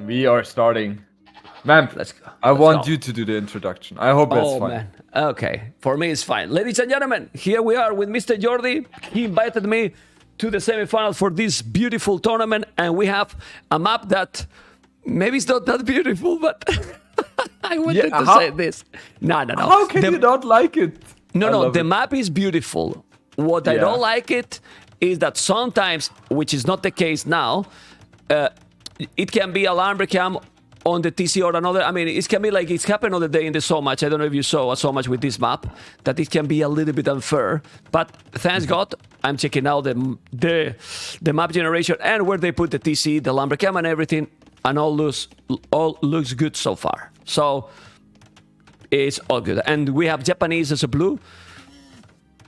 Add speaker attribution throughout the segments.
Speaker 1: We are starting. Ma'am,
Speaker 2: Let's go.
Speaker 1: I
Speaker 2: Let's
Speaker 1: want
Speaker 2: go.
Speaker 1: you to do the introduction. I hope that's
Speaker 2: Oh,
Speaker 1: fine.
Speaker 2: man. Okay. For me, it's fine. Ladies and gentlemen, here we are with Mr. Jordi. He invited me to the semifinals for this beautiful tournament, and we have a map that maybe it's not that beautiful, but I wanted to say this. No.
Speaker 1: How can you not like it?
Speaker 2: No, the map is beautiful. What I don't
Speaker 1: Yeah.
Speaker 2: like it is that sometimes, which is not the case now, it can be a lumber cam on the TC or another. I mean, it can be like it's happened on the day in the so much. I don't know if you saw so much with this map that it can be a little bit unfair. But thanks God, I'm checking out the map generation and where they put the TC, the lumber cam, and everything, and all looks good so far. So it's all good. And we have Japanese as a blue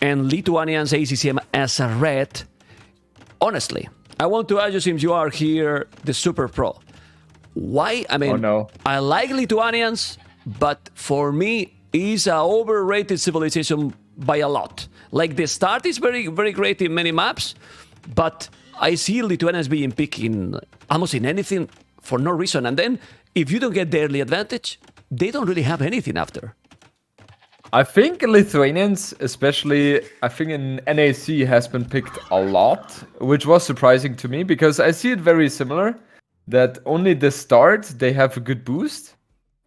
Speaker 2: and Lithuanians ACCM as a red. Honestly, I want to ask you, since you are here, the super pro. Why? I mean, I like Lithuanians, but for me, it's an overrated civilization by a lot. Like the start is very, very great in many maps, but I see Lithuanians being picked in almost in anything for no reason. And then if you don't get the early advantage, they don't really have anything after.
Speaker 1: I think Lithuanians, especially, I think in NAC has been picked a lot, which was surprising to me because I see it very similar. That only the start they have a good boost,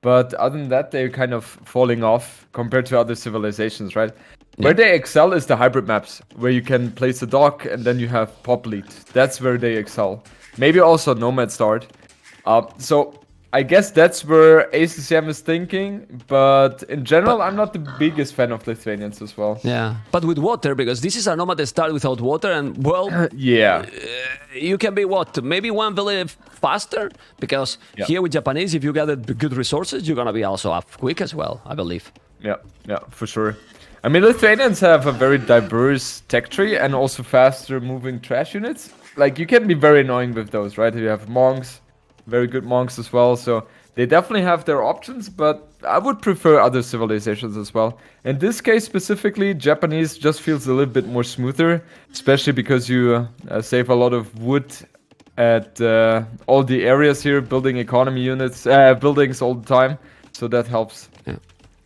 Speaker 1: but other than that they're kind of falling off compared to other civilizations, right? Yeah. Where they excel is the hybrid maps, where you can place a dock and then you have pop lead. That's where they excel. Maybe also nomad start. So I guess that's where ACCM is thinking, but in general, I'm not the biggest fan of Lithuanians as well.
Speaker 2: Yeah, but with water, because this is a nomad start without water, and well,
Speaker 1: yeah,
Speaker 2: you can be what, maybe one village faster, because here with Japanese, if you gather good resources, you're gonna be also up quick as well, I believe.
Speaker 1: Yeah, for sure. I mean, Lithuanians have a very diverse tech tree and also faster moving trash units. Like, you can be very annoying with those, right? You have monks. Very good monks as well, so they definitely have their options, but I would prefer other civilizations as well. In this case specifically, Japanese just feels a little bit more smoother, especially because you save a lot of wood at all the areas here, building economy units, buildings all the time, so that helps.
Speaker 2: Yeah.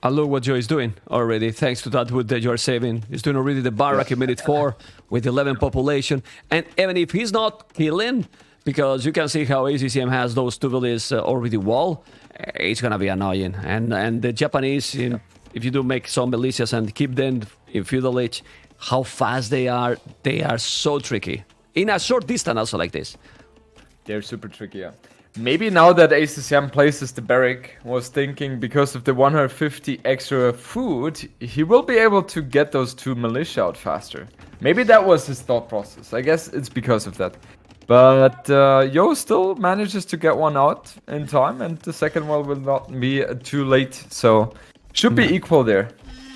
Speaker 2: I look what Joe is doing already, thanks to that wood that you're saving. He's doing already the barrack in minute 4 with 11 population, and even if he's not killing, because you can see how ACCM has those two villages already wall, it's gonna be annoying. And the Japanese, if you do make some militias and keep them in feudal age, how fast they are so tricky. In a short distance also like this.
Speaker 1: They're super tricky, yeah. Maybe now that ACCM places the barrack, was thinking because of the 150 extra food, he will be able to get those 2 militia out faster. Maybe that was his thought process. I guess it's because of that. But Yo still manages to get one out in time, and the second one will not be too late, so should be equal there.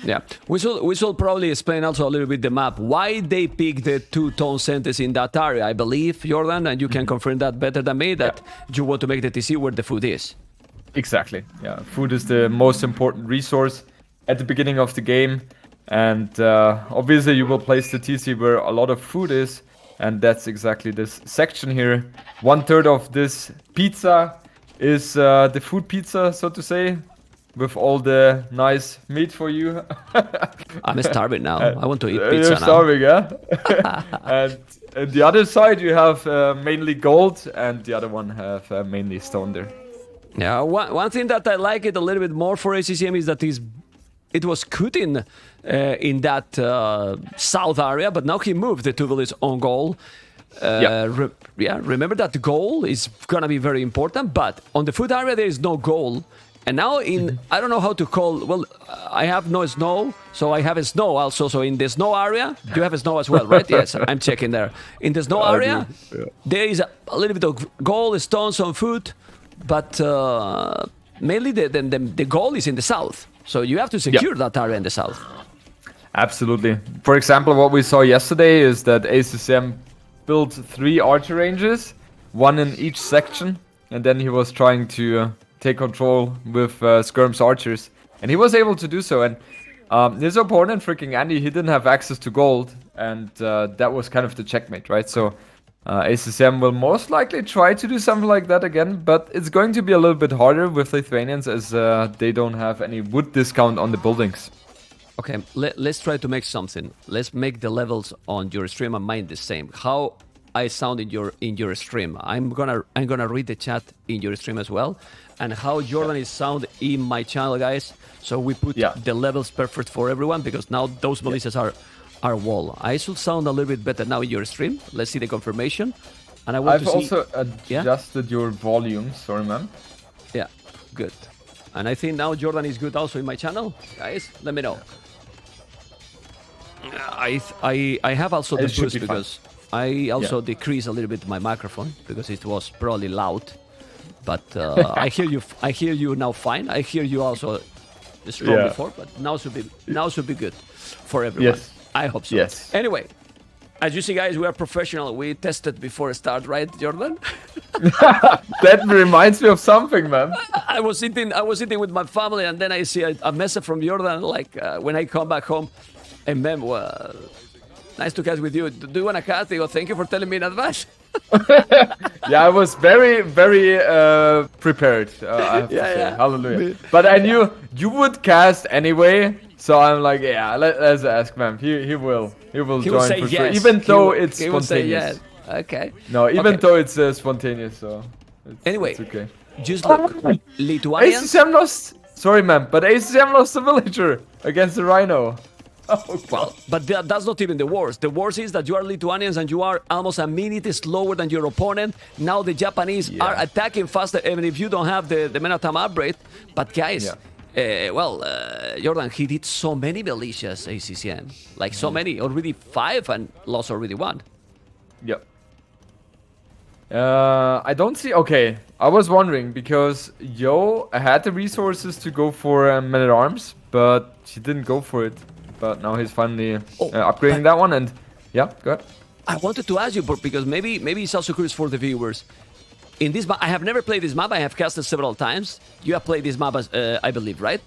Speaker 2: Yeah, we should probably explain also a little bit the map. Why they pick the 2 town centers in that area, I believe, Jordan, and you can confirm that better than me, that you want to make the TC where the food is.
Speaker 1: Exactly, yeah. Food is the most important resource at the beginning of the game, and obviously you will place the TC where a lot of food is. And that's exactly this section here. 1/3 of this pizza is the food pizza, so to say, with all the nice meat for you.
Speaker 2: I'm starving now. I want to eat pizza
Speaker 1: You're
Speaker 2: now.
Speaker 1: starving, yeah? And the other side you have mainly gold, and the other one have mainly stone there.
Speaker 2: Yeah, one thing that I like it a little bit more for ACCM is that it was cut in that south area, but now he moved the 2 villages on goal. Remember that the goal is gonna be very important, but on the food area there is no goal. And now I don't know how to call, well, I have no snow, so I have a snow also. So in the snow area, you have a snow as well, right? Yes, I'm checking there. In the snow area, there is a little bit of gold, stones, some food, but mainly the goal is in the south. So you have to secure that area in the south.
Speaker 1: Absolutely. For example, what we saw yesterday is that ACCM built 3 archer ranges, 1 in each section, and then he was trying to take control with Skirm's archers, and he was able to do so. And his opponent, freaking Andy, he didn't have access to gold, and that was kind of the checkmate, right? So ACCM will most likely try to do something like that again, but it's going to be a little bit harder with Lithuanians as they don't have any wood discount on the buildings.
Speaker 2: Okay, let's try to make something. Let's make the levels on your stream and mine the same. How I sound in your stream. I'm gonna read the chat in your stream as well, and how Jordan is sound in my channel, guys. So we put the levels perfect for everyone because now those militias are wall. I should sound a little bit better now in your stream. Let's see the confirmation. And I want
Speaker 1: I've
Speaker 2: to see...
Speaker 1: also adjusted your volume. Sorry, man.
Speaker 2: Yeah, good. And I think now Jordan is good also in my channel. Guys, let me know. I have also the boost because I also decreased a little bit my microphone because it was probably loud. But I hear you now fine. I hear you also strong before, but now should be good for everyone.
Speaker 1: Yes.
Speaker 2: I hope so.
Speaker 1: Yes.
Speaker 2: Anyway, as you see, guys, we are professional. We tested before start, right, Jordan?
Speaker 1: That reminds me of something, man.
Speaker 2: I was sitting with my family, and then I see a message from Jordan, like when I come back home, and man, well, nice to cast with you. Do you want to cast? Go, thank you for telling me in advance.
Speaker 1: Yeah, I was very, very prepared. I have to say. Hallelujah. But I knew you would cast anyway, so I'm like, yeah, let's ask, man. He will join for sure, even though it's spontaneous.
Speaker 2: Will say yes. Okay.
Speaker 1: No, even though it's spontaneous, so
Speaker 2: anyway,
Speaker 1: it's okay.
Speaker 2: Just look, Lithuanians.
Speaker 1: ACCM lost. Sorry, man, but ACCM lost the villager against the Rhino. Oh,
Speaker 2: well, but that's not even the worst. The worst is that you are Lithuanians and you are almost a minute slower than your opponent. Now the Japanese are attacking faster, even if you don't have the men at arm upgrade. But guys, Jordan, he did so many militias, ACCM. Like so many, already 5 and lost already 1.
Speaker 1: Yep. I don't see... Okay, I was wondering because Yo had the resources to go for men-at-arms, but he didn't go for it. But now he's finally upgrading that one, and go ahead.
Speaker 2: I wanted to ask you, because maybe it's also curious for the viewers. In this map, I have never played this map. I have casted several times. You have played this map, I believe, right?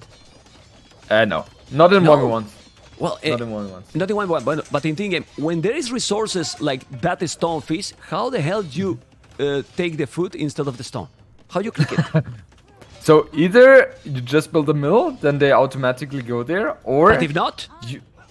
Speaker 1: No, not in 1v1.
Speaker 2: Well,
Speaker 1: not in 1v1.
Speaker 2: Not in 1v1, but in team game. When there is resources like that stonefish, how the hell do you take the food instead of the stone? How you click it?
Speaker 1: So either you just build a mill, then they automatically go there, or
Speaker 2: but if not,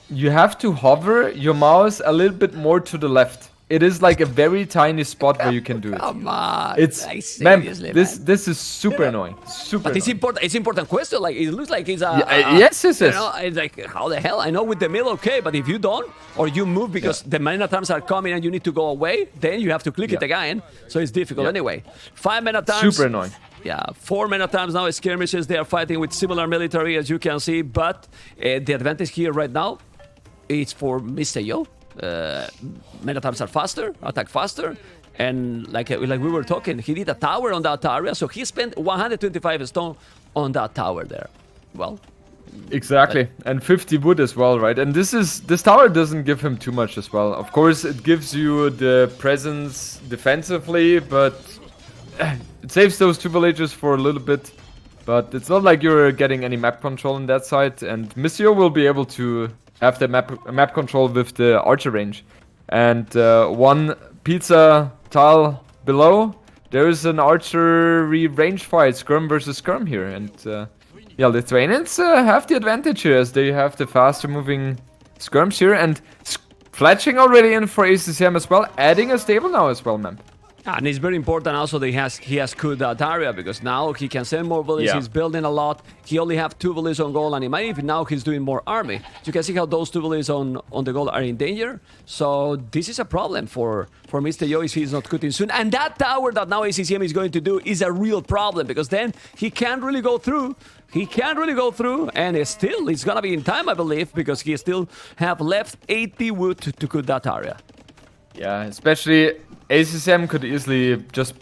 Speaker 1: you have to hover your mouse a little bit more to the left. It is like a very tiny spot where you can do it.
Speaker 2: Come on,
Speaker 1: it's man, this is super annoying. Super.
Speaker 2: But it's important. It's important question. Like it looks like it's a
Speaker 1: yes.
Speaker 2: You know, it's like how the hell? I know with the mill, okay, but if you don't or you move because the men-at-arms are coming and you need to go away, then you have to click it again. So it's difficult anyway. 5 men-at-arms.
Speaker 1: Super annoying.
Speaker 2: Yeah, 4 men-at-arms now, skirmishes. They are fighting with similar military, as you can see. But the advantage here right now is for Mr. Yo. Men-at-arms are faster, attack faster. And like we were talking, he did a tower on that area. So he spent 125 stone on that tower there. Well,
Speaker 1: exactly. And 50 wood as well, right? And this tower doesn't give him too much as well. Of course, it gives you the presence defensively, but... It saves those 2 villages for a little bit, but it's not like you're getting any map control on that side, and Missio will be able to have the map control with the archer range. And 1 pizza tile below, there is an archery range fight, skirm versus skirm here, and Lithuanians have the advantage here as they have the faster moving skirms here, and fletching already in for ACCM as well, adding a stable now as well, man.
Speaker 2: And it's very important also that he has cooled that area because now he can send more villages, he's building a lot. He only have 2 villages on goal and even now he's doing more army. You can see how those 2 villages on the goal are in danger. So this is a problem for Mr. Yo if he's not cutting soon. And that tower that now ACCM is going to do is a real problem because then he can't really go through. And still, it's gonna be in time, I believe, because he still have left 80 wood to cut that area.
Speaker 1: Yeah, especially ACCM could easily just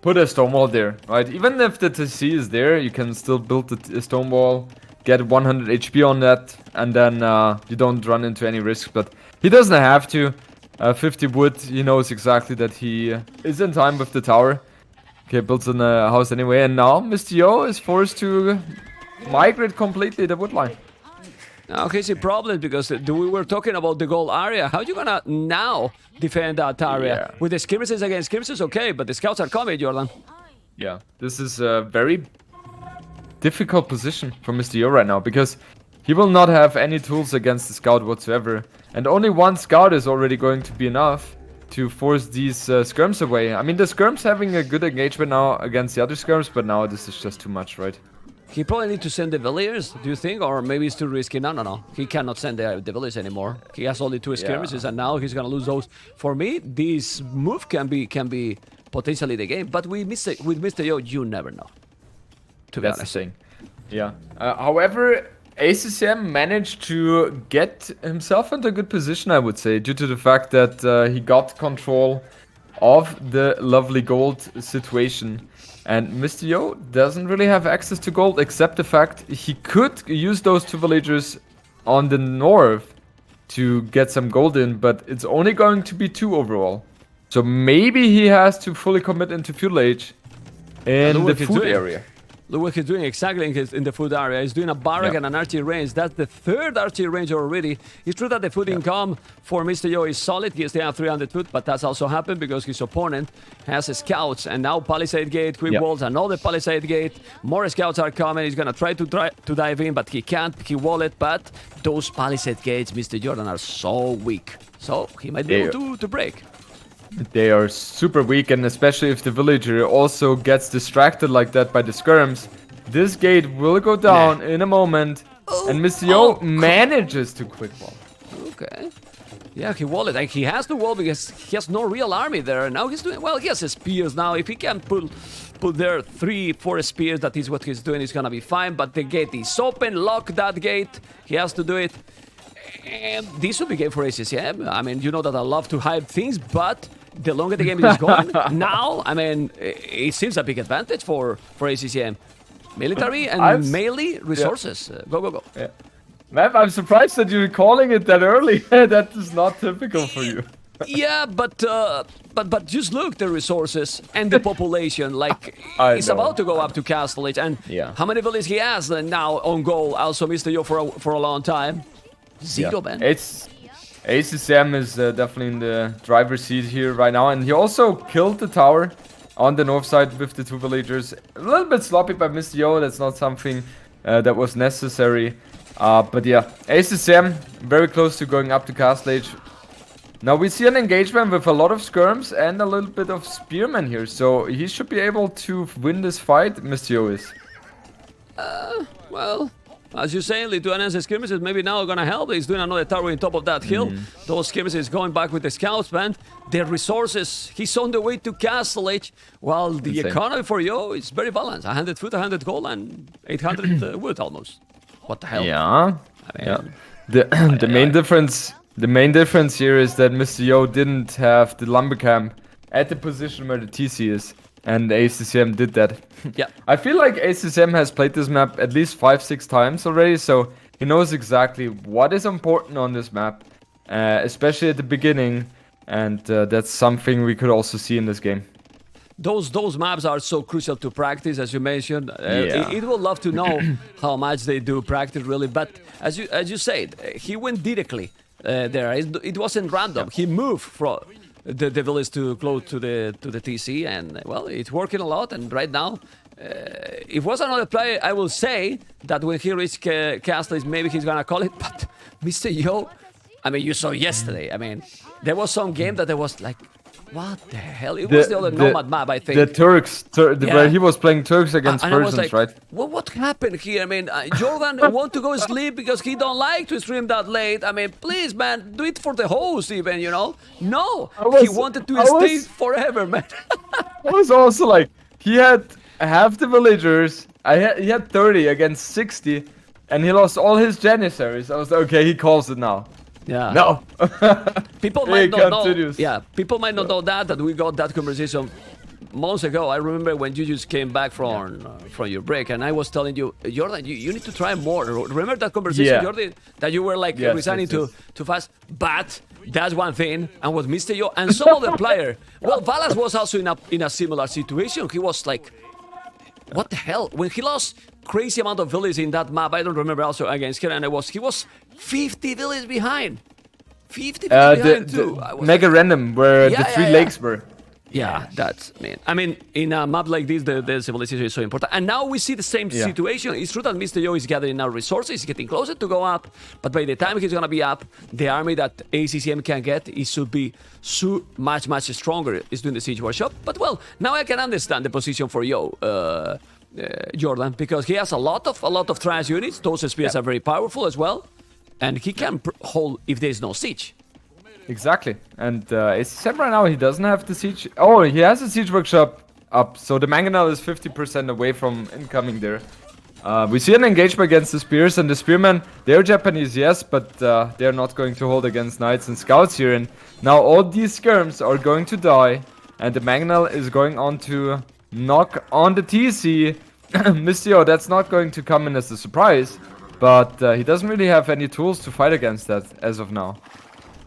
Speaker 1: put a stone wall there, right? Even if the TC is there, you can still build the stone wall, get 100 HP on that, and then you don't run into any risk. But he doesn't have to. 50 wood, he knows exactly that he is in time with the tower. Okay, builds in a house anyway, and now Mr. Yo is forced to migrate completely the wood line.
Speaker 2: Now he's in problems because we were talking about the goal area. How you gonna now defend that area?
Speaker 1: Yeah.
Speaker 2: With the skirmishes against skirmishes, okay, but the scouts are coming, Jordan.
Speaker 1: Yeah, this is a very difficult position for Mr. Yo right now because he will not have any tools against the scout whatsoever. And only one scout is already going to be enough to force these skirms away. I mean, the skirms having a good engagement now against the other skirms, but now this is just too much, right?
Speaker 2: He probably need to send the villagers, do you think? Or maybe it's too risky. No. He cannot send the villagers anymore. He has only 2 skirmishes and now he's gonna lose those. For me, this move can be potentially the game. But with Mr. Yo, you never know. To be
Speaker 1: That's
Speaker 2: honest.
Speaker 1: the thing. Yeah. However, ACCM managed to get himself into a good position, I would say, due to the fact that he got control of the lovely gold situation. And Mr. Yo doesn't really have access to gold, except the fact he could use those 2 villagers on the north to get some gold in, but it's only going to be 2 overall. So maybe he has to fully commit into Feudal Age in the food area.
Speaker 2: Look what he's doing exactly in the food area. He's doing a barrack and an archery range. That's the 3rd archery range already. It's true that the food income for Mr. Yo is solid. He still has 300 food, but that's also happened because his opponent has scouts. And now Palisade Gate, Quick Walls, another Palisade Gate. More scouts are coming. He's going to try to dive in, but he can't. He wall it, but those Palisade Gates, Mr. Jordan, are so weak. So he might be able to break.
Speaker 1: They are super weak, and especially if the villager also gets distracted like that by the skirms, this gate will go down in a moment, and Mr. Yo manages to quick wall.
Speaker 2: Okay. Yeah, he walled it. Like, he has to wall because he has no real army there. Now he's doing well. He has spears now. If he can put there 3-4 spears, that is what he's doing. He's gonna be fine. But the gate is open. Lock that gate. He has to do it. And this will be game for ACCM. I mean, you know that I love to hype things, but the longer the game is going, now, I mean, it seems a big advantage for ACCM. Military and melee resources. Go.
Speaker 1: Yeah. Man, I'm surprised that you're calling it that early. That is not typical for you.
Speaker 2: Yeah, but just look the resources and the population. Like it's about to go up to Castle Age, and how many villages he has now on goal? Also, Mr. Yo for a long time. Zero, man.
Speaker 1: It's ACCM is definitely in the driver's seat here right now, and he also killed the tower on the north side with the 2 villagers. A little bit sloppy by Mr. Yo. That's not something that was necessary. But yeah, ACCM very close to going up to Castle Age. Now we see an engagement with a lot of skirms and a little bit of spearmen here, so he should be able to win this fight, Mr. Yo is.
Speaker 2: Well, as you say, Lithuanians skirmishes maybe now are gonna help. He's doing another tower on top of that hill. Those skirmishes going back with the scouts, man. The resources, he's on the way to Castle Age, while the economy for Yo is very balanced. 100 food, 100 gold, and 800 wood almost. What the hell?
Speaker 1: Yeah.
Speaker 2: I mean,
Speaker 1: The main difference here is that Mr. Yo didn't have the lumber camp at the position where the TC is, and ACCM did that.
Speaker 2: Yeah.
Speaker 1: I feel like ACCM has played this map at least 5-6 times already, so he knows exactly what is important on this map, especially at the beginning, and that's something we could also see in this game.
Speaker 2: Those maps are so crucial to practice, as you mentioned. It would love to know how much they do practice, really. But as you said, he went directly there. It wasn't random. He moved from the village to close to the TC, and well, it's working a lot. And right now, if was another player, I will say that when he reached Castle, maybe he's gonna call it. But Mr. Yo, I mean, you saw yesterday. I mean, there was some game that there was like. What the hell? It was the other Nomad map, I think.
Speaker 1: The Turks, where he was playing Turks against Persians,
Speaker 2: like,
Speaker 1: right?
Speaker 2: Well, what happened here? I mean, Jordan want to go sleep because he don't like to stream that late. I mean, please, man, do it for the host even, you know? No, he wanted to stay forever, man.
Speaker 1: I was also like, he had half the villagers. He had 30 against 60, and he lost all his Janissaries. I was like, okay, he calls it now.
Speaker 2: Yeah.
Speaker 1: No.
Speaker 2: People might not know. Yeah, people might not know that we got that conversation months ago. I remember when you just came back from your break, and I was telling you, Jordan, you need to try more. Remember that conversation, Jordan, that you were like resigning too fast. But that's one thing. And with Mr. Yo and some other player, well, Valas was also in a similar situation. He was like What the hell? When he lost crazy amount of villages in that map, I don't remember also against Kira, and he was 50 villages behind. 50 villages behind too.
Speaker 1: The mega random where the three lakes were.
Speaker 2: Yeah, that's I mean, in a map like this, the civilization is so important. And now we see the same situation. It's true that Mr. Yo is gathering now resources, he's getting closer to go up, but by the time he's gonna be up, the army that ACCM can get, it should be so much stronger. It's doing the siege workshop. But well, now I can understand the position for Yo, Jordan, because he has a lot of trans units. Those spears are very powerful as well, and he can hold if there's no siege.
Speaker 1: Exactly, and ACCM right now, he doesn't have the siege. Oh, he has a siege workshop up, so the mangonel is 50% away from incoming there. We see an engagement against the spears, and the spearmen, they're Japanese, yes, but they're not going to hold against knights and scouts here. And now all these skirms are going to die, and the mangonel is going on to knock on the TC. Mistio, that's not going to come in as a surprise, but he doesn't really have any tools to fight against that as of now.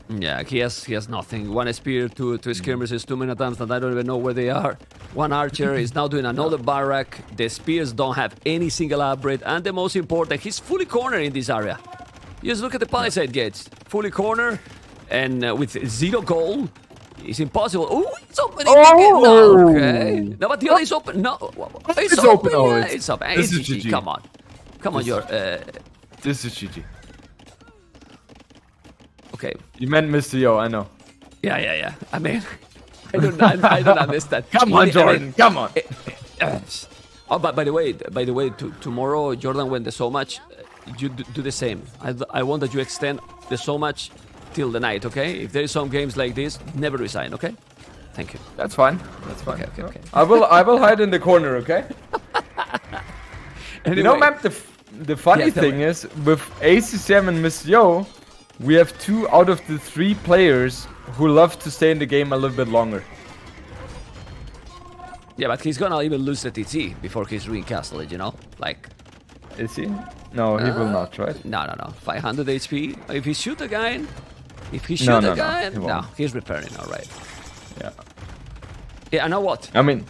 Speaker 2: Yeah, he has nothing. One spear, two skirmishers, 2 minute-arms that I don't even know where they are. One archer is now doing another barrack. The spears don't have any single upgrade, and the most important, he's fully cornered in this area. Just look at the palisade gates. Fully cornered, and with 0 gold, it's impossible. Oh, it's opening again. No, okay. No, but the other is open. No, it's open.
Speaker 1: Oh,
Speaker 2: yeah, it's open. It's GG. Come on. Come on,
Speaker 1: This is GG.
Speaker 2: Okay.
Speaker 1: You meant Mr. Yo, I know.
Speaker 2: Yeah. I mean, I don't understand.
Speaker 1: Come on, Jordan. Come on.
Speaker 2: Oh, but by the way, tomorrow, Jordan, when there's so much, you do the same. I want that you extend the so much till the night, okay? If there is some games like this, never resign, okay? Thank you.
Speaker 1: That's fine. That's fine.
Speaker 2: Okay.
Speaker 1: I will hide in the corner, okay?
Speaker 2: Anyway.
Speaker 1: You know, man, the funny thing is, with ACCM and Mr. Yo, we have 2 out of the 3 players who love to stay in the game a little bit longer.
Speaker 2: Yeah, but he's gonna even lose the TT before he's ruined castle, you know? Like...
Speaker 1: Is he? No, he will not, right?
Speaker 2: No. 500 HP. If he shoot a guy... No, he's repairing, alright. Yeah, I know what?
Speaker 1: I mean...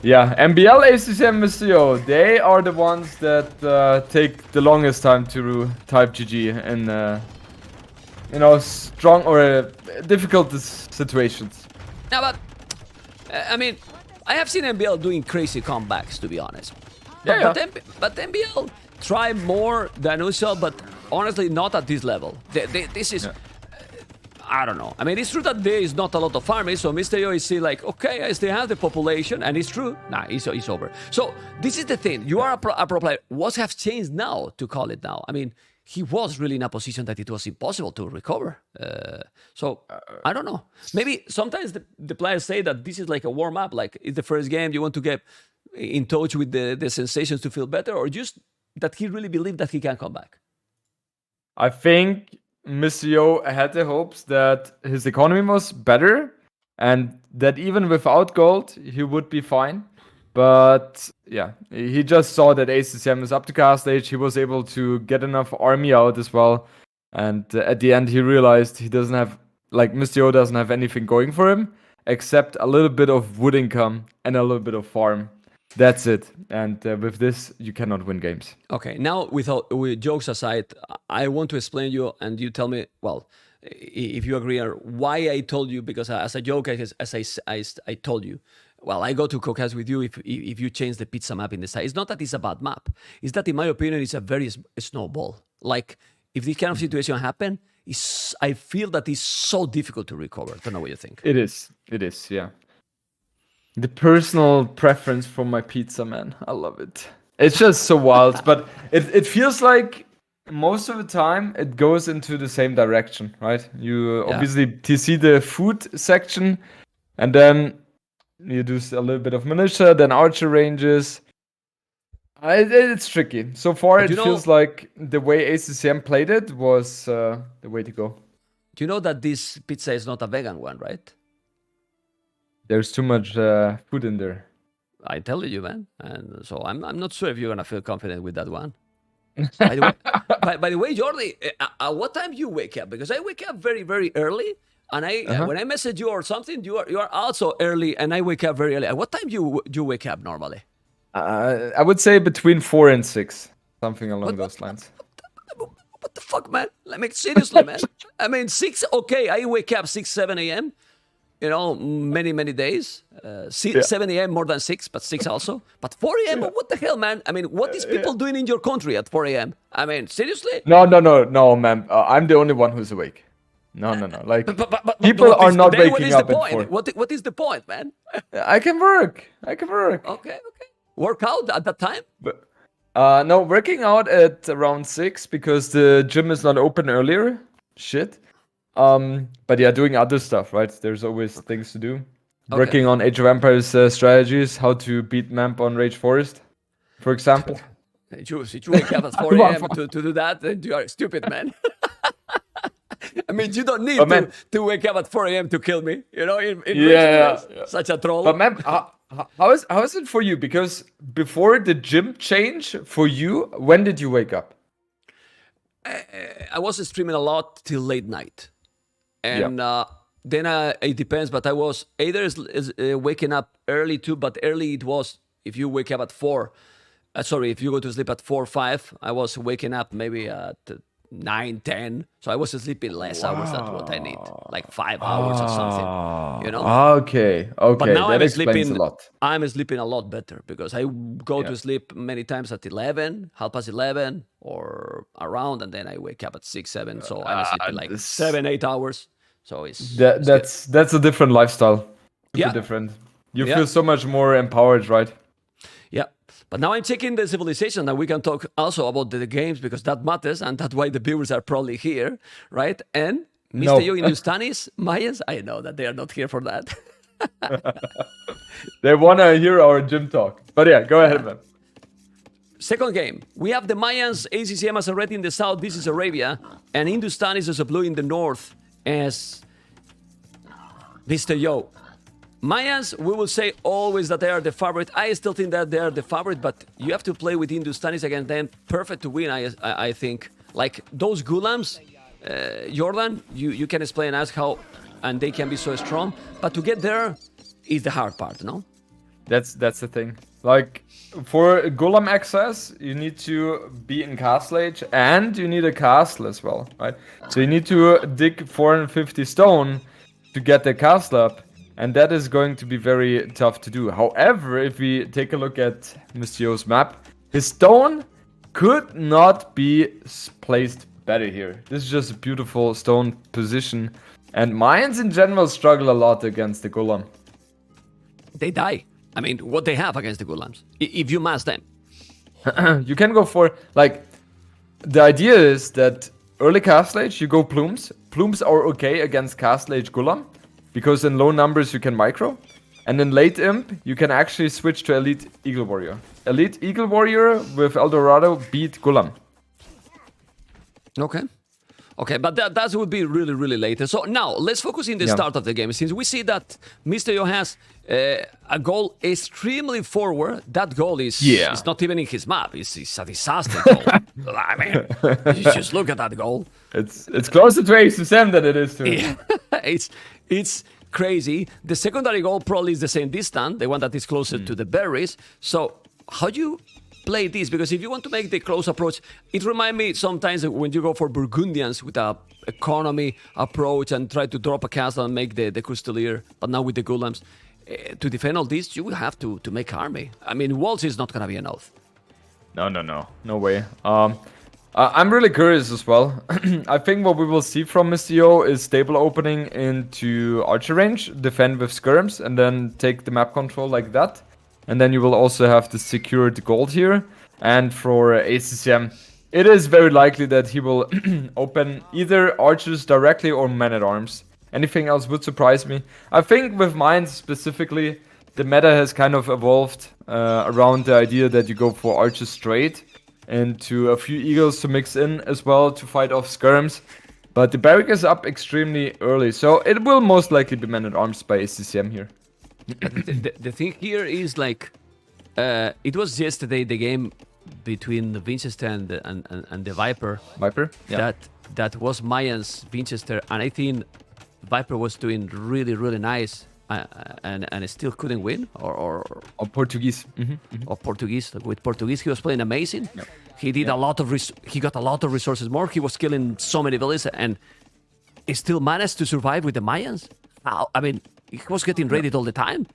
Speaker 1: Yeah, MBL, ACCM, Mr. Yo, they are the ones that take the longest time to type GG in... you know, strong or difficult situations.
Speaker 2: No, but I mean, I have seen MBL doing crazy comebacks, to be honest. But MBL try more than usual, but honestly, not at this level. This is, I don't know. I mean, it's true that there is not a lot of farming, so Mr. Yo is still like, okay, I still have the population, and it's true. Nah, it's over. So this is the thing. You are a pro player. What has changed now to call it now? I mean, he was really in a position that it was impossible to recover. So, I don't know. Maybe sometimes the players say that this is like a warm-up, like it's the first game, you want to get in touch with the sensations to feel better, or just that he really believed that he can come back?
Speaker 1: I think Mr. Yo had the hopes that his economy was better, and that even without gold, he would be fine. But yeah, he just saw that ACCM is up to cast stage. He was able to get enough army out as well. And at the end, he realized he doesn't have, like, Mr. Yo doesn't have anything going for him except a little bit of wood income and a little bit of farm. That's it. And with this, you cannot win games.
Speaker 2: Okay, now with jokes aside, I want to explain you, and you tell me, well, if you agree, or why I told you, because as a joke, as I told you, well, I go to cocasted with you if you change the pizza map in the side. It's not that it's a bad map. It's that, in my opinion, it's a very snowball. Like, if this kind of situation happen, I feel that it's so difficult to recover. I don't know what you think.
Speaker 1: It is, yeah. The personal preference for my pizza, man. I love it. It's just so wild, but it feels like most of the time it goes into the same direction, right? You obviously TC the food section, and then you do a little bit of militia, then archer ranges. It's tricky. So far, it feels like the way ACCM played it was the way to go.
Speaker 2: Do you know that this pizza is not a vegan one, right?
Speaker 1: There's too much food in there.
Speaker 2: I tell you, man. And so I'm not sure if you're gonna feel confident with that one. by the way, Jordi, at what time you wake up? Because I wake up very, very early. And when I message you or something, you are also early, and I wake up very early. At what time you wake up normally?
Speaker 1: I would say between 4 and 6, something along those lines.
Speaker 2: What the fuck, man? I mean, seriously, man. I mean, 6, okay, I wake up 6, 7 a.m., you know, many days. 7 a.m. more than 6, but 6 also. But 4 a.m., what the hell, man? I mean, what is people doing in your country at 4 a.m.? I mean, seriously?
Speaker 1: No, man. I'm the only one who's awake. No. Like,
Speaker 2: But
Speaker 1: people are not
Speaker 2: then
Speaker 1: waking up at 4.
Speaker 2: What is the point, man?
Speaker 1: I can work.
Speaker 2: Okay. Work out at that time?
Speaker 1: But, no, working out at around 6 because the gym is not open earlier. Shit. But yeah, doing other stuff, right? There's always things to do.
Speaker 2: Okay.
Speaker 1: Working on Age of Empires strategies, how to beat Mamp on Rage Forest, for example.
Speaker 2: If you wake up at 4 a.m. to do that, then you are stupid, man. I mean, you don't need to wake up at 4 a.m. to kill me, you know, in Rage Forest. Such a troll.
Speaker 1: But man, how is it for you? Because before the gym change for you, when did you wake up?
Speaker 2: I was streaming a lot till late night. And then it depends, but I was either waking up early too, but early it was, if you wake up at 4, if you go to sleep at 4 or 5, I was waking up maybe at 9, 10. So I was sleeping less hours than what I need, like 5 hours or something, you know?
Speaker 1: Okay.
Speaker 2: But now
Speaker 1: that explains a lot.
Speaker 2: I'm sleeping a lot better because I go to sleep many times at 11, 11:30, or around, and then I wake up at 6, 7. So I'm sleeping like 7, 8 hours. So
Speaker 1: that's a different lifestyle. Super
Speaker 2: Yeah.
Speaker 1: different. You feel so much more empowered, right?
Speaker 2: Yeah. But now I'm checking the civilization, and we can talk also about the games because that matters, and that's why the viewers are probably here, right? And Mr. Yo Hindustanis, Mayans, I know that they are not here for that.
Speaker 1: They want to hear our gym talk. But yeah, go ahead, man.
Speaker 2: Second game, we have the Mayans, ACCM as a red in the south, this is Arabia, and Hindustanis as a blue in the north, as Mr. Yo. Mayans, we will say always that they are the favorite. I still think that they are the favorite, but you have to play with Hindustanis against them. Perfect to win, I think. Like those Gulams, Jordan, you can explain us how, and they can be so strong, but to get there is the hard part, no?
Speaker 1: That's the thing. Like, for Golem access, you need to be in Castle Age, and you need a castle as well, right? So you need to dig 450 stone to get the castle up, and that is going to be very tough to do. However, if we take a look at Mr. Yo's map, his stone could not be placed better here. This is just a beautiful stone position, and mines in general struggle a lot against the Golem.
Speaker 2: They die. I mean, what they have against the Gulams, if you mass them.
Speaker 1: You can go for, like, the idea is that early Castle Age, you go Plumes. Plumes are okay against Castle Age Gulam, because in low numbers you can micro. And in late Imp, you can actually switch to Elite Eagle Warrior. Elite Eagle Warrior with Eldorado beat Gulam.
Speaker 2: Okay, but that would be really, really late. So now, let's focus in the start of the game. Since we see that Mr. Yo has a goal extremely forward, that goal is it's not even in his map. It's a disaster goal. I mean, you just look at that goal.
Speaker 1: It's closer to ACCM than it is to...
Speaker 2: Yeah. It's crazy. The secondary goal probably is the same distance, the one that is closer to the berries. So how do you play this? Because if you want to make the close approach, it reminds me sometimes when you go for Burgundians with a economy approach and try to drop a castle and make the Custelier, but now with the Gulams. To defend all this, you will have to make army. I mean, walls is not going to be enough.
Speaker 1: No way. I'm really curious as well. I think what we will see from Mr. Yo is stable opening into archer range, defend with skirms, and then take the map control like that. And then you will also have the secured gold here. And for ACCM, it is very likely that he will open either archers directly or men-at-arms. Anything else would surprise me. I think with mines specifically, the meta has kind of evolved around the idea that you go for archers straight and to a few eagles to mix in as well to fight off skirms. But the barrack is up extremely early, so it will most likely be men-at-arms by ACCM here.
Speaker 2: The thing here is like, it was yesterday the game between the Winchester and the Viper.
Speaker 1: Viper? Yeah.
Speaker 2: That was Mayans Winchester, and I think Viper was doing really, really nice and it still couldn't win, or
Speaker 1: Portuguese.
Speaker 2: or Portuguese. With Portuguese, he was playing amazing.
Speaker 1: Yep.
Speaker 2: He did a lot of he got a lot of resources more. He was killing so many villages, and he still managed to survive with the Mayans. I mean, he was getting raided all the time.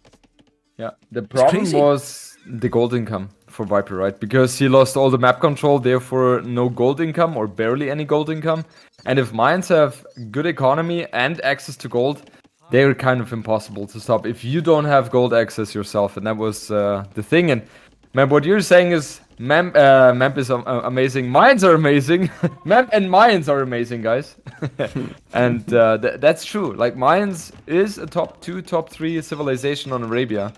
Speaker 1: Yeah, the problem was the gold income for Viper, right? Because he lost all the map control, therefore no gold income or barely any gold income. And if Mayans have good economy and access to gold, they're kind of impossible to stop if you don't have gold access yourself. And that was the thing. And man, what you're saying is Memp is amazing. Mayans are amazing. Memp and Mayans are amazing, guys. And that's true. Like, Mayans is a top 2, top 3 civilization on Arabia.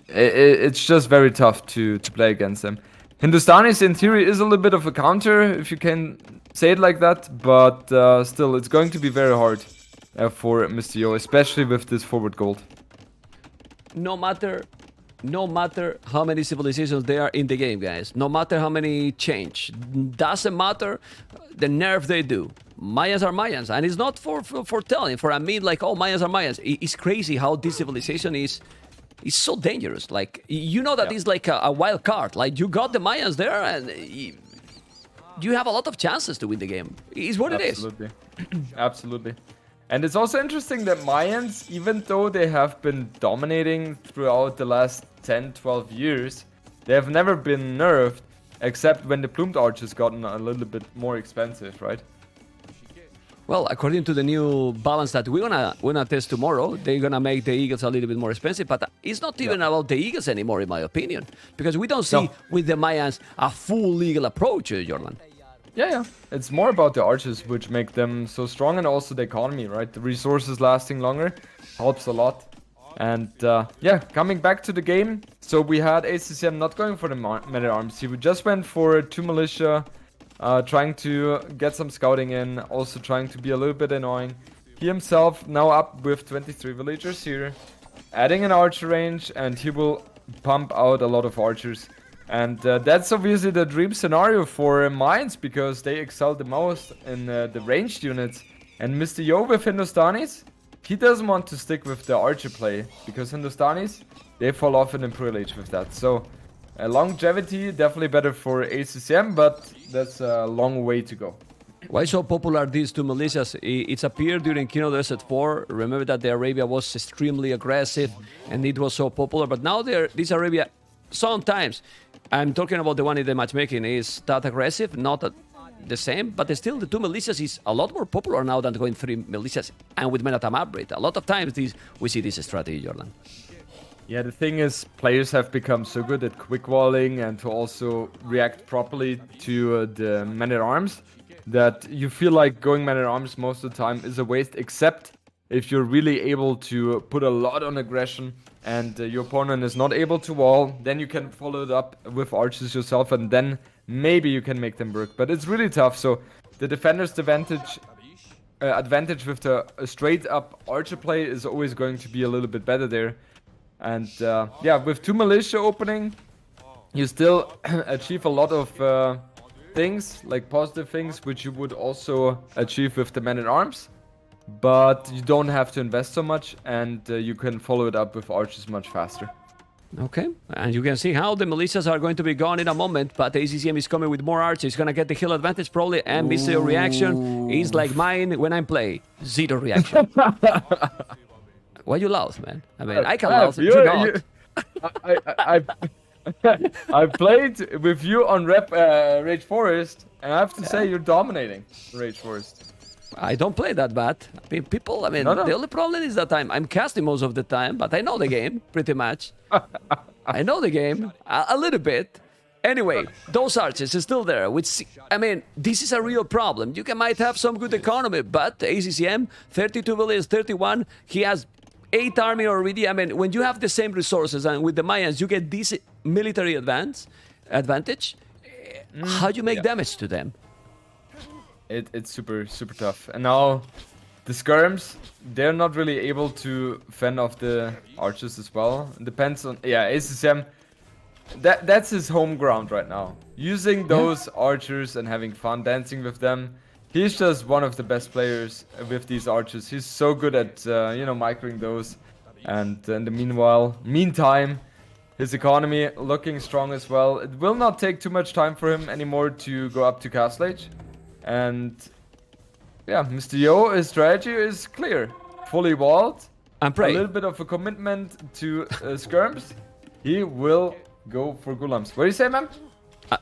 Speaker 1: It's just very tough to play against them. Hindustanis in theory is a little bit of a counter, if you can say it like that. But still, it's going to be very hard for Mr. Yo, especially with this forward gold.
Speaker 2: No matter how many civilizations there are in the game, guys, no matter how many change, doesn't matter the nerf they do. Mayans are Mayans, and it's not for telling, for I mean, like, oh, Mayans are Mayans. It's crazy how this civilization is so dangerous. Like, you know that it's like a wild card. Like, you got the Mayans there, and you have a lot of chances to win the game. It's what it is.
Speaker 1: Absolutely. And it's also interesting that Mayans, even though they have been dominating throughout the last 10, 12 years, they have never been nerfed, except when the plumed archers gotten a little bit more expensive, right?
Speaker 2: Well, according to the new balance that we're gonna test tomorrow, they're gonna make the eagles a little bit more expensive. But it's not even about the eagles anymore, in my opinion, because we don't see with the Mayans a full legal approach, Jordan.
Speaker 1: Yeah. It's more about the archers, which make them so strong, and also the economy, right? The resources lasting longer helps a lot. And coming back to the game, so we had ACCM not going for the men-at-arms. He just went for 2 militia, trying to get some scouting in, also trying to be a little bit annoying. He himself now up with 23 villagers here, adding an archer range, and he will pump out a lot of archers. And that's obviously the dream scenario for Mayans, because they excel the most in the ranged units. And Mr. Yo with Hindustanis, he doesn't want to stick with the archer play, because Hindustanis, they fall off in Imperial Age with that. So longevity definitely better for ACCM, but that's a long way to go.
Speaker 2: Why so popular these two militias? It's appeared during Kino Desert 4. Remember that the Arabia was extremely aggressive and it was so popular, but now this Arabia sometimes, I'm talking about the one in the matchmaking, is that aggressive, not the same, but still the two militias is a lot more popular now than going 3 militias and with men-at-arms upgrade. A lot of times we see this strategy, Jordan.
Speaker 1: Yeah, the thing is, players have become so good at quick walling and to also react properly to the men-at-arms that you feel like going men-at-arms most of the time is a waste, except if you're really able to put a lot on aggression and your opponent is not able to wall, then you can follow it up with archers yourself, and then maybe you can make them work. But it's really tough, so the defender's advantage with the straight up archer play is always going to be a little bit better there. And with 2 militia opening, you still achieve a lot of things, like positive things, which you would also achieve with the men-at-arms. But you don't have to invest so much, and you can follow it up with archers much faster.
Speaker 2: Okay, and you can see how the militias are going to be gone in a moment, but the ACCM is coming with more archers. He's going to get the hill advantage probably, and Mr. Reaction is like mine when I play. 0 reaction. Why you laugh, man? I mean, I can laugh, you not.
Speaker 1: I played with you on Rage Forest, and I have to say you're dominating Rage Forest.
Speaker 2: I don't play that bad. The only problem is that I'm casting most of the time, but I know the game pretty much. I know the game a little bit. Anyway, those archers are still there. This is a real problem. You might have some good economy, but ACCM, 32 villages, 31, he has 8 army already. When you have the same resources and with the Mayans, you get this military advantage. How do you make damage to them?
Speaker 1: It's super, super tough. And now the skirms, they're not really able to fend off the archers as well. It depends on... Yeah, ACCM, that's his home ground right now. Using those archers and having fun dancing with them. He's just one of the best players with these archers. He's so good at, microing those. And in the meantime, his economy looking strong as well. It will not take too much time for him anymore to go up to Castle Age. And yeah, Mr. Yo, his strategy is clear. Fully walled.
Speaker 2: And
Speaker 1: A
Speaker 2: pray.
Speaker 1: little bit of a commitment to skirms. He will go for Gulams. What do you say, man?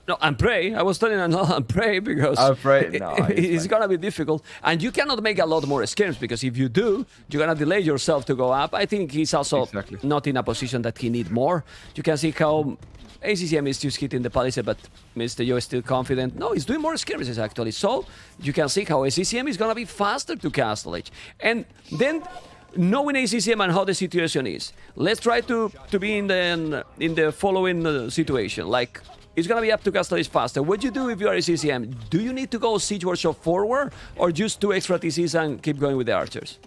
Speaker 2: No, and pray. I was telling him and pray because
Speaker 1: Pray. No,
Speaker 2: it's gonna be difficult, and you cannot make a lot more schemes because if you do, you're gonna delay yourself to go up. I think he's also
Speaker 1: Exactly.
Speaker 2: not in a position that he need more. You can see how ACCM is just hitting the palisade, but Mr. Yo is still confident. No, he's doing more skirmishes actually. So you can see how ACCM is gonna be faster to Castle Age, and then. Knowing ACCM and how the situation is, let's try to be in the following situation. Like, it's gonna be up to Castle Age faster. What do you do if you are ACCM? Do you need to go siege workshop forward, or just 2 extra TCs and keep going with the archers?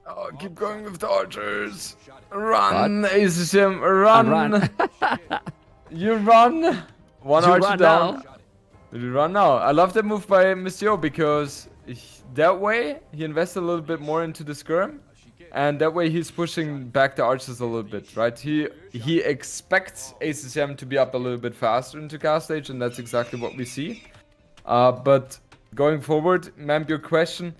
Speaker 1: Oh, keep going with the archers. Run, ACCM, run.
Speaker 2: Run.
Speaker 1: You run. One
Speaker 2: You
Speaker 1: archer
Speaker 2: run
Speaker 1: down.
Speaker 2: now.
Speaker 1: You run now. I love that move by Mr. Yo because that way he invested a little bit more into the skirm. And that way he's pushing back the archers a little bit, right? He expects ACCM to be up a little bit faster into cast stage, and that's exactly what we see. But going forward, ma'am, your question,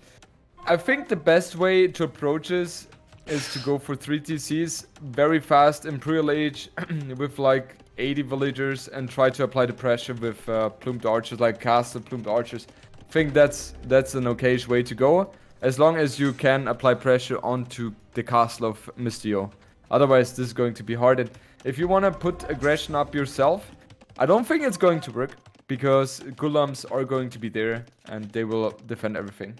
Speaker 1: I think the best way to approach this is to go for 3 TCs, very fast Imperial Age with like 80 villagers and try to apply the pressure with plumed archers, like castle plumed archers. I think that's an okayish way to go. As long as you can apply pressure onto the castle of Mr. Yo. Otherwise, this is going to be hard. And if you want to put aggression up yourself, I don't think it's going to work. Because Gulams are going to be there and they will defend everything.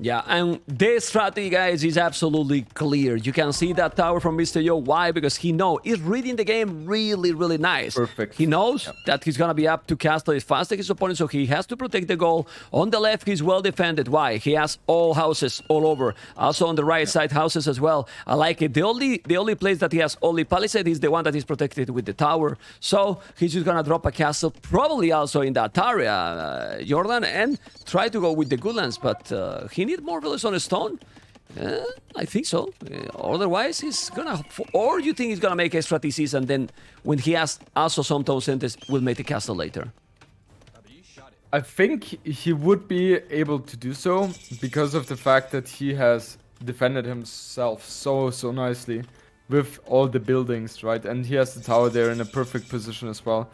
Speaker 2: Yeah, and this strategy, guys, is absolutely clear. You can see that tower from Mr. Yo. Why? Because he knows. He's reading the game really, really nice.
Speaker 1: Perfect.
Speaker 2: He knows that he's going to be up to castle as fast as his opponent, so he has to protect the goal. On the left, he's well defended. Why? He has all houses all over. Also on the right side, houses as well. I like it. The only place that he has only palisade is the one that is protected with the tower. So he's just going to drop a castle, probably also in that area, Jordan, and try to go with the Goodlands, but he need more villas on a stone? I think so. Otherwise, he's gonna... Or you think he's gonna make extra TCs and then when he has also some town centers, we'll make the castle later?
Speaker 1: I think he would be able to do so because of the fact that he has defended himself so nicely with all the buildings, right? And he has the tower there in a perfect position as well.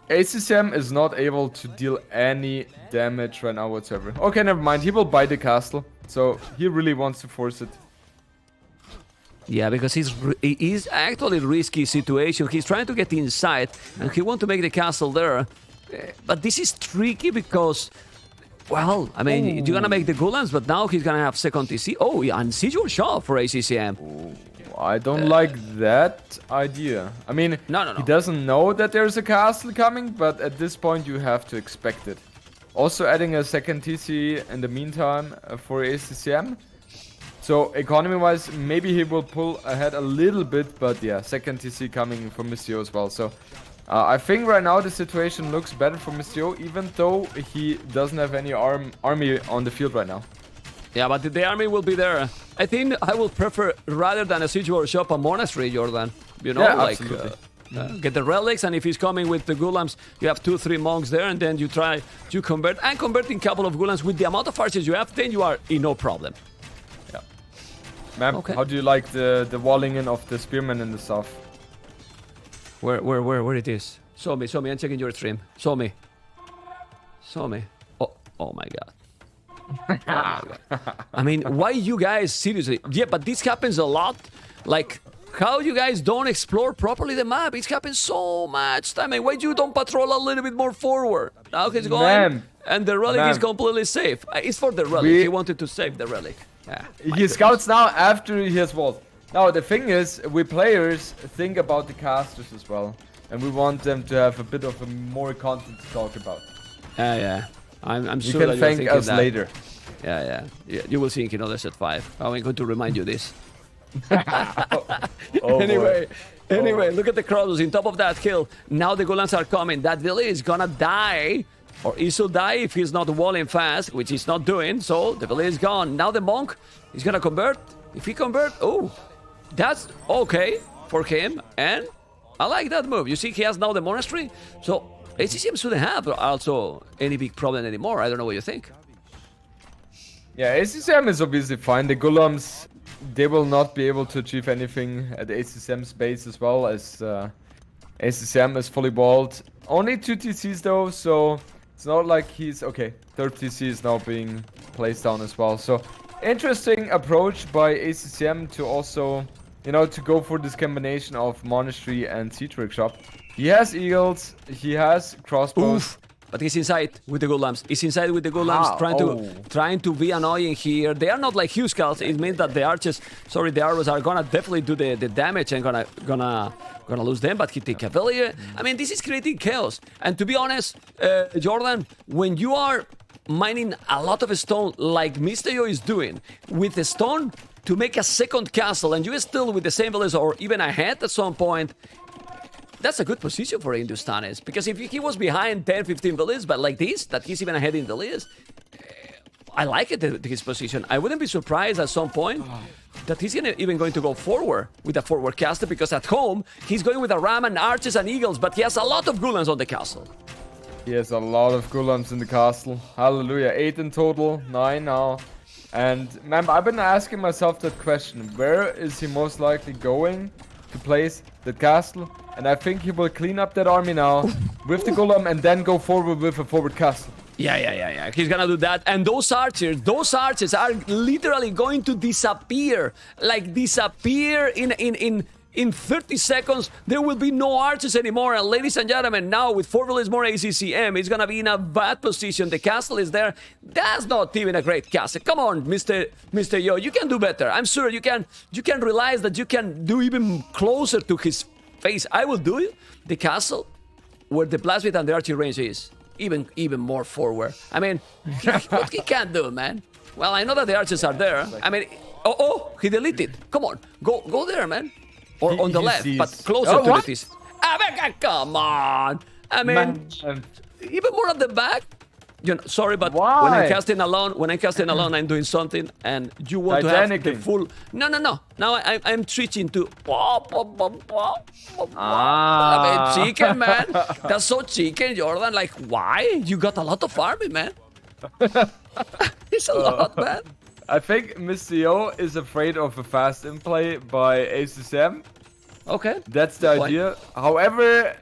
Speaker 1: ACCM is not able to deal any damage right now whatsoever. Okay, never mind. He will buy the castle. So he really wants to force it.
Speaker 2: Yeah, because he's actually a risky situation. He's trying to get inside and he wants to make the castle there. But this is tricky because... Well, I mean, you're gonna make the Golands, but now he's gonna have second TC. Oh, yeah, and siege shot for ACCM.
Speaker 1: I don't like that idea. I mean,
Speaker 2: No.
Speaker 1: He doesn't know that there's a castle coming, but at this point you have to expect it. Also adding a second TC in the meantime for ACCM. So economy-wise, maybe he will pull ahead a little bit, but yeah, second TC coming from Mr. Yo as well. So I think right now the situation looks better for Mr. Yo, even though he doesn't have any army on the field right now.
Speaker 2: Yeah, but the army will be there. I think I will prefer, rather than a siege workshop, a monastery, Jordan. You know,
Speaker 1: Yeah,
Speaker 2: like
Speaker 1: absolutely.
Speaker 2: get the relics, and if he's coming with the Gulams, you have 2-3 monks there, and then you try to convert. And converting a couple of Gulams with the amount of archers you have, then you are in no problem.
Speaker 1: Yeah. Ma'am,
Speaker 2: Okay.
Speaker 1: how do you like the walling in of the spearmen in the south?
Speaker 2: Where it is? Show me. I'm checking your stream. Show me. Oh my god. I mean, why you guys, seriously? Yeah, but this happens a lot. Like, how you guys don't explore properly the map? It happens so much. I mean, why you don't patrol a little bit more forward? Now he's going,
Speaker 1: Ma'am.
Speaker 2: and the relic is completely safe. It's for the relic. He wanted to save the relic. Yeah,
Speaker 1: He scouts now after he has walled. Now, the thing is, we players think about the casters as well. And we want them to have a bit of a more content to talk about.
Speaker 2: Yeah. I'm
Speaker 1: You
Speaker 2: sure
Speaker 1: can
Speaker 2: that you're
Speaker 1: thank
Speaker 2: thinking
Speaker 1: us
Speaker 2: that.
Speaker 1: later.
Speaker 2: Yeah. You will think in others at 5. I'm going to remind you this.
Speaker 1: Oh,
Speaker 2: Anyway, look at the Kratos in top of that hill. Now the Golans are coming. That village is gonna die. Or he should die if he's not walling fast, which he's not doing. So the village is gone. Now the monk is gonna convert. If he convert, oh, That's okay for him, and I like that move. You see, he has now the monastery, so ACCM shouldn't have also any big problem anymore. I don't know what you think.
Speaker 1: Yeah, ACCM is obviously fine. The Gulams, they will not be able to achieve anything at ACCM's base as well, as ACCM is fully walled. Only 2 TCs though, so it's not like he's... Okay, third TC is now being placed down as well. So, interesting approach by ACCM to also, you know, to go for this combination of Monastery and Siege Workshop. He has Eagles, he has Crossbows.
Speaker 2: Oof. But he's inside with the Gulams. He's inside with the Gulams, trying to be annoying here. They are not like huge scouts. It means that the archers, sorry, the arrows are gonna definitely do the damage and gonna lose them. But he take Cavalier. I mean, this is creating chaos. And to be honest, Jordan, when you are mining a lot of stone like Mr. Yo is doing with the stone to make a second castle, and you are still with the same village or even ahead at some point. That's a good position for Hindustanis, because if he was behind 10, 15 villages, but like this, that he's even ahead in the list, I like it, his position. I wouldn't be surprised at some point that he's even going to go forward with a forward caster, because at home, he's going with a ram and archers and eagles, but he has a lot of Gulans on the castle.
Speaker 1: He has a lot of Gulams in the castle. Hallelujah. 8 in total, 9 now. And, man, I've been asking myself that question. Where is he most likely going to place that castle? And I think he will clean up that army now with the Golem and then go forward with a forward castle.
Speaker 2: Yeah. He's gonna do that. And those archers are literally going to disappear. Like, disappear in 30 seconds. There will be no archers anymore. And ladies and gentlemen, now with 4 villages more ACCM, he's gonna be in a bad position. The castle is there. That's not even a great castle. Come on, Mr. Yo, you can do better. I'm sure you can realize that you can do even closer to his face. I will do the castle where the blastbeat and the archery range is. Even more forward. I mean, what he can do, man. Well, I know that the archers are there. I mean, he deleted. Come on, go there, man. Or on the left, but closer to the TC. Come on. I mean, even more at the back. You know, sorry, but
Speaker 1: why?
Speaker 2: when I'm casting alone, I'm doing something, and you want to have the full. No. Now I'm switching to. I mean, chicken, man. That's so chicken, Jordan. Like, why? You got a lot of army, man. It's a lot, man.
Speaker 1: I think Mr. Yo is afraid of a fast in play by ACCM.
Speaker 2: Okay.
Speaker 1: That's the idea. However,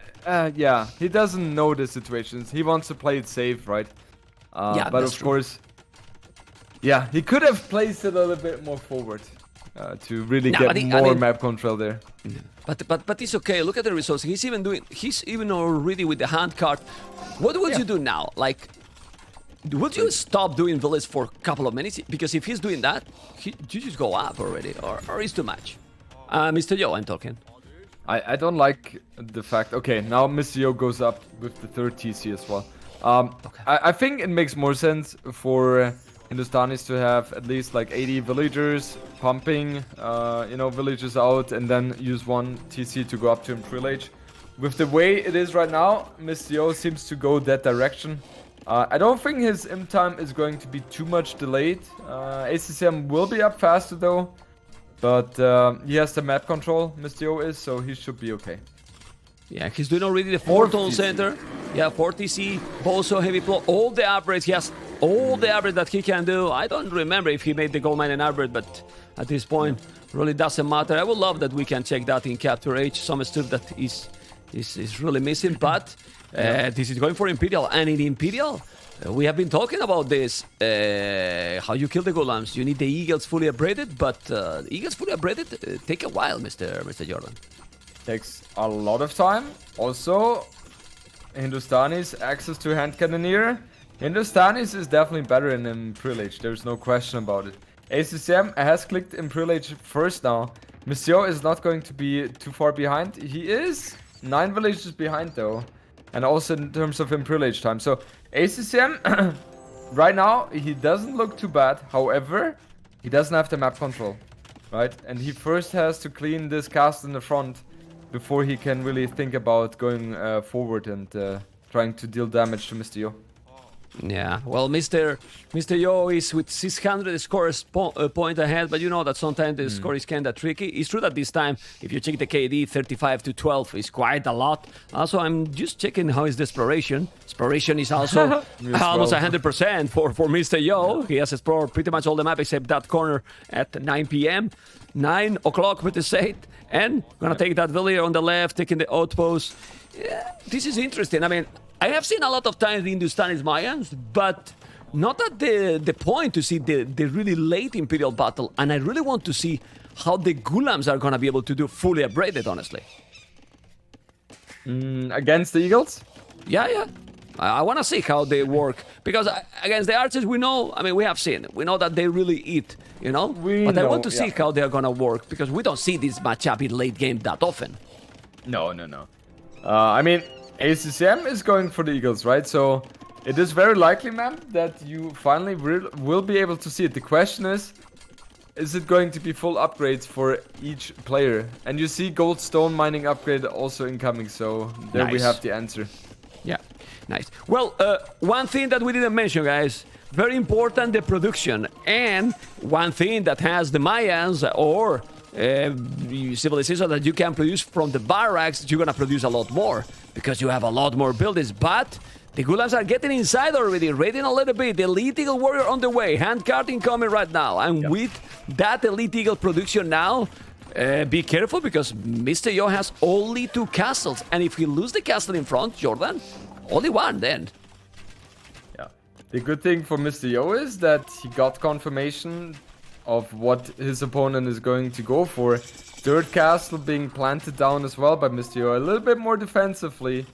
Speaker 1: yeah, he doesn't know the situations. He wants to play it safe, right?
Speaker 2: Yeah,
Speaker 1: but of course, yeah, he could have placed it a little bit more forward to really get more map control there.
Speaker 2: But it's okay. Look at the results. He's even already with the hand card. What would you do now? Like, would you stop doing village for a couple of minutes? Because if he's doing that, you just go up already, or it's too much. Mr. Yo, I'm talking.
Speaker 1: I don't like the fact... Okay, now Mr. Yo goes up with the third TC as well.
Speaker 2: Okay.
Speaker 1: I think it makes more sense for Hindustanis to have at least like 80 villagers pumping, you know, villagers out, and then use one TC to go up to Imperial Age. With the way it is right now, Mr. Yo seems to go that direction. I don't think his imp time is going to be too much delayed. ACCM will be up faster though, but he has the map control, Mr. Yo is, so he should be okay.
Speaker 2: Yeah, he's doing already the 4 town center. Yeah, 4 TC, also heavy blow, all the upgrades. He has all the upgrades that he can do. I don't remember if he made the gold mine and upgrade, but at this point, really doesn't matter. I would love that we can check that in Capture H. Some stuff that is really missing, but this is going for Imperial. And in Imperial, we have been talking about this, how you kill the Golams. You need the Eagles fully upgraded, but the Eagles fully upgraded take a while, Mr. Jordan.
Speaker 1: Takes a lot of time. Also, Hindustani's access to hand cannoneer. Hindustani's is definitely better in Imperial Age. There's no question about it. ACCM has clicked Imperial Age first now. Mr. Yo is not going to be too far behind. He is 9 villages behind though. And also in terms of Imperial Age time. So ACCM, right now, he doesn't look too bad. However, he doesn't have the map control. Right? And he first has to clean this castle in the front before he can really think about going forward and trying to deal damage to Mr. Yo.
Speaker 2: Yeah, well, Mr. Yo is with 600 scores point ahead, but you know that sometimes the score is kind of tricky. It's true that this time, if you check the KD, 35 to 12 is quite a lot. Also, I'm just checking how is the exploration. Exploration is also almost 100% for Mr. Yo. He has explored pretty much all the map except that corner at 9 p.m. 9 o'clock with the set, and gonna take that village on the left, taking the outpost. Yeah, this is interesting. I mean, I have seen a lot of times the Hindustani's Mayans, but not at the point to see the really late Imperial battle. And I really want to see how the Gulams are going to be able to do fully upgraded, honestly.
Speaker 1: Against the Eagles?
Speaker 2: Yeah. I want to see how they work. Because against the Archers, we know, I mean, we have seen. We know that they really eat, you know? But I want to see how they're going to work. Because we don't see this matchup in late game that often.
Speaker 1: No. I mean, ACCM is going for the Eagles, right? So it is very likely, ma'am, that you finally will be able to see it. The question is it going to be full upgrades for each player? And you see gold stone mining upgrade also incoming, so there we have the answer.
Speaker 2: Yeah, nice. Well, one thing that we didn't mention, guys, very important, the production. And one thing that has the Mayans or civilization that you can produce from the barracks, you're gonna produce a lot more because you have a lot more buildings. But the Gulams are getting inside already, raiding a little bit. The Elite Eagle Warrior on the way, handcart incoming right now. And with that Elite Eagle production now, be careful because Mr. Yo has only 2 castles. And if he lose the castle in front, Jordan, only 1 then.
Speaker 1: Yeah. The good thing for Mr. Yo is that he got confirmation of what his opponent is going to go for. 3rd castle being planted down as well by Mr. Yo, a little bit more defensively.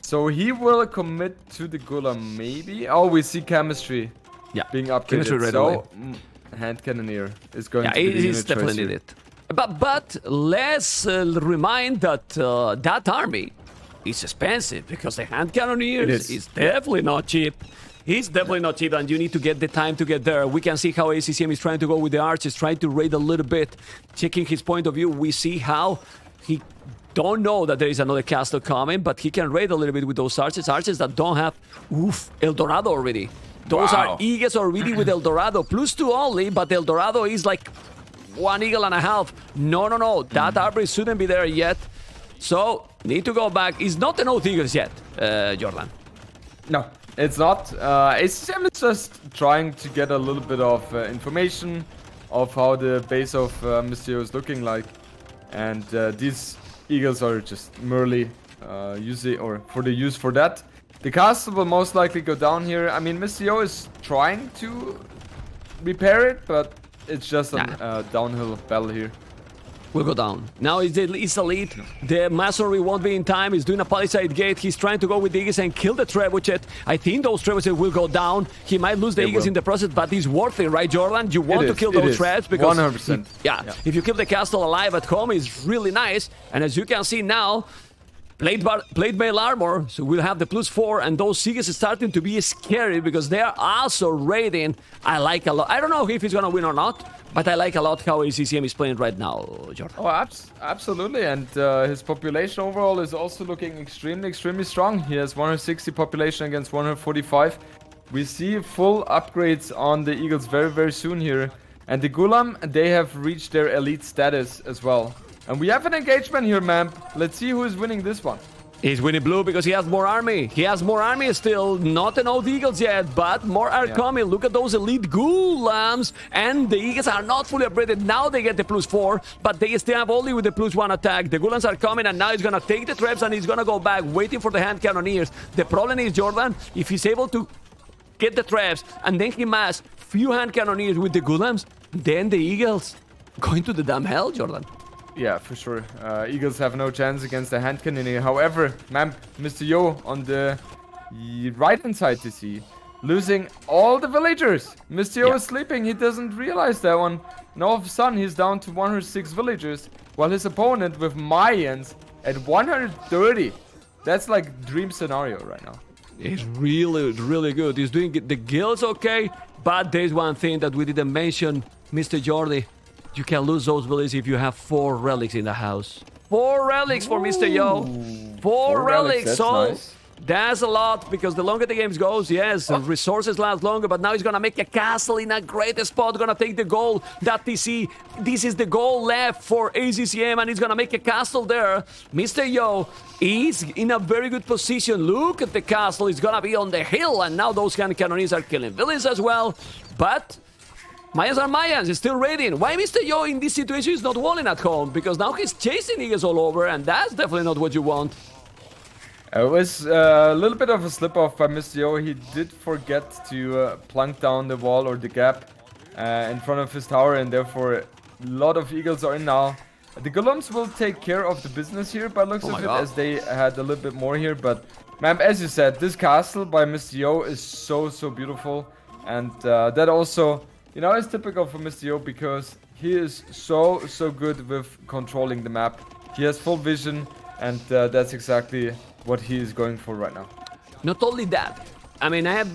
Speaker 1: So he will commit to the Gulam, maybe. Oh, we see chemistry being upgraded.
Speaker 2: Chemistry right away.
Speaker 1: Hand cannoneer is going to be the
Speaker 2: he's definitely needed. But let's remind that that army is expensive because the hand cannoneers is definitely not cheap. He's definitely not cheap, and you need to get the time to get there. We can see how ACCM is trying to go with the archers, trying to raid a little bit. Checking his point of view, we see how he don't know that there is another castle coming, but he can raid a little bit with those archers. Archers that don't have, El Dorado already. Those are eagles already with El Dorado. +2 only, but El Dorado is like 1 eagle and a half. No. That army shouldn't be there yet. So, need to go back. It's not enough eagles yet, Jordan.
Speaker 1: No. It's not. ACCM is just trying to get a little bit of information of how the base of Mr. Yo is looking like. And these eagles are just merely using or for the use for that. The castle will most likely go down here. I mean, Mr. Yo is trying to repair it, but it's just a downhill battle here.
Speaker 2: Will go down. Now it's elite. The masonry won't be in time. He's doing a palisade gate. He's trying to go with the Eagles and kill the trebuchet. I think those trebuchets will go down. He might lose the Eagles in the process, but it's worth it, right, Jordan? You want to kill those trebs because
Speaker 1: 100%.
Speaker 2: If you kill the castle alive at home, it's really nice. And as you can see now, plate mail armor, so we'll have the +4, and those Seagulls are starting to be scary because they are also raiding. I like a lot. I don't know if he's gonna win or not, but I like a lot how ACCM is playing right now, Jordan.
Speaker 1: Oh, absolutely, and his population overall is also looking extremely strong. He has 160 population against 145. We see full upgrades on the Eagles very soon here. And the Gulam, they have reached their elite status as well. And we have an engagement here, man. Let's see who is winning this one.
Speaker 2: He's winning blue because he has more army. He has more army still. Not enough Eagles yet, but more are coming. Look at those elite Gulams. And the Eagles are not fully upgraded. Now they get the +4, but they still have only with the +1 attack. The Gulams are coming, and now he's going to take the traps, and he's going to go back, waiting for the hand cannoneers. The problem is, Jordan, if he's able to get the traps, and then he mass few hand cannoneers with the Gulams, then the Eagles going to the damn hell, Jordan.
Speaker 1: Yeah, for sure. Eagles have no chance against the hand cannoneer. However, Mr. Yo on the right-hand side to see, losing all the villagers. Mr. Yo is sleeping. He doesn't realize that one. And all of a sudden, he's down to 106 villagers, while his opponent with Mayans at 130. That's like dream scenario right now.
Speaker 2: It's really good. He's doing the guilds okay, but there's one thing that we didn't mention, Mr. Jordi. You can lose those villages if you have 4 relics in the house. 4 relics for Mr. Yo. 4 relics. So
Speaker 1: nice.
Speaker 2: That's a lot, because the longer the game goes, yes, resources last longer, but now he's gonna make a castle in a great spot, gonna take the goal. That TC, this is the goal left for ACCM, and he's gonna make a castle there. Mr. Yo is in a very good position. Look at the castle, it's gonna be on the hill, and now those hand cannoneers are killing villains as well. But Mayans are Mayans, he's still raiding. Why Mr. Yo in this situation is not walling at home? Because now he's chasing Eagles all over, and that's definitely not what you want.
Speaker 1: It was a little bit of a slip-off by Mr. Yo. He did forget to plunk down the wall or the gap in front of his tower, and therefore a lot of Eagles are in now. The Golems will take care of the business here by looks of it, as they had a little bit more here. But, man, as you said, this castle by Mr. Yo is so beautiful. And that also, you know, is typical for Mr. Yo, because he is so good with controlling the map. He has full vision, and that's exactly what he is going for right now.
Speaker 2: Not only that, I mean, I have,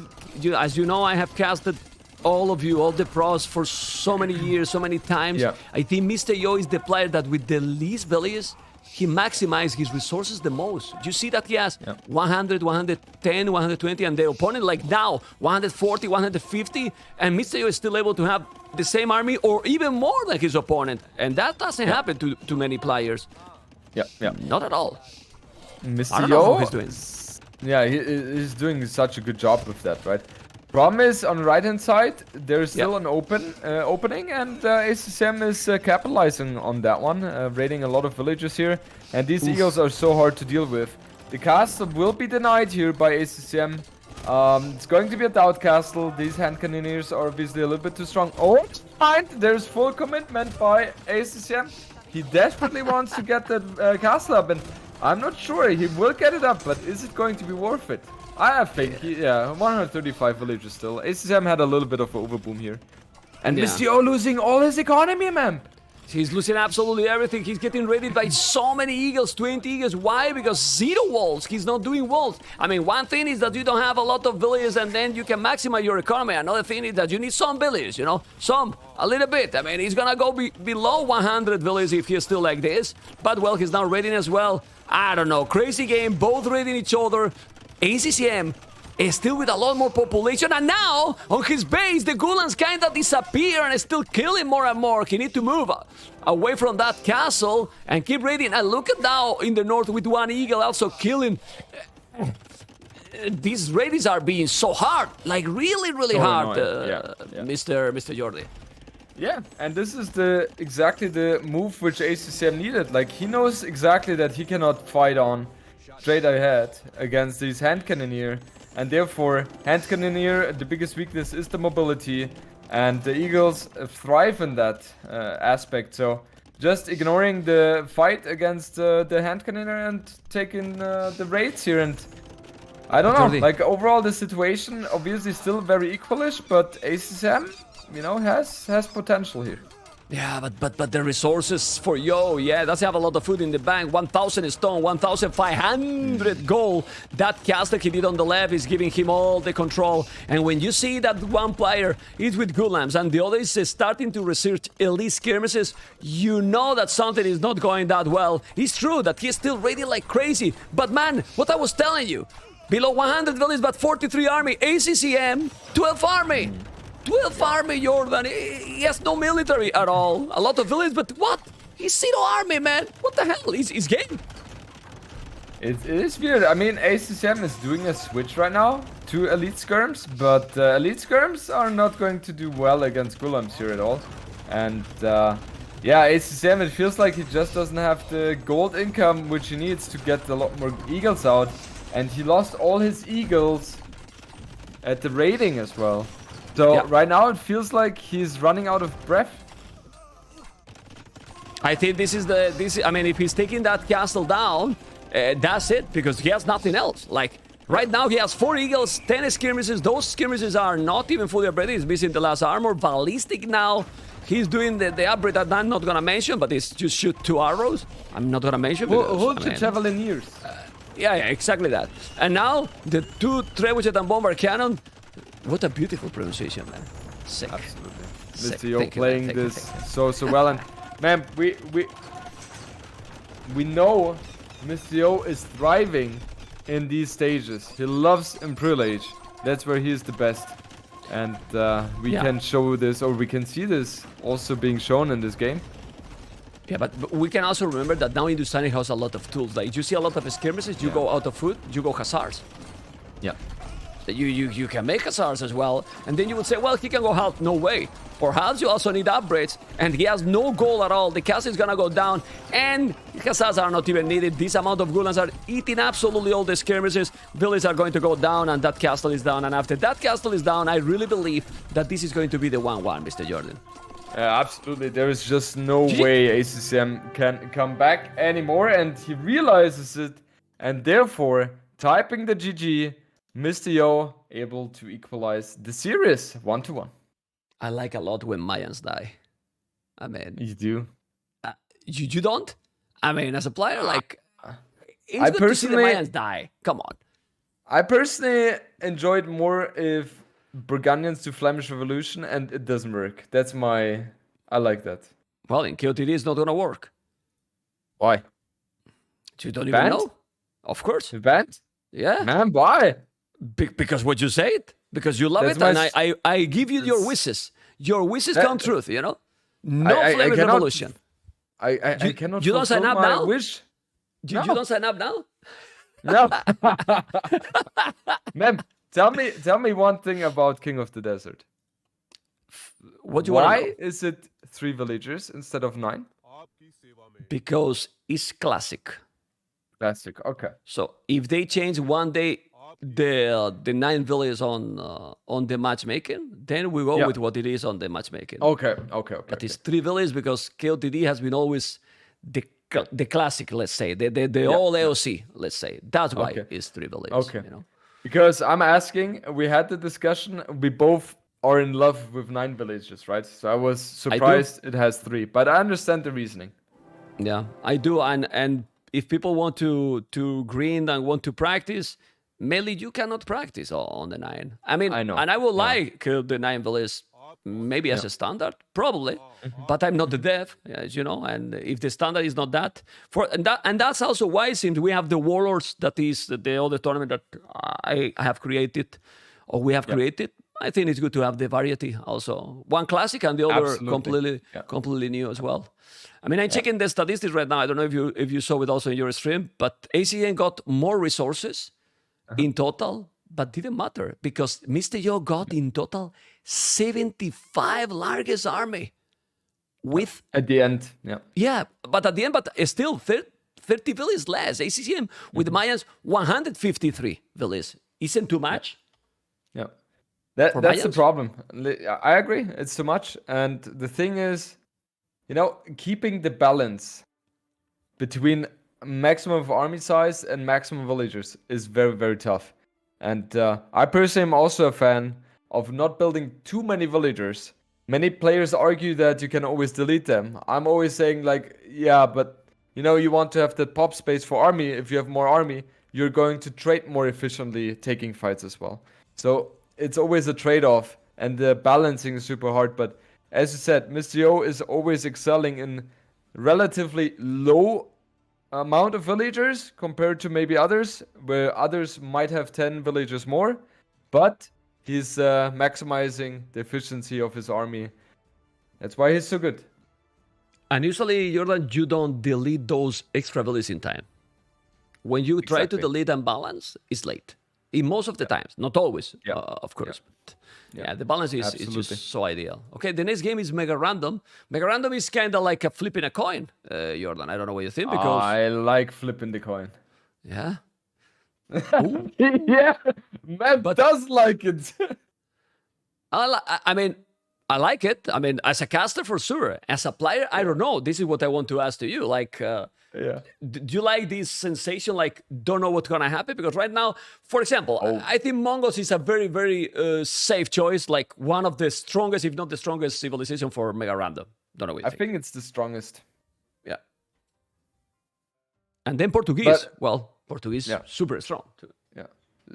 Speaker 2: as you know, I have casted all of you, all the pros, for so many years, so many times.
Speaker 1: Yeah.
Speaker 2: I think Mr. Yo is the player that with the least values, he maximizes his resources the most. You see that he has 100, 110, 120, and the opponent, like now, 140, 150, and Mr. Yo is still able to have the same army or even more than his opponent. And that doesn't happen to many players.
Speaker 1: Yeah.
Speaker 2: Not at all.
Speaker 1: Mr.
Speaker 2: Yo,
Speaker 1: Yo,
Speaker 2: he's doing.
Speaker 1: Yeah, he's doing such a good job with that, right? Problem is, on the right-hand side, there is still an opening, and ACCM is capitalizing on that one, raiding a lot of villages here, and these Eagles are so hard to deal with. The castle will be denied here by ACCM. It's going to be a doubt castle. These hand cannoneers are obviously a little bit too strong. Oh, fine, there's full commitment by ACCM. He desperately wants to get the castle up, and I'm not sure he will get it up, but is it going to be worth it? I think, 135 villages still. ACCM had a little bit of an overboom here. And Mr. Yo losing all his economy, man.
Speaker 2: He's losing absolutely everything. He's getting raided by so many Eagles, 20 Eagles. Why? Because zero walls. He's not doing walls. I mean, one thing is that you don't have a lot of villages and then you can maximize your economy. Another thing is that you need some villages, you know? A little bit. I mean, he's gonna go below 100 villages if he's still like this. But, well, he's now raiding as well. I don't know. Crazy game. Both raiding each other. ACCM is still with a lot more population, and now on his base the Gulans kinda disappear and still killing more and more. He need to move away from that castle and keep raiding. And look at now in the north with one eagle also killing. These raids are being so hard, like really hard, Mr. Jordi.
Speaker 1: Yeah, and this is exactly the move which ACCM needed. Like, he knows exactly that he cannot fight on straight ahead against these hand cannoneer, and therefore hand cannoneer, the biggest weakness is the mobility, and the Eagles thrive in that aspect. So just ignoring the fight against the hand cannoneer and taking the raids here, and I don't know, like overall the situation obviously still very equalish, but ACCM, you know, has potential here.
Speaker 2: Yeah, but the resources for Yo, doesn't have a lot of food in the bank. 1,000 stone, 1,500 gold. That castle he did on the left is giving him all the control. And when you see that one player is with Gulams and the other is starting to research elite skirmishes, you know that something is not going that well. It's true that he's still raiding like crazy. But man, what I was telling you, below 100 villages but 43 army, ACCM, 12 army. 12 army, Jordan. He has no military at all. A lot of villages, but what? He's zero army, man. What the hell? He's game.
Speaker 1: It is weird. I mean, ACCM is doing a switch right now to elite skirms, but elite skirms are not going to do well against Gulams here at all. And ACCM, it feels like he just doesn't have the gold income which he needs to get a lot more eagles out. And he lost all his eagles at the raiding as well. So right now it feels like he's running out of breath.
Speaker 2: I think I mean, if he's taking that castle down, that's it, because he has nothing else. Like, right now he has 4 eagles, 10 skirmishes. Those skirmishes are not even fully upgraded. He's missing the last armor. Ballistic now. He's doing the upgrade that I'm not gonna mention, but it's just shoot 2 arrows. I'm not gonna mention.
Speaker 1: Hold the Javelineers.
Speaker 2: Yeah, exactly that. And now the 2 trebuchet and bomber cannon. What a beautiful pronunciation, man. Sick.
Speaker 1: Absolutely.
Speaker 2: Sick.
Speaker 1: Mr. Yo playing this so well, and man, we know Mr. Yo is thriving in these stages. He loves in Privilege. That's where he is the best. And we can show this, or we can see this also being shown in this game.
Speaker 2: Yeah, but we can also remember that now Hindustani has a lot of tools. Like you see a lot of skirmishes, you go out of food, you go hussars.
Speaker 1: Yeah.
Speaker 2: You can make hussars as well, and then you would say, well, he can go half. No way. For halves, you also need upgrades, and he has no goal at all. The castle is gonna go down, and hussars are not even needed. This amount of Gulans are eating absolutely all the skirmishes. Villages are going to go down, and that castle is down. And after that castle is down, I really believe that this is going to be the 1-1, Mr. Jordan.
Speaker 1: Absolutely. There is just no way ACCM can come back anymore, and he realizes it, and therefore, typing the GG, Mr. Yo able to equalize the series 1-1.
Speaker 2: I like a lot when Mayans die. I mean,
Speaker 1: You do?
Speaker 2: you don't? I mean, as a player, like, it's
Speaker 1: I
Speaker 2: good to see the
Speaker 1: personally-
Speaker 2: Mayans die. Come on.
Speaker 1: I personally enjoyed more if Burgundians do Flemish Revolution and it doesn't work. That's my... I like that.
Speaker 2: Well, in KOTD, it's not gonna work.
Speaker 1: Why?
Speaker 2: You don't even
Speaker 1: Banned?
Speaker 2: know. Of course.
Speaker 1: Banned?
Speaker 2: Yeah.
Speaker 1: Man, why?
Speaker 2: Because what you said. Because you love
Speaker 1: That's
Speaker 2: it, and
Speaker 1: my
Speaker 2: I give you your wishes. Your wishes come true, you know? No
Speaker 1: I
Speaker 2: Flemish
Speaker 1: cannot-
Speaker 2: Revolution.
Speaker 1: I cannot
Speaker 2: you don't sign
Speaker 1: fulfill
Speaker 2: up
Speaker 1: my
Speaker 2: now?
Speaker 1: wish.
Speaker 2: You
Speaker 1: No.
Speaker 2: don't sign up now?
Speaker 1: No. Ma'am, tell me one thing about King of the Desert.
Speaker 2: What do you want to know?
Speaker 1: Why is it 3 villagers instead of 9?
Speaker 2: Because it's classic.
Speaker 1: Classic. Okay.
Speaker 2: So if they change one day the 9 villages on the matchmaking, then we go with what it is on the matchmaking.
Speaker 1: Okay.
Speaker 2: But it's 3 villages because KOTD has been always the classic, let's say, the all AOC, let's say. That's why it's 3 villages.
Speaker 1: Okay.
Speaker 2: You know?
Speaker 1: Because I'm asking, we had the discussion, we both are in love with 9 villages, right? So I was surprised it has 3, but I understand the reasoning.
Speaker 2: Yeah, I do. And if people want to grind and want to practice, mainly you cannot practice on the 9. I mean,
Speaker 1: I know.
Speaker 2: And I would like the 9 villages maybe as a standard, probably, but I'm not the dev, as you know. And if the standard is not that, and that's also why it seems we have the Warlords, that is the other tournament that I have created, or we have created. I think it's good to have the variety also. One classic and the other completely new as well. I mean, I'm checking the statistics right now. I don't know if you saw it also in your stream, but ACCM got more resources in total, but didn't matter because Mr. Yo got in total 75 largest army with...
Speaker 1: At the end,
Speaker 2: Yeah, but at the end, but still 30 villages less. ACCM with Mayans, 153 villages. Isn't too much?
Speaker 1: Yeah. That's the
Speaker 2: Mayans?
Speaker 1: problem. I agree. It's too much. And the thing is, you know, keeping the balance between maximum of army size and maximum villagers is very, very tough. And I personally am also a fan of not building too many villagers. Many players argue that you can always delete them. I'm always saying like, yeah, but you know, you want to have that pop space for army. If you have more army, you're going to trade more efficiently taking fights as well. So it's always a trade-off, and the balancing is super hard. But as you said, Mr. Yo is always excelling in relatively low amount of villagers compared to maybe others, where others might have 10 villagers more, but he's maximizing the efficiency of his army. That's why he's so good.
Speaker 2: And usually, Jordan, you don't delete those extra villages in time. When you try to delete and balance, it's late. In most of the times, not always, of course. But the balance is just so ideal. Okay, the next game is Mega Random. Mega Random is kind of like a flipping a coin, Jordan. I don't know what you think because
Speaker 1: I like flipping the coin.
Speaker 2: Yeah.
Speaker 1: Yeah, man does like it.
Speaker 2: I mean, I like it. I mean, as a caster for sure. As a player, I don't know. This is what I want to ask to you. Like, do you like this sensation? Like, don't know what's gonna happen? Because right now, for example, I think Mongols is a very, very safe choice. Like one of the strongest, if not the strongest, civilization for Mega Random. Don't know what you think.
Speaker 1: I think it's the strongest.
Speaker 2: Yeah. And then Portuguese. Well, Portuguese, super strong too.
Speaker 1: Yeah.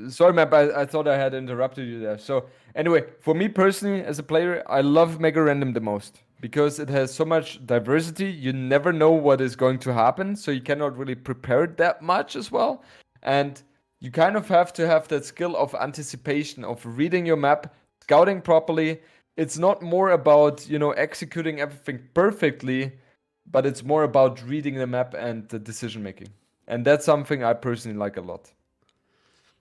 Speaker 1: Sorry, Matt, I thought I had interrupted you there. So anyway, for me personally, as a player, I love Mega Random the most because it has so much diversity. You never know what is going to happen, so you cannot really prepare that much as well. And you kind of have to have that skill of anticipation, of reading your map, scouting properly. It's not more about, executing everything perfectly, but it's more about reading the map and the decision making. And that's something I personally like a lot.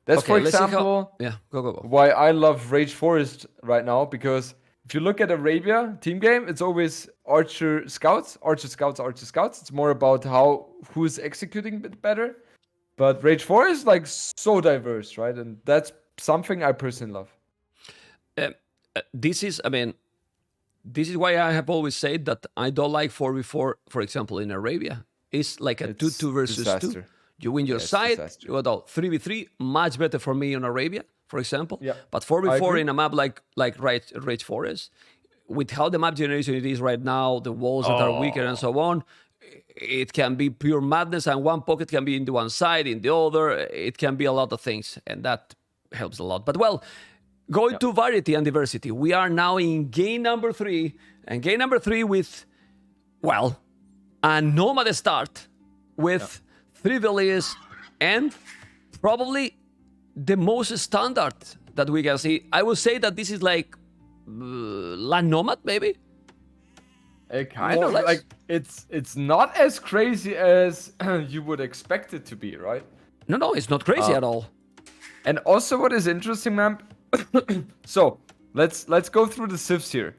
Speaker 1: That's,
Speaker 2: Okay,
Speaker 1: for
Speaker 2: let's see how.
Speaker 1: example,
Speaker 2: Yeah, go.
Speaker 1: why I love Rage Forest right now, because if you look at Arabia team game, it's always Archer Scouts, Archer Scouts, Archer Scouts. It's more about who's executing a bit better. But Rage 4 is like so diverse, right? And that's something I personally love.
Speaker 2: This is, I mean, this is why I have always said that I don't like 4v4, for example, in Arabia. It's like a 2-2 versus
Speaker 1: disaster.
Speaker 2: 2. You win your
Speaker 1: Yes,
Speaker 2: side,
Speaker 1: disaster.
Speaker 2: you go down 3v3, much better for me in Arabia, for example.
Speaker 1: Yeah,
Speaker 2: But
Speaker 1: I
Speaker 2: 4v4
Speaker 1: agree.
Speaker 2: in a map like Rage Forest, with how the map generation it is right now, the walls that are weaker and so on, it can be pure madness, and one pocket can be in the one side, in the other. It can be a lot of things, and that helps a lot. But well, going to variety and diversity, we are now in game number 3, and game number 3 with, well, a nomad start with 3 villages and probably the most standard that we can see. I would say that this is like land nomad, maybe.
Speaker 1: Kind
Speaker 2: More or
Speaker 1: of
Speaker 2: less.
Speaker 1: like it's not as crazy as you would expect it to be, right?
Speaker 2: No, it's not crazy at all.
Speaker 1: And also, what is interesting, man. So let's go through the civs here.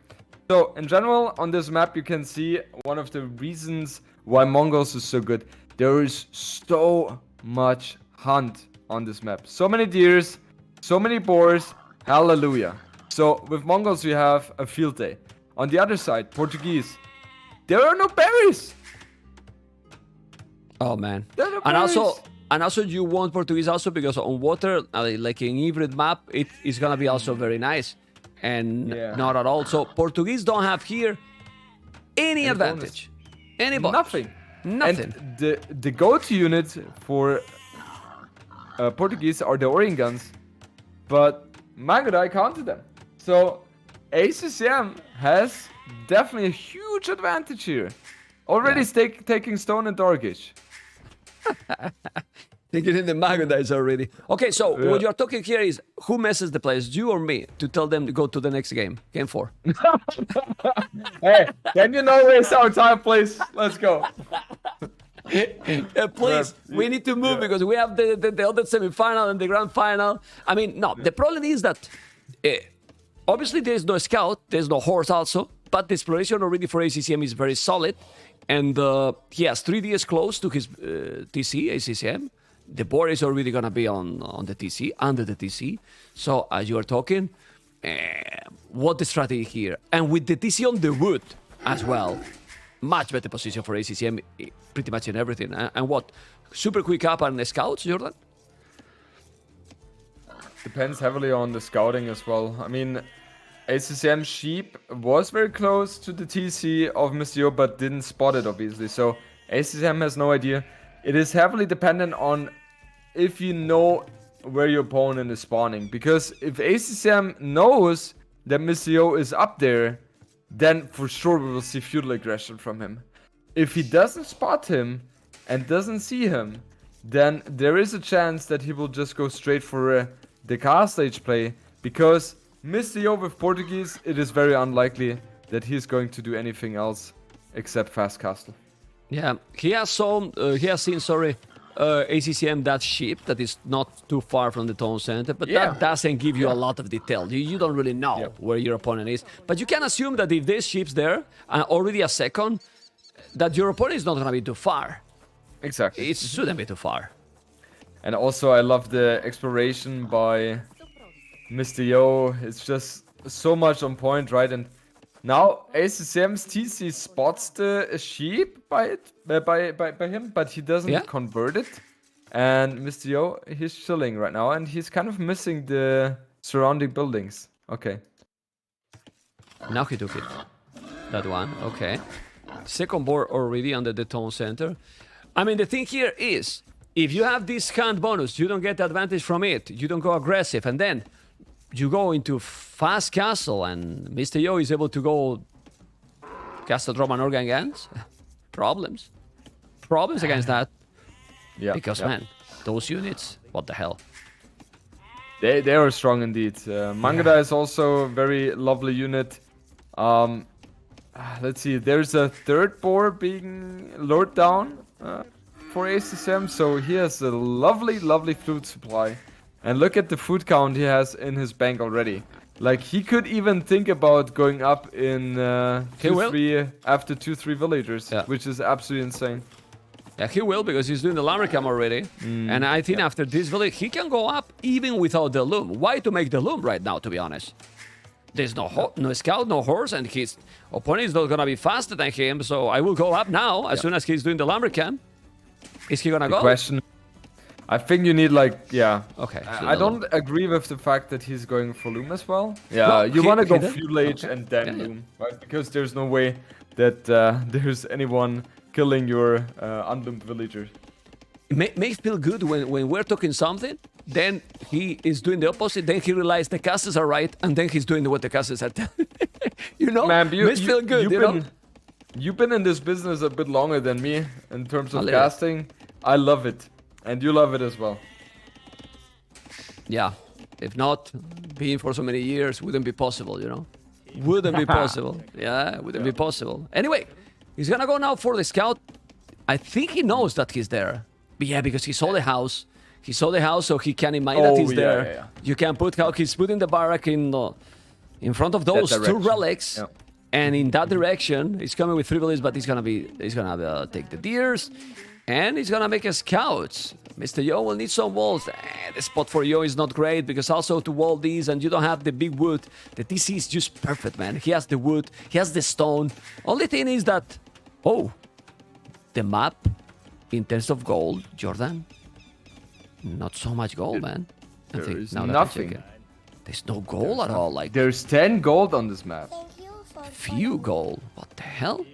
Speaker 1: So in general, on this map, you can see one of the reasons why Mongols is so good. There is so much hunt on this map. So many deers, so many boars. Hallelujah. So with Mongols, you have a field day. On the other side, Portuguese, there are no berries.
Speaker 2: Oh man.
Speaker 1: There are no
Speaker 2: And also,
Speaker 1: berries.
Speaker 2: and also you want Portuguese also because on water, like in hybrid map, it is gonna be also very nice, and
Speaker 1: Yeah.
Speaker 2: not at all. So Portuguese don't have here any advantage, any bonus.
Speaker 1: Nothing.
Speaker 2: Nothing.
Speaker 1: And the go-to unit for Portuguese are the Orient guns, but Magadai counted them. So ACCM has definitely a huge advantage here. Already taking stone and Darkish.
Speaker 2: Thinking in the Magadais already. Okay, so what you're talking here is who messes the players, you or me, to tell them to go to the next game, game 4.
Speaker 1: Hey, can you not waste our time, please? Let's go.
Speaker 2: Please, we need to move because we have the other semi-final and the grand final. I mean, no, the problem is that obviously there's no scout, there's no horse also, but the exploration already for ACCM is very solid, and he has 3 DS close to his TC, ACCM. The board is already going to be on the TC, under the TC. So as you are talking, what the strategy here? And with the TC on the wood as well, much better position for ACCM pretty much in everything. And what? Super quick up and the scouts, Jordan?
Speaker 1: Depends heavily on the scouting as well. I mean, ACCM Sheep was very close to the TC of Mr. but didn't spot it, obviously. So ACCM has no idea. It is heavily dependent on if you know where your opponent is spawning. Because if ACCM knows that Mr. is up there, then for sure we will see feudal aggression from him. If he doesn't spot him and doesn't see him, then there is a chance that he will just go straight for the car stage play. Because Mr. with Portuguese, it is very unlikely that he's going to do anything else except fast castle.
Speaker 2: Yeah, he has seen, ACCM that ship that is not too far from the town center, but that doesn't give you a lot of detail. You don't really know where your opponent is. But you can assume that if this ship's there, already a second, that your opponent is not going to be too far.
Speaker 1: Exactly.
Speaker 2: It shouldn't be too far.
Speaker 1: And also, I love the exploration by Mr. Yo. It's just so much on point, right? And now ACCM's TC spots the sheep by him, but he doesn't convert it. And Mr. Yo, he's chilling right now, and he's kind of missing the surrounding buildings. Okay.
Speaker 2: Now he took it. That one, okay. Second board already under the town center. I mean, the thing here is, if you have this hand bonus, you don't get the advantage from it. You don't go aggressive, and then you go into fast castle, and Mr. Yo is able to go castle Roman organ against. Problems against that.
Speaker 1: Yeah.
Speaker 2: Because, man, those units, What the hell?
Speaker 1: They are strong indeed. Mangada is also a very lovely unit. Let's see. There's a third board being lured down for ACCM, so he has a lovely, lovely food supply. And look at the food count he has in his bank already. Like, he could even think about going up in 2-3 after 2-3 villagers, which is absolutely insane.
Speaker 2: Yeah, he will, because he's doing the llama cam already. And I think after this village, he can go up even without the loom. Why to make the loom right now, to be honest? There's no scout, no horse, and his opponent is not going to be faster than him. So I will go up now as soon as he's doing the llama cam. Is he going to go?
Speaker 1: Question. I think you need, like,
Speaker 2: Okay.
Speaker 1: I don't agree with the fact that he's going for loom as well. Yeah,
Speaker 2: well,
Speaker 1: you want to go
Speaker 2: did.
Speaker 1: fuel age and then loom, right? Because there's no way that there's anyone killing your unloomed villagers.
Speaker 2: It may feel good when we're talking something, then he is doing the opposite, then he realizes the casters are right, and then he's doing what the casters are telling. You know?
Speaker 1: Man,
Speaker 2: makes feel good,
Speaker 1: you've been in this business a bit longer than me in terms of casting. I love it. And you love it as well.
Speaker 2: Yeah. If not, being for so many years wouldn't be possible, you know? Wouldn't be possible. Yeah, wouldn't be possible. Anyway, he's gonna go now for the scout. I think he knows that he's there. But yeah, because he saw the house. He saw the house, so he can imagine that he's there.
Speaker 1: Yeah.
Speaker 2: You can put how he's putting the barrack in front of those two relics.
Speaker 1: Yeah.
Speaker 2: And in that direction, he's coming with 3 villages, but he's gonna take the deers. And he's gonna make a scout. Mr. Yo will need some walls. The spot for Yo is not great because also to wall these and you don't have the big wood. The TC is just perfect, man. He has the wood, he has the stone. Only thing is that, the map in terms of gold, Jordan, not so much gold, man. I
Speaker 1: There
Speaker 2: think
Speaker 1: is
Speaker 2: now that I think
Speaker 1: nothing.
Speaker 2: there's no gold at all. Like
Speaker 1: There's 10 gold on this map.
Speaker 2: few gold. What the hell?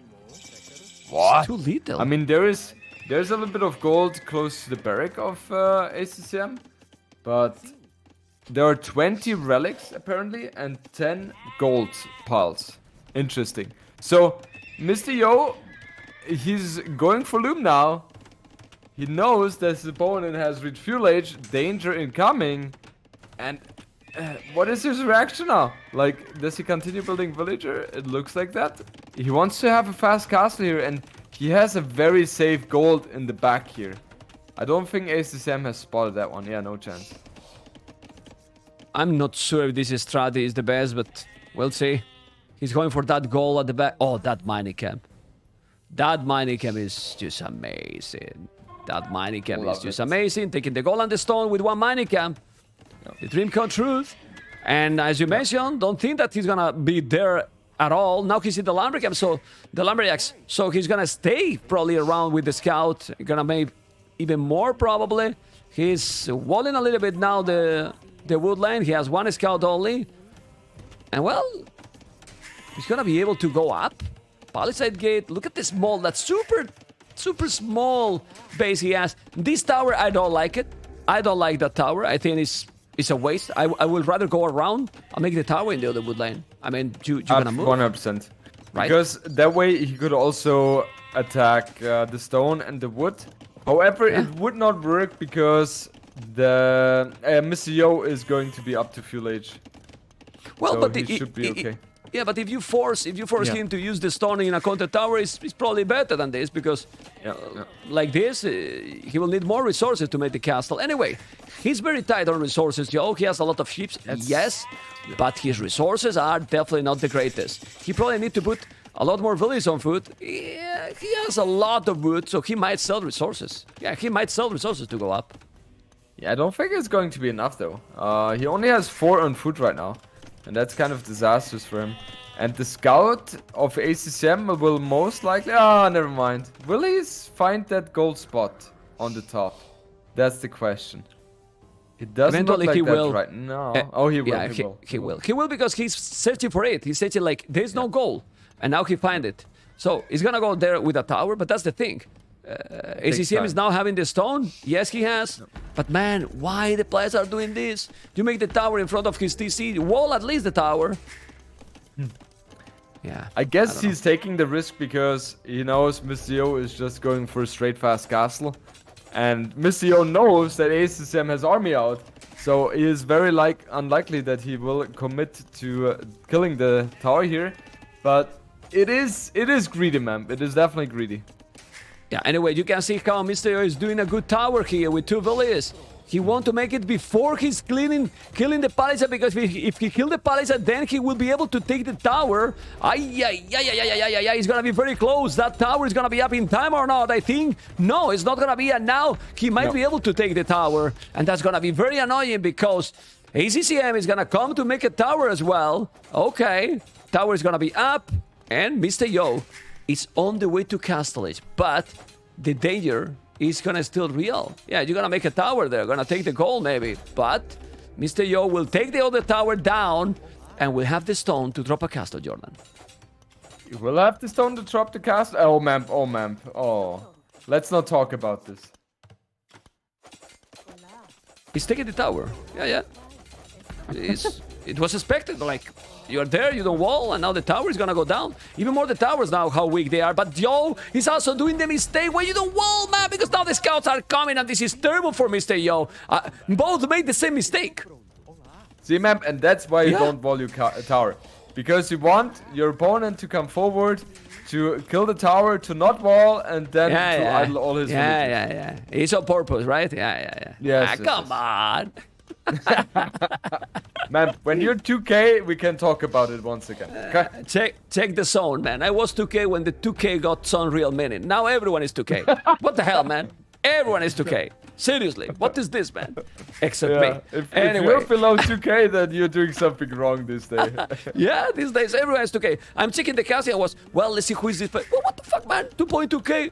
Speaker 1: What?
Speaker 2: It's too little.
Speaker 1: I mean, there's a little bit of gold close to the barrack of ACCM, but there are 20 relics apparently and 10 gold piles. Interesting. So, Mr. Yo, he's going for loom now. He knows that his opponent has reached fuel age, danger incoming, and what is his reaction now? Like, does he continue building villager? It looks like that. He wants to have a fast castle here, and he has a very safe gold in the back here. I don't think ACCM has spotted that one. Yeah, no chance.
Speaker 2: I'm not sure if this strategy is the best, but we'll see. He's going for that goal at the back. Oh, that mining camp. That mining camp is just amazing. That mining camp is just amazing. Taking the gold and the stone with one mining camp. The dream come true. And as you mentioned, don't think that he's gonna be there at all. Now he's in the lumber camp, so the lumberjacks. So he's gonna stay probably around with the scout. Gonna make even more probably. He's walling a little bit now the woodland. He has one scout only. And well, he's gonna be able to go up. Palisade gate. Look at this mall. That's super small base he has. This tower, I don't like it. I don't like that tower. I think it's a waste. I would rather go around. I'll make the tower in the other woodland. I mean, you're gonna move.
Speaker 1: 100%.
Speaker 2: Right?
Speaker 1: Because that way he could also attack the stone and the wood. However, it would not work because the Mr. Yo is going to be up to fuel age.
Speaker 2: Well,
Speaker 1: so
Speaker 2: but
Speaker 1: he should be okay.
Speaker 2: Yeah, but if you force him to use the stone in a counter tower, it's probably better than this because like this, he will need more resources to make the castle. Anyway, he's very tight on resources. Yo, he has a lot of ships, yes, but his resources are definitely not the greatest. He probably need to put a lot more villages on food. Yeah, he has a lot of wood, so he might sell resources. Yeah, he might sell resources to go up.
Speaker 1: Yeah, I don't think it's going to be enough though. He only has 4 on food right now. And that's kind of disastrous for him. And the scout of ACCM will most likely... never mind. Will he find that gold spot on the top? That's the question. It doesn't look like that right now. He will.
Speaker 2: Yeah, he will. He will because he's searching for it. He's searching like, there's no goal. And now he find it. So he's gonna go there with a tower, but that's the thing. ACCM is now having the stone. Yes, he has. But man, why the players are doing this? You make the tower in front of his TC. Wall at least the tower. Yeah.
Speaker 1: I guess he's taking the risk because he knows Mr. Yo is just going for a straight fast castle. And Mr. Yo knows that ACCM has army out, so it is very unlikely that he will commit to killing the tower here. But it is greedy, man. It is definitely greedy.
Speaker 2: Yeah, anyway, you can see how Mr. Yo is doing a good tower here with 2 villages. He wants to make it before he's killing the palisade, because if he kills the palisade, then he will be able to take the tower. It's gonna be very close. That tower is gonna be up in time or not? I think no, it's not gonna be. And now he might be able to take the tower, and that's gonna be very annoying because ACCM is gonna come to make a tower as well. Okay, tower is gonna be up, and Mr. Yo is on the way to castle it, but the danger is gonna still real. Yeah, you're gonna make a tower there, gonna take the gold maybe, but Mr. Yo will take the other tower down and will have the stone to drop a castle, Jordan.
Speaker 1: You will have the stone to drop the castle? Oh, man. Oh, man. Oh. Let's not talk about this.
Speaker 2: He's taking the tower. Yeah. It was expected, like, you're there, you don't wall, and now the tower is gonna go down. Even more the towers now, how weak they are. But Yo is also doing the mistake where you don't wall, man, because now the scouts are coming, and this is terrible for Mr. Yo. Both made the same mistake.
Speaker 1: See, man, and that's why you don't wall your tower. Because you want your opponent to come forward, to kill the tower, to not wall, and then to idle all his villagers.
Speaker 2: Yeah. It's on purpose, right? Yeah.
Speaker 1: Yes.
Speaker 2: Come on.
Speaker 1: Man, when you're 2K, we can talk about it once again. Okay?
Speaker 2: Check the zone, man. I was 2K when the 2K got some real meaning. Now everyone is 2K. What the hell, man? Everyone is 2K. Seriously, what is this, man? Except me.
Speaker 1: If you're below 2K, then you're doing something wrong this day.
Speaker 2: Yeah, these days everyone is 2K. I'm checking the casting. I was, well, let's see who is this. Well, what the fuck, man? 2.2K.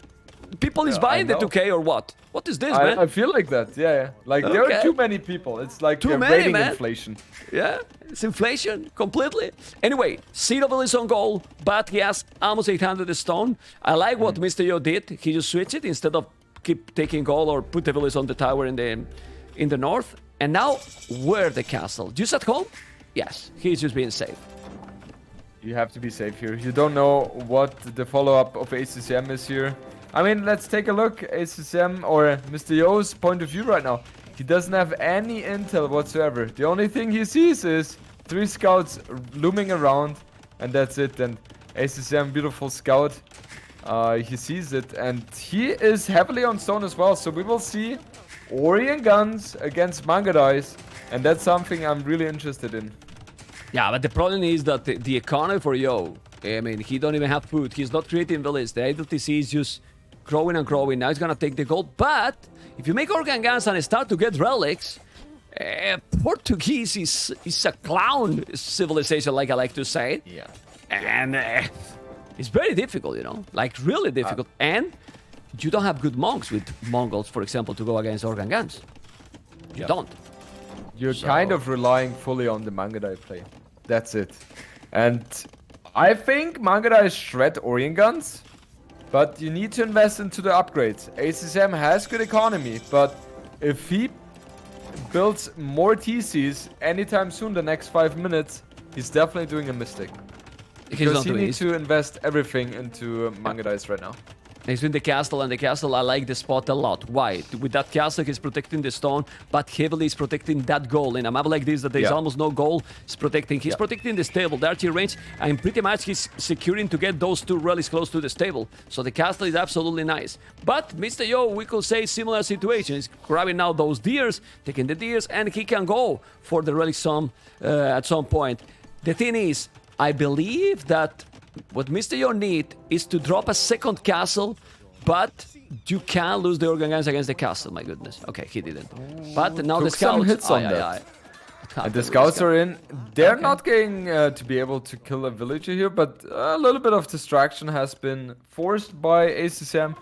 Speaker 2: People is buying the 2K or what? What is this, man?
Speaker 1: I feel like that, yeah. Like, there are too many people. It's like rating inflation.
Speaker 2: Yeah, it's inflation, completely. Anyway, Citadel is on goal, but he has almost 800 stone. I like what Mr. Yo did. He just switched it instead of keep taking gold or put the village on the tower in the north. And now, where the castle? Just at home? Yes, he's just being safe.
Speaker 1: You have to be safe here. You don't know what the follow-up of ACCM is here. I mean, let's take a look. ACCM or Mr. Yo's point of view right now. He doesn't have any intel whatsoever. The only thing he sees is 3 scouts looming around, and that's it. And ACCM, beautiful scout. He sees it, and he is heavily on stone as well. So we will see Orient guns against Manga Dice, and that's something I'm really interested in.
Speaker 2: Yeah, but the problem is that the economy for Yo, I mean, he don't even have food. He's not creating village. The idle TC is just growing and growing. Now he's gonna take the gold. But if you make organ guns and start to get relics, Portuguese is a clown civilization, like I like to say.
Speaker 1: Yeah.
Speaker 2: And it's very difficult, you know, like really difficult. And you don't have good monks with Mongols, for example, to go against organ guns. You don't.
Speaker 1: You're kind of relying fully on the Mangadai play. That's it. And I think Mangadai shred Orient guns, but you need to invest into the upgrades. ACCM has good economy, but if he builds more TCs anytime soon, the next 5 minutes, he's definitely doing a mistake. Because he needs to invest everything into Mangadais right now.
Speaker 2: He's in the castle, and the castle, I like the spot a lot. Why? With that castle, he's protecting the stone, but heavily is protecting that goal. In a map like this, that there's almost no goal, he's protecting. He's protecting the stable, the archery range, and pretty much he's securing to get those 2 relics close to the stable. So the castle is absolutely nice. But Mr. Yo, we could say similar situation. He's grabbing now those deers, taking the deers, and he can go for the relic at some point. The thing is, I believe that what Mr. Yo need is to drop a second castle, but you can lose the organ guns against the castle. My goodness. Okay, he didn't. But now the scouts
Speaker 1: hits on that. And the scouts are in. They're not going to be able to kill a villager here, but a little bit of distraction has been forced by ACCM.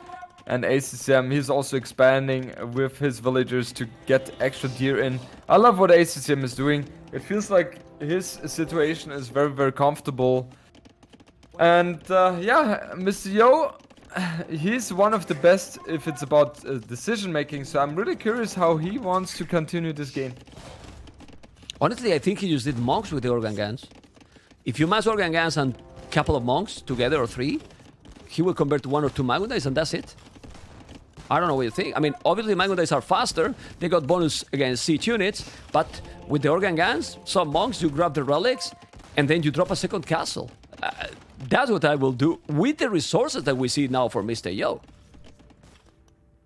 Speaker 1: And ACCM, he's also expanding with his villagers to get extra deer in. I love what ACCM is doing. It feels like his situation is very, very comfortable. And yeah, Mr. Yo, he's one of the best if it's about decision making. So I'm really curious how he wants to continue this game.
Speaker 2: Honestly, I think he just did monks with the organ guns. If you mass organ guns and a couple of monks together or 3, he will convert to 1 or 2 Magundais, and that's it. I don't know what you think. I mean, obviously, Mangudais are faster. They got bonus against siege units. But with the organ guns, some monks, you grab the relics, and then you drop a second castle. That's what I will do with the resources that we see now for Mr. Yo.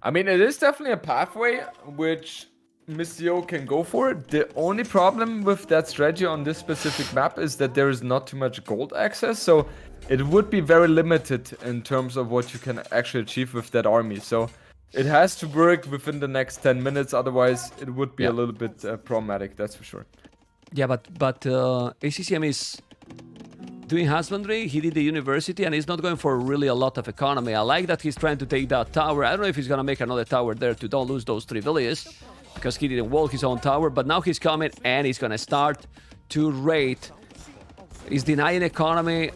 Speaker 1: I mean, it is definitely a pathway which Mr. Yo can go for. The only problem with that strategy on this specific map is that there is not too much gold access. So it would be very limited in terms of what you can actually achieve with that army. So it has to work within the next 10 minutes. Otherwise, it would be a little bit problematic, that's for sure.
Speaker 2: Yeah, but ACCM is doing husbandry. He did the university, and he's not going for really a lot of economy. I like that he's trying to take that tower. I don't know if he's going to make another tower there to don't lose those 3 villages, because he didn't wall his own tower. But now he's coming, and he's going to start to raid. He's denying economy.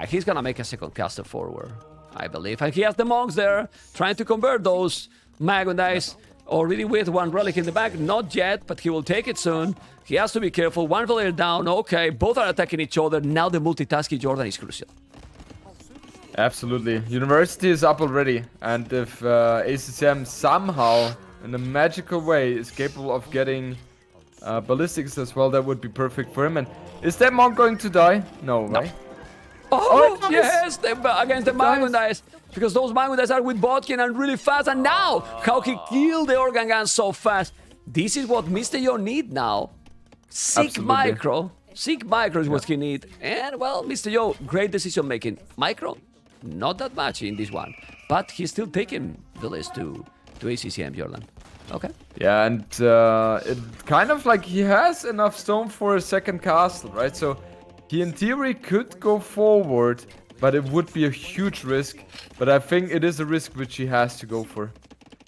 Speaker 2: He's going to make a second caster forward, I believe. And he has the monks there, trying to convert those Magondais. Already with 1 relic in the back. Not yet, but he will take it soon. He has to be careful. 1 villager down. Okay, both are attacking each other. Now the multitasking Jordan is crucial.
Speaker 1: Absolutely. University is up already. And if ACCM somehow, in a magical way, is capable of getting ballistics as well, that would be perfect for him. And is that monk going to die? No, right?
Speaker 2: Oh, yes, against the Mangundais. Because those Mangundais are with Bodkin and really fast. And now, how he killed the organ gun so fast. This is what Mr. Yo need now. Sick micro. Sick micro is what he need. And, well, Mr. Yo, great decision making. Micro, not that much in this one. But he's still taking village to ACCM, Jordan. Okay.
Speaker 1: Yeah, and it kind of like he has enough stone for a second castle, right? So he in theory could go forward, but it would be a huge risk. But I think it is a risk which he has to go for.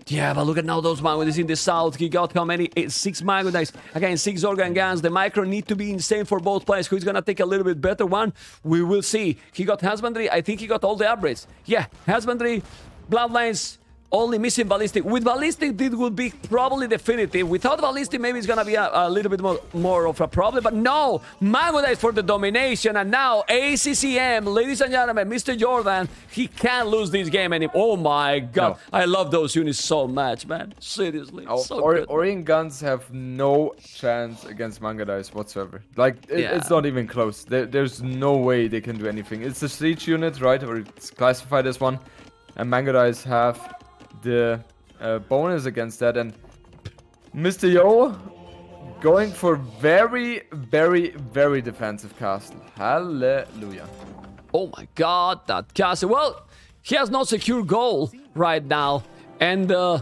Speaker 2: Yeah, but look at now those Mangudais in the south. He got how many? 6 Mangudais. Again, 6 organ guns. The micro need to be insane for both players. Who's gonna take a little bit better one? We will see. He got husbandry. I think he got all the upgrades. Yeah, husbandry, bloodlines, only missing ballistic. With ballistic, it would be probably definitive. Without ballistic, maybe it's gonna be a little bit more of a problem. But no, Mangudais for the domination. And now ACCM, ladies and gentlemen, Mr. Jordan, he can't lose this game anymore. Oh my God, no. I love those units so much, man. Seriously, so good.
Speaker 1: Orient guns have no chance against Mangudais whatsoever. Like it's not even close. There's no way they can do anything. It's a siege unit, right? Or it's classified as one, and Mangudais have the bonus against that. And Mr. Yo going for very, very, very defensive castle. Hallelujah.
Speaker 2: Oh my God, that castle. Well, he has no secure goal right now. And nah,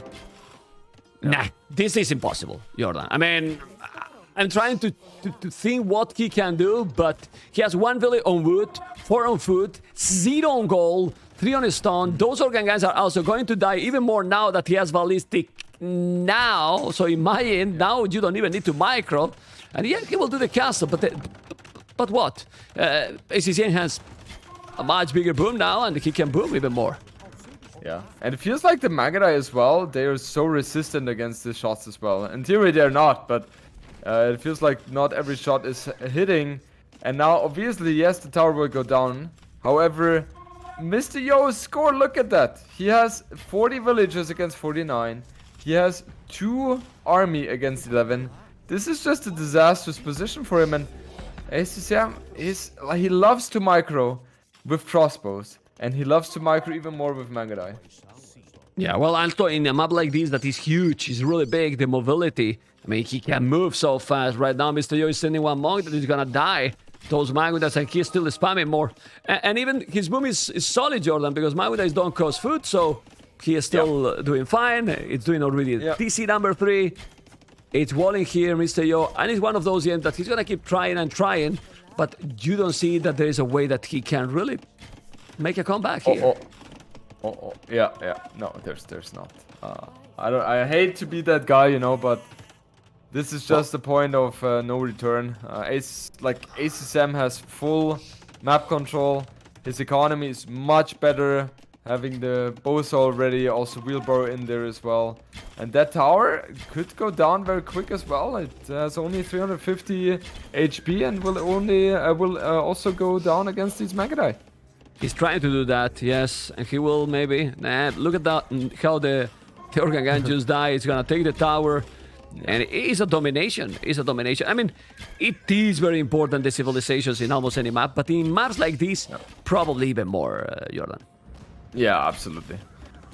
Speaker 2: this is impossible, Jordan. I mean, I'm trying to think what he can do, but he has 1 village on wood, 4 on foot, 0 on gold, 3 on stone. Those organ guns are also going to die even more now that he has ballistic now. So imagine, now you don't even need to micro. And yeah, he will do the castle, but what? ACCM has a much bigger boom now, and he can boom even more.
Speaker 1: Yeah, and it feels like the Mangudai as well, they are so resistant against the shots as well. In theory, they're not, but it feels like not every shot is hitting. And now, obviously, yes, the tower will go down. However, Mr. Yo's score, look at that. He has 40 villagers against 49. He has 2 army against 11. This is just a disastrous position for him. And ACCM he loves to micro with crossbows. And he loves to micro even more with Mangudai.
Speaker 2: Yeah, well, also in a map like this that is huge, is really big, the mobility. I mean, he can move so fast. Right now, Mr. Yo is sending 1 monk that is gonna die. Those Mangudais, and he's still spamming more. And even his boom is solid, Jordan, because Mangudais don't cost food, so he is still doing fine. It's doing already TC number 3. It's walling here, Mr. Yo, and it's one of those games that he's gonna keep trying and trying, but you don't see that there is a way that he can really make a comeback here.
Speaker 1: Yeah. No, there's not. I hate to be that guy, you know, but this is just the point of no return. ACCM has full map control. His economy is much better. Having the bows already, also wheelbarrow in there as well. And that tower could go down very quick as well. It has only 350 HP and will also go down against these Mangudai.
Speaker 2: He's trying to do that, yes, and he will maybe. Nah, look at that, how the The Organ Gun just died. It's gonna take the tower. And it is a domination. It's a domination. I mean, it is very important, the civilizations in almost any map, but in maps like this, probably even more, Jordan.
Speaker 1: Yeah, absolutely.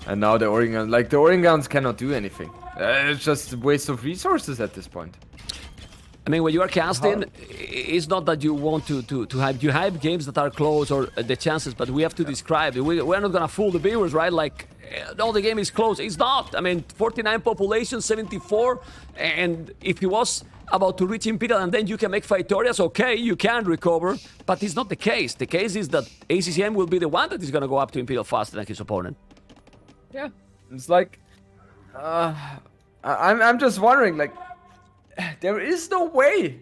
Speaker 1: And now the Organ, like the Organ Guns cannot do anything. It's just a waste of resources at this point.
Speaker 2: I mean, when you are casting, it's not that you want to hype. You hype games that are close or the chances, but we have to describe it. We're not gonna fool the viewers, right? Like, no, the game is close. It's not. I mean, 49 population, 74, and if he was about to reach Imperial and then you can make Victorias, okay, you can recover, but it's not the case. The case is that ACCM will be the one that is gonna go up to Imperial faster than his opponent.
Speaker 1: Yeah, it's like, I'm just wondering, like, there is no way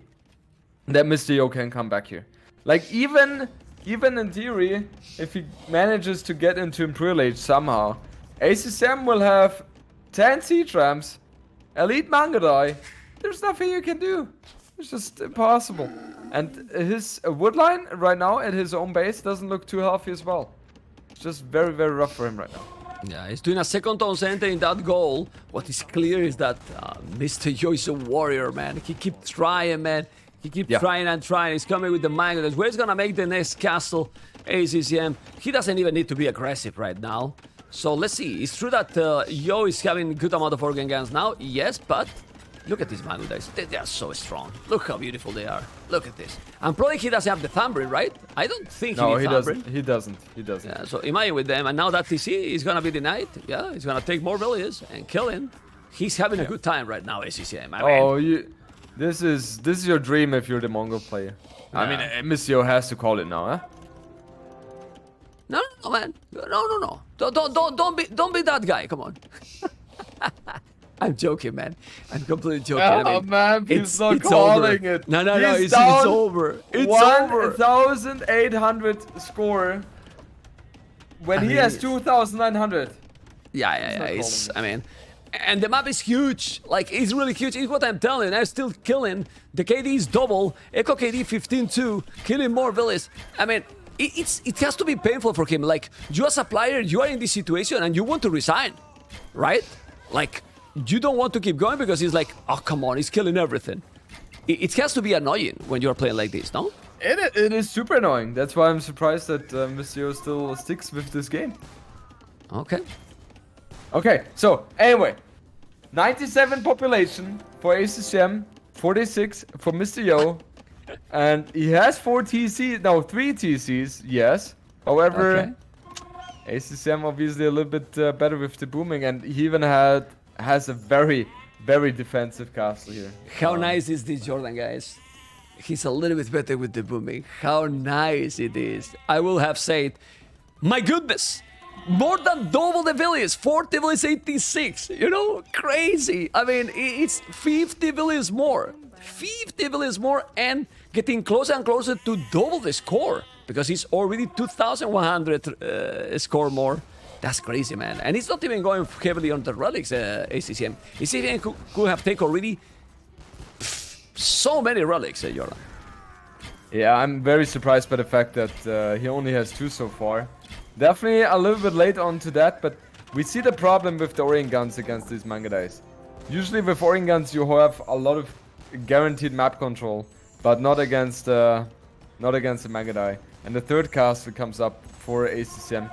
Speaker 1: that Mr. Yo can come back here. Like, even in theory, if he manages to get into Imperial Age somehow, ACCM will have 10 siege ramps, elite Mangadai. There's nothing you can do. It's just impossible. And his woodline right now at his own base doesn't look too healthy as well. It's just very, very rough for him right now.
Speaker 2: Yeah, he's doing a second town center in that goal. What is clear is that Mr. Yo is a warrior, man. He keeps trying, man. He keeps trying and trying. He's coming with the Mangadai. Where's gonna make the next castle? ACCM. He doesn't even need to be aggressive right now. So let's see. It's true that Yo is having a good amount of organ guns now. Yes, but look at these Mangadais. They are so strong. Look how beautiful they are. Look at this. And probably he doesn't have the Thambrin, right? I don't think he needs Thambrin.
Speaker 1: He doesn't.
Speaker 2: Yeah, so imagine with them. And now that TC is going to be denied. Yeah, he's going to take more villages and kill him. He's having a good time right now, ACCM. I mean,
Speaker 1: this is your dream if you're the Mongol player. Yeah. I mean, Mr. Yo has to call it now, huh?
Speaker 2: No, man. No. Don't be that guy. Come on. I'm joking, man. I'm completely joking.
Speaker 1: Oh, man, he's not calling it.
Speaker 2: No, it's over. It's over.
Speaker 1: 1,800 score when he has 2,900.
Speaker 2: Yeah. I mean, and the map is huge. Like, it's really huge. It's what I'm telling you. I'm still killing. The KD is double. Echo KD 15-2. Killing more villages. I mean, it has to be painful for him. Like, you as a player, you are in this situation and you want to resign, right? Like, you don't want to keep going because he's like, oh, come on, he's killing everything. It has to be annoying when you're playing like this, no?
Speaker 1: It is super annoying. That's why I'm surprised that Mr. Yo still sticks with this game. Okay, so anyway, 97 population for ACCM, 46 for Mr. Yo, and he has 3 TCs, yes. However, ACCM obviously a little bit better with the booming, and he even has a very, very defensive castle here.
Speaker 2: How nice is this, Jordan, guys? He's a little bit better with the booming. How nice it is. I will have said, my goodness, more than double the villages. 40 villages, 86. You know, crazy. I mean, it's 50 villages more. 50 villages more and getting closer and closer to double the score because he's already 2,100 score more. That's crazy, man. And he's not even going heavily on the relics, ACCM. ACCM could have taken already so many relics, Jordan.
Speaker 1: Yeah, I'm very surprised by the fact that he only has 2 so far. Definitely a little bit late on to that, but we see the problem with the Organ Guns against these Mangadais. Usually with Organ Guns you have a lot of guaranteed map control, but not against the Mangadai. And the third castle comes up for ACCM.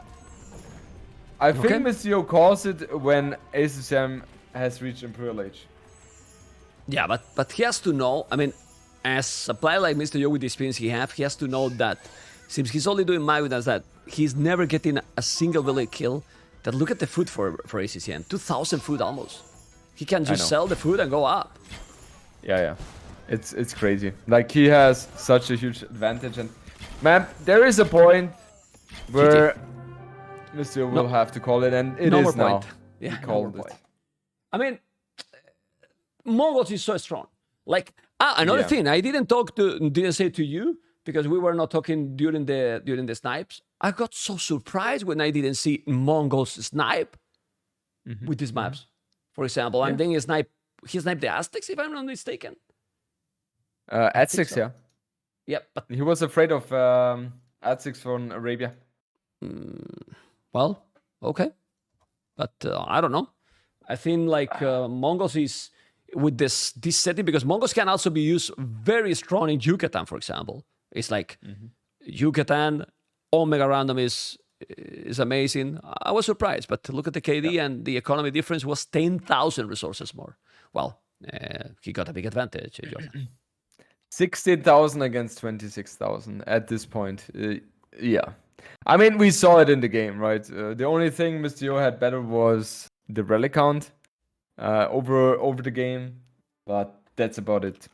Speaker 1: I think Mr. Yo calls it when ACCM has reached Imperial Age.
Speaker 2: Yeah, but he has to know, I mean, as a player like Mr. Yo with the experience he has to know that since he's only doing Magudans that he's never getting a single village kill, that look at the food for ACCM. 2,000 food almost. He can just sell the food and go up.
Speaker 1: Yeah. It's crazy. Like, he has such a huge advantage. And, man, there is a point where Mr. Yo will have to call it, and it is now.
Speaker 2: Yeah,
Speaker 1: he called it.
Speaker 2: I mean, Mongols is so strong. Like, another thing, I didn't say to you, because we were not talking during the snipes. I got so surprised when I didn't see Mongols snipe with these maps, for example. And then he sniped the Aztecs, if I'm not mistaken.
Speaker 1: Aztecs, so.
Speaker 2: Yeah, but
Speaker 1: he was afraid of Aztecs from Arabia.
Speaker 2: Well, okay, but I don't know. I think like Mongols is with this setting because Mongols can also be used very strong in Yucatan, for example. It's like Yucatan Omega Random is amazing. I was surprised, but look at the KD and the economy difference was 10,000 resources more. Well, he got a big advantage, Jordan.
Speaker 1: 16,000 against 26,000 at this point. Yeah. I mean, we saw it in the game, right? The only thing Mr. Yo had better was the relic count over the game, but that's about it.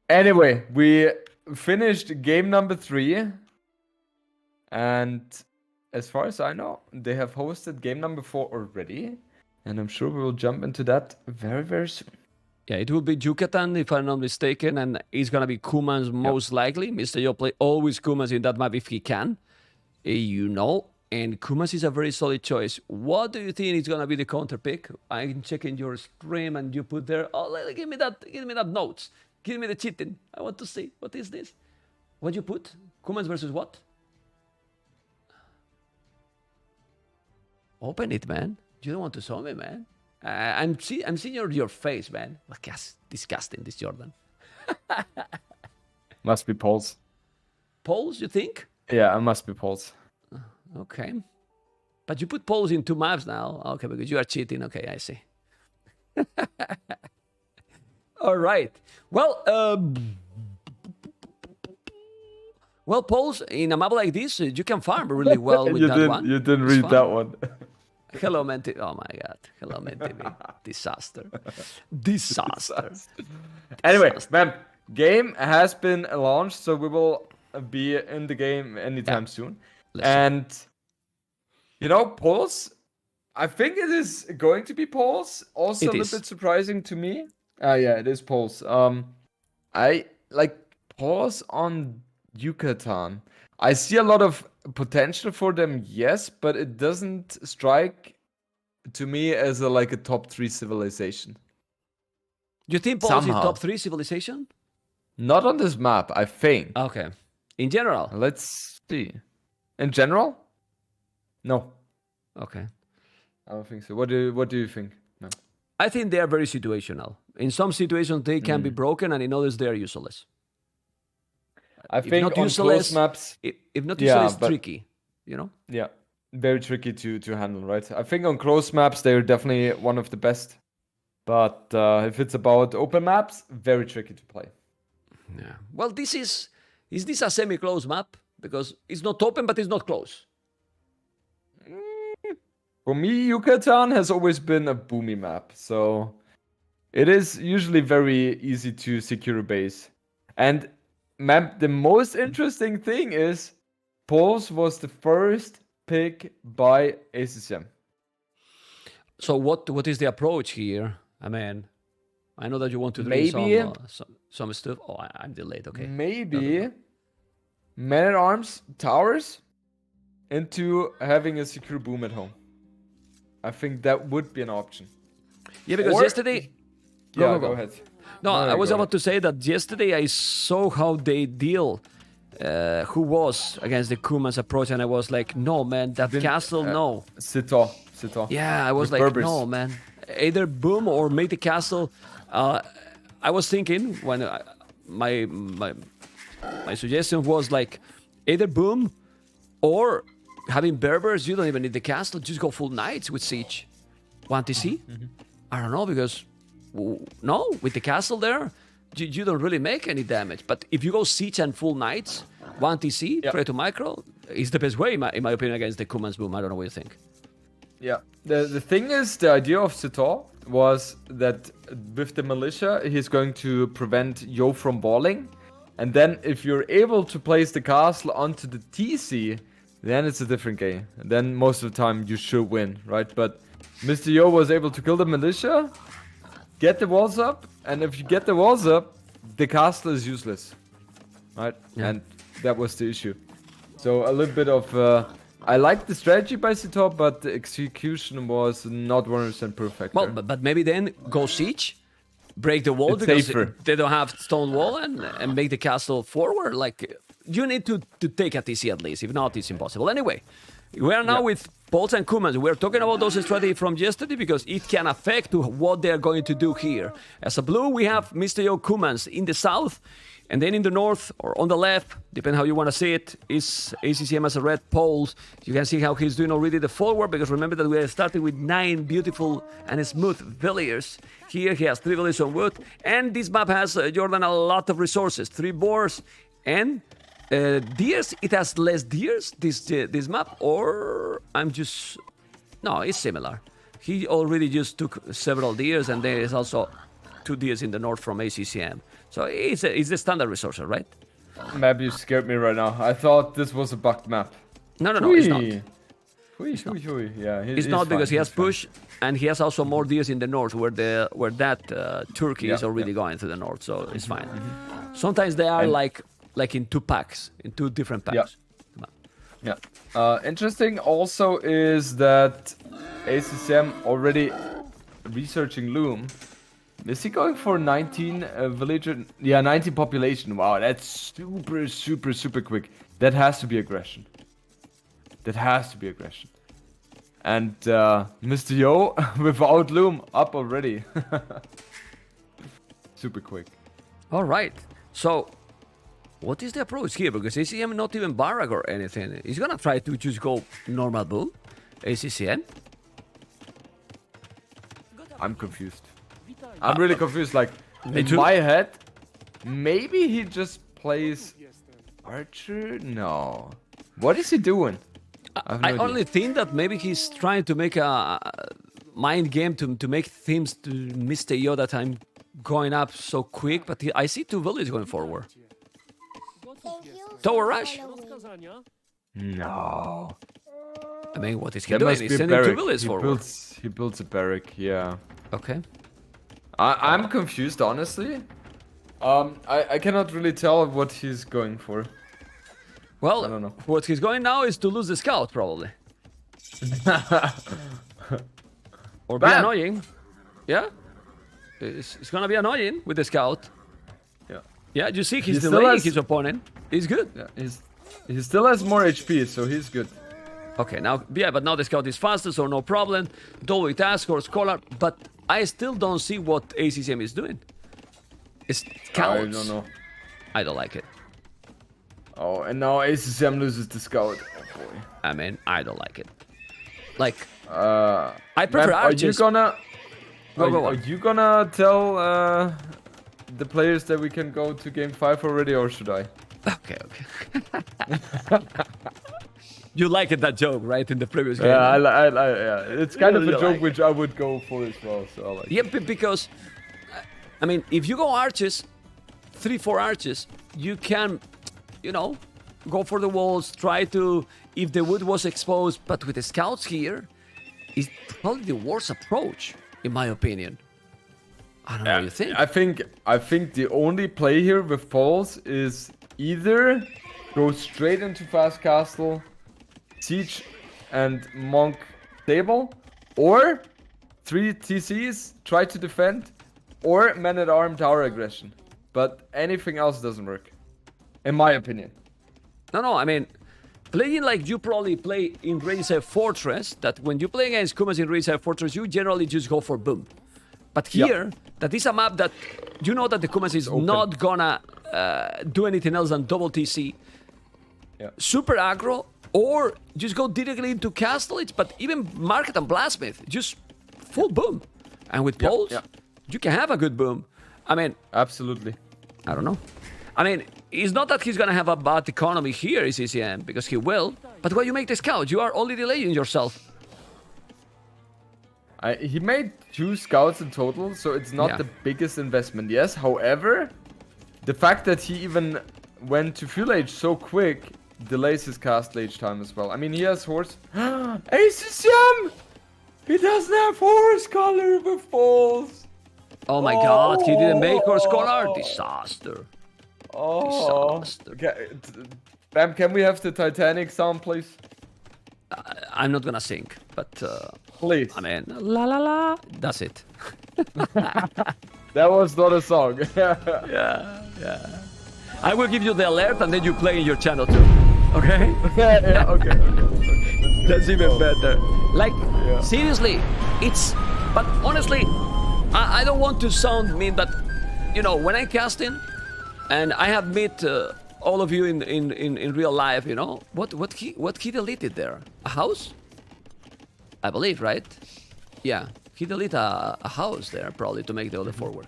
Speaker 1: Anyway, we finished game number 3, and as far as I know, they have hosted game number 4 already, and I'm sure we will jump into that very, very soon.
Speaker 2: Yeah, it will be Yucatan, if I'm not mistaken, and it's going to be Kumans most likely. Mr. Yo play always Kumans in that map if he can, and Kumans is a very solid choice. What do you think is going to be the counter pick? I'm checking your stream and you put there, give me that notes. Give me the cheating. I want to see. What is this? What you put? Kumans versus what? Open it, man. You don't want to show me, man. I'm seeing your face, man. Look, disgusting, this Jordan.
Speaker 1: Must be Poles.
Speaker 2: Poles, you think?
Speaker 1: Yeah, it must be Poles.
Speaker 2: Okay. But you put Poles in 2 maps now. Okay, because you are cheating. Okay, I see. All right. Well, Poles, in a map like this, you can farm really well with that one.
Speaker 1: You didn't read that one.
Speaker 2: Hello, membTV. Oh my God. Hello, membTV. Disaster. Disaster.
Speaker 1: Anyway, ma'am, game has been launched, so we will be in the game anytime soon. And, Poles, I think it is going to be Poles. Also a little bit surprising to me. Yeah, it is Poles. I like Poles on Yucatan. I see a lot of potential for them, yes, but it doesn't strike to me as a top 3 civilization.
Speaker 2: You think Poles is top 3 civilization?
Speaker 1: Not on this map, I think.
Speaker 2: Okay. In general?
Speaker 1: Let's see. In general? No.
Speaker 2: Okay.
Speaker 1: I don't think so. What do you think? No.
Speaker 2: I think they are very situational. In some situations they can be broken, and in others they are useless.
Speaker 1: I think on close maps,
Speaker 2: if not useless, tricky,
Speaker 1: Yeah, very tricky to handle, right? I think on close maps they're definitely one of the best, but if it's about open maps, very tricky to play.
Speaker 2: Yeah. Well, is this a semi-close map? Because it's not open, but it's not close.
Speaker 1: For me, Yucatan has always been a boomy map, so it is usually very easy to secure a base. And the most interesting thing is Poles was the first pick by ACCM.
Speaker 2: So what is the approach here? I mean, I know that you want to do some stuff. Oh, I'm delayed. Okay.
Speaker 1: Maybe Man-at-Arms towers into having a secure boom at home. I think that would be an option.
Speaker 2: Yeah, because yesterday...
Speaker 1: Go ahead.
Speaker 2: No, I was about to say that yesterday I saw how they deal who was against the Kumans approach, and I was like, no, man, that castle, no.
Speaker 1: Sito.
Speaker 2: Yeah, I was like, Berbers. No, man. Either boom or make the castle. I was thinking when my suggestion was like, either boom or having Berbers, you don't even need the castle, just go full knights with siege. 1 TC? I don't know, because no, with the castle there, you don't really make any damage. But if you go siege and full knights, 1 TC, pray to micro, is the best way, in my opinion, against the Kumans boom. I don't know what you think.
Speaker 1: Yeah, the thing is, the idea of Sito was that with the militia, he's going to prevent Yo from balling. And then if you're able to place the castle onto the TC, then it's a different game. And then most of the time you should win, right? But Mr. Yo was able to kill the militia, get the walls up, and if you get the walls up, the castle is useless, right? Yeah. And that was the issue. So a little bit of... I like the strategy by Sito, but the execution was not 100% perfect.
Speaker 2: Well, but maybe then go siege, break the wall,
Speaker 1: it's
Speaker 2: because
Speaker 1: safer.
Speaker 2: They don't have stone wall, and make the castle forward. Like, you need to take a TC at least. If not, it's impossible. Anyway, we are now with Poles and Kumans, we're talking about those strategies from yesterday because it can affect to what they're going to do here. As a blue, we have Mr. Yo Kumans in the south, and then in the north or on the left, depending how you want to see it, is ACCM as a red poles. You can see how he's doing already the forward, because remember that we are starting with 9 beautiful and smooth villagers. Here he has 3 villagers on wood, and this map has, Jordan, a lot of resources, 3 boars, and deers. It has less deers, this map, or I'm just... No, it's similar. He already just took several deers, and there is also 2 deers in the north from ACCM. So it's the standard resource, right?
Speaker 1: Map, you scared me right now. I thought this was a bugged map.
Speaker 2: No, it's not.
Speaker 1: Yeah,
Speaker 2: It's not
Speaker 1: fine,
Speaker 2: because he has
Speaker 1: fine.
Speaker 2: push, and he has also more deers in the north where that turkey is already going to the north, so it's fine. Sometimes they are like in 2 packs, in 2 different packs.
Speaker 1: Yeah. Interesting also is that ACCM already researching Loom. Is he going for 19 villager? Yeah, 19 population. Wow, that's super quick. That has to be aggression. And Mr. Yo, without Loom, up already. Super quick.
Speaker 2: All right. So, what is the approach here? Because ACCM not even barrack or anything. He's gonna try to just go normal boom. ACCM.
Speaker 1: I'm confused. I'm really confused. Like,
Speaker 2: Me
Speaker 1: in
Speaker 2: too.
Speaker 1: my head, maybe he just plays Archer? No. What is he doing? have no
Speaker 2: I
Speaker 1: idea.
Speaker 2: only think that maybe he's trying to make a mind game to make things to Mr. Yo that I'm going up so quick, but I see 2 villages going forward. Tower rush.
Speaker 1: No.
Speaker 2: I mean, what is he
Speaker 1: That
Speaker 2: doing?
Speaker 1: must
Speaker 2: He's
Speaker 1: be a
Speaker 2: sending 2
Speaker 1: barrack.
Speaker 2: villages forward.
Speaker 1: He builds a barrack, yeah.
Speaker 2: Okay.
Speaker 1: I'm confused, honestly. I cannot really tell what he's going for.
Speaker 2: Well,
Speaker 1: I don't know.
Speaker 2: what he's going now is to lose the scout, probably. Or be
Speaker 1: Bam!
Speaker 2: annoying. Yeah? It's gonna be annoying with the scout.
Speaker 1: Yeah.
Speaker 2: Yeah, you see, he's
Speaker 1: He still
Speaker 2: delaying
Speaker 1: has-
Speaker 2: his opponent. He's good.
Speaker 1: Yeah, he still has more HP, so he's good.
Speaker 2: Okay, now, yeah, but now the scout is faster, so no problem. Double task or scholar, but I still don't see what ACCM is doing. It's scouts.
Speaker 1: I don't know.
Speaker 2: I don't like it.
Speaker 1: Oh, and now ACCM loses the scout. Oh boy.
Speaker 2: I mean, I don't like it. Like,
Speaker 1: I
Speaker 2: I prefer
Speaker 1: Are you
Speaker 2: archers.
Speaker 1: gonna?
Speaker 2: Go
Speaker 1: Are
Speaker 2: on.
Speaker 1: you gonna tell the players that we can go to game 5 already, or should I?
Speaker 2: Okay. You liked that joke, right, in the previous game?
Speaker 1: Yeah, yeah. It's kind of a
Speaker 2: You
Speaker 1: joke
Speaker 2: like
Speaker 1: which I would go for as well. So I like.
Speaker 2: Yeah, because, I mean, if you go archers, 3-4 archers, you can, go for the walls, try to, if the wood was exposed, but with the scouts here, it's probably the worst approach, in my opinion. I don't know what you think.
Speaker 1: I think the only play here with poles is either go straight into fast castle, siege, and monk stable, or 3 TCs, try to defend, or man at arm tower aggression. But anything else doesn't work, in my opinion.
Speaker 2: No, I mean, playing like you probably play in Razer Fortress, that when you play against Kumas in Razer Fortress, you generally just go for boom. But here, that is a map that you know that the Kumas is not gonna do anything else than double TC.
Speaker 1: Yeah.
Speaker 2: Super aggro, or just go directly into Castlage, but even Market and Blastsmith, just full boom. And with poles, you can have a good boom. I mean,
Speaker 1: Absolutely.
Speaker 2: I don't know. I mean, it's not that he's gonna have a bad economy here, ACCM, because he will. But when you make the scout, you are only delaying yourself.
Speaker 1: He made 2 scouts in total, so it's not the biggest investment. Yes, however, the fact that he even went to fuel age so quick delays his cast age time as well. I mean, he has horse. ACCM! He doesn't have horse color with balls.
Speaker 2: Oh my god, he didn't make her scholar. Disaster.
Speaker 1: Oh.
Speaker 2: Disaster.
Speaker 1: Okay. Bam, can we have the Titanic sound, please?
Speaker 2: I'm not gonna sing, but
Speaker 1: Please.
Speaker 2: I mean, la la la. That's it.
Speaker 1: That was not a song.
Speaker 2: Yeah. I will give you the alert and then you play in your channel too. Okay?
Speaker 1: yeah, okay. Let's go.
Speaker 2: That's even better. Like, seriously, it's... But honestly, I don't want to sound mean, but, you know, when I'm casting, and I have met all of you in real life, you know, what he deleted there? A house? I believe, right? Yeah, he deleted a house there, probably, to make the other forward.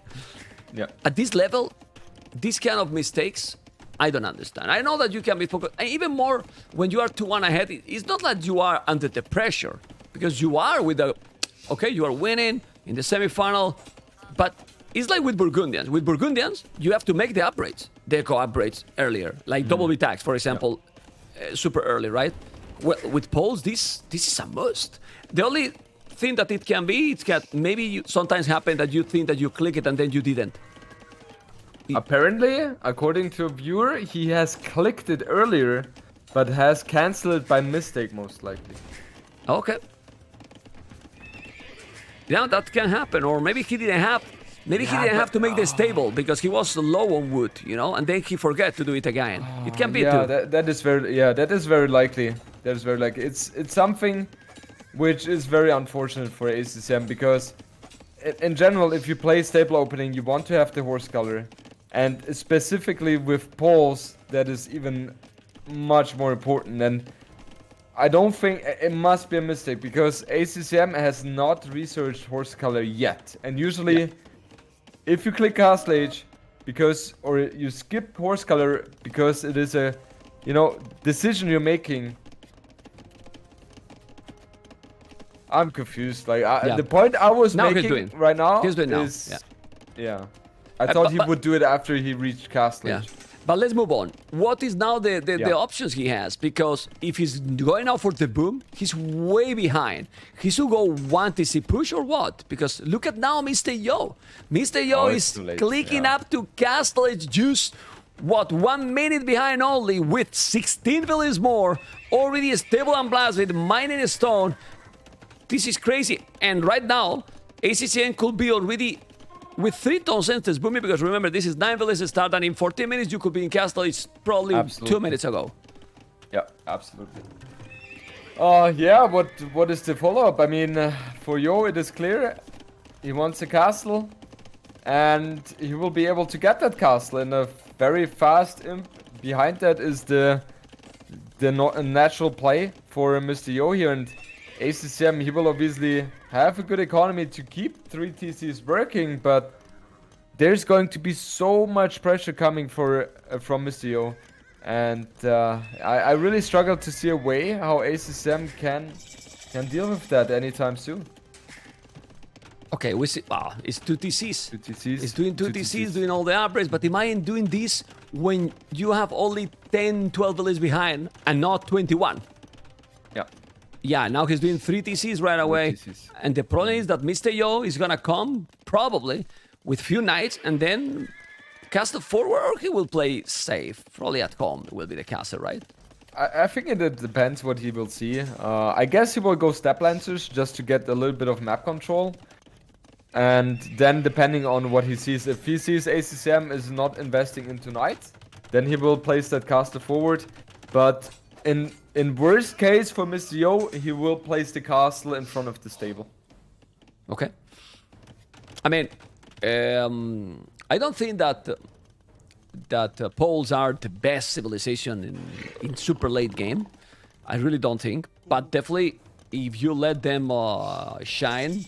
Speaker 1: Yeah.
Speaker 2: At this level, these kind of mistakes, I don't understand. I know that you can be focused, and even more when you are 2-1 ahead. It's not that you are under the pressure, because you are with the, okay, you are winning in the semifinal, but it's like with Burgundians. With Burgundians, you have to make the upgrades, the eco upgrades earlier, like double B tags, for example, super early, right? Well, with Poles, this is a must. The only thing that it can be, it can maybe sometimes happen that you think that you click it and then you didn't.
Speaker 1: Apparently, according to a viewer, he has clicked it earlier, but has cancelled it by mistake, most likely.
Speaker 2: Okay. Yeah, that can happen. Or maybe he didn't have... Maybe he didn't have to make the stable because he was low on wood, you know, and then he forgot to do it again. It can be too.
Speaker 1: That is very that is very likely. That is very likely. It's something which is very unfortunate for ACCM because in general, if you play stable opening, you want to have the horse color, and specifically with poles, that is even much more important. And I don't think it must be a mistake because ACCM has not researched horse color yet, and usually. If you click Castle Age or you skip horse color because it is a, you know, decision you're making. I'm confused. Like the point I was making right now is, I thought he would do it after he reached Castle Age.
Speaker 2: But let's move on. What is now the options he has? Because if he's going out for the boom, he's way behind. He should go 1 TC push or what? Because look at now Mr. Yo. Mr. Yo is clicking up to Castle Age just, what, 1 minute behind only with 16 villages more. Already stable and blast with mining stone. This is crazy. And right now, ACCM could be already... with 3 tons instance booming, because remember, this is 9 villages start, and in 14 minutes you could be in Castle. It's probably 2 minutes ago.
Speaker 1: Yeah, absolutely. What is the follow-up? I mean, for Yo, it is clear. He wants a castle, and he will be able to get that castle in a very fast imp. Behind that is the natural play for Mr. Yo here, and ACCM, he will obviously have a good economy to keep 3 TCs working, but there's going to be so much pressure coming from Mr. Yo, and I really struggle to see a way how ACCM can deal with that anytime soon.
Speaker 2: Okay, we see. Wow, it's 2 TCs.
Speaker 1: 2 TCs.
Speaker 2: It's doing 2 TCs, doing all the upgrades, but imagine doing this when you have only 10, 12 villages behind and not 21.
Speaker 1: Yeah.
Speaker 2: Yeah, now he's doing 3 TCs right away. And the problem is that Mr. Yo is gonna come, probably, with few knights, and then cast it forward, or he will play safe. Probably at home will be the caster, right?
Speaker 1: I think it depends what he will see. I guess he will go step lancers just to get a little bit of map control. And then depending on what he sees, if he sees ACCM is not investing into knights, then he will place that caster forward. But in worst case for Mr. Yo, he will place the castle in front of the stable.
Speaker 2: Okay. I mean, I don't think that Poles are the best civilization in super late game. I really don't think. But definitely, if you let them shine,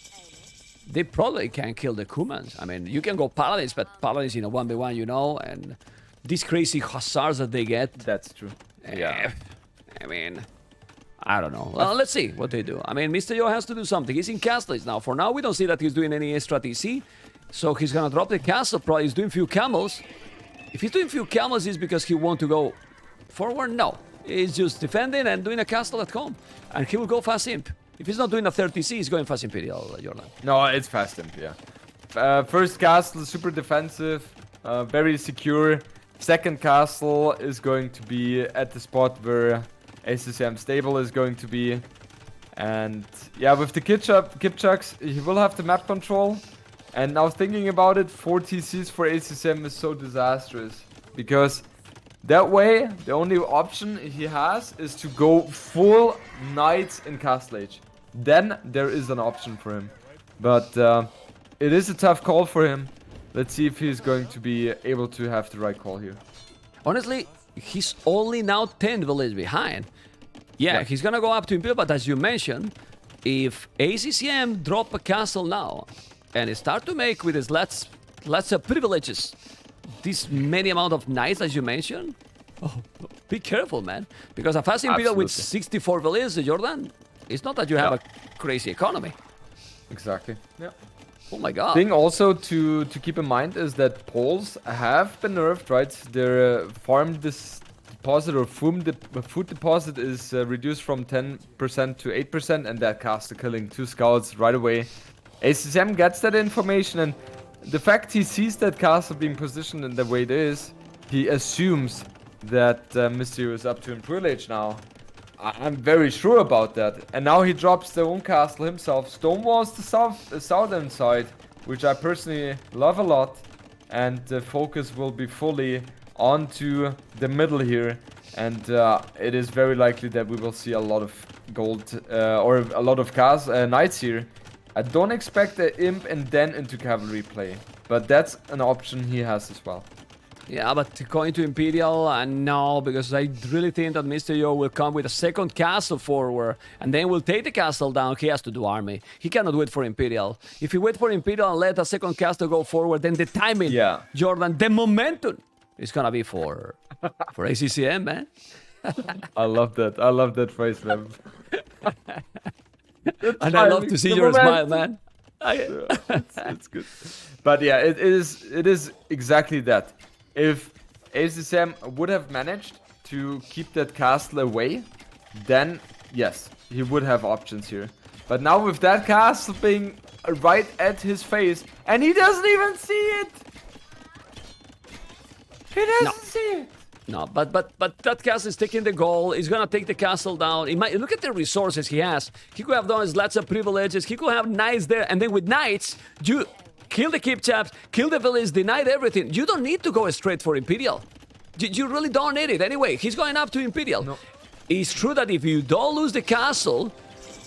Speaker 2: they probably can kill the Kumans. I mean, you can go Paladins, but Paladins in a 1v1, you know, and these crazy hussars that they get.
Speaker 1: That's true. Yeah.
Speaker 2: I mean, I don't know. Well, let's see what they do. I mean, Mr. Yo has to do something. He's in castles now. For now, we don't see that he's doing any extra TC. So he's gonna drop the castle. Probably he's doing few camels. If he's doing few camels, it's because he want to go forward? No. He's just defending and doing a castle at home. And he will go fast imp. If he's not doing a 30C, he's going fast imperial, Jordan.
Speaker 1: No, it's fast imp, yeah. First castle, super defensive, very secure. Second castle is going to be at the spot where ACCM stable is going to be. And yeah, with the Kipchucks, he will have the map control. And now thinking about it, 4 TCs for ACCM is so disastrous. Because That way, the only option he has is to go full knights in Castle Age. Then there is an option for him. But it is a tough call for him. Let's see if he's going to be able to have the right call here.
Speaker 2: Honestly, he's only now 10 villages behind. Yeah, he's gonna go up to Imperial, but as you mentioned, if ACCM drop a castle now and start to make with his lots of privileges this many amount of knights as you mentioned, oh, be careful, man. Because a fast Imperial with 64 villages, Jordan, it's not that you have a crazy economy.
Speaker 1: Exactly. Yeah.
Speaker 2: Oh my god.
Speaker 1: Thing also to keep in mind is that Poles have been nerfed, right? Their farm deposit or food deposit is reduced from 10% to 8%, and that caster killing 2 scouts right away. ACCM gets that information, and the fact he sees that castle being positioned in the way it is, he assumes that Mysterio is up to Imperial Age now. I'm very sure about that. And now he drops their own castle himself. Stonewall's the southern side, which I personally love a lot. And the focus will be fully onto the middle here. And it is very likely that we will see a lot of gold or a lot of knights here. I don't expect the imp and then into cavalry play. But that's an option he has as well.
Speaker 2: Yeah, but going to Imperial, no, because I really think that Mr. Yo will come with a second castle forward, and then will take the castle down. He has to do army. He cannot wait for Imperial. If he wait for Imperial and let a second castle go forward, then the timing, Jordan, the momentum is gonna be for ACCM, man.
Speaker 1: I love that. I love that phrase, man.
Speaker 2: And I love to see your smile, man.
Speaker 1: It's good. But yeah, it is exactly that. If ACCM would have managed to keep that castle away, then yes, he would have options here. But now with that castle being right at his face, and he doesn't even see it. He doesn't see it.
Speaker 2: No, but that castle is taking the goal. He's gonna take the castle down. He might look at the resources he has. He could have done his lots of privileges. He could have knights there, and then with knights, you kill the keep chaps, kill the village, denied everything. You don't need to go straight for Imperial. You really don't need it. Anyway, he's going up to Imperial. No. It's true that if you don't lose the castle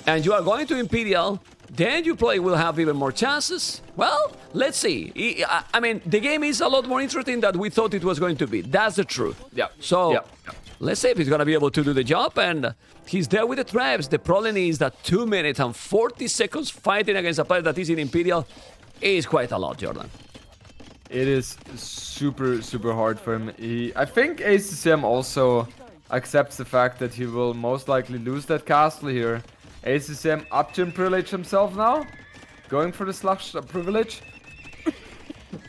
Speaker 2: and you are going to Imperial, then you probably will have even more chances. Well, let's see. I mean, the game is a lot more interesting than we thought it was going to be. That's the truth.
Speaker 1: Yeah.
Speaker 2: So, let's see if he's going to be able to do the job. And he's there with the traps. The problem is that 2 minutes and 40 seconds fighting against a player that is in Imperial is quite a lot, Jordan.
Speaker 1: It is super, super hard for him. I think ACCM also accepts the fact that he will most likely lose that castle here. ACCM up to Imperial Age himself now, going for the slush privilege.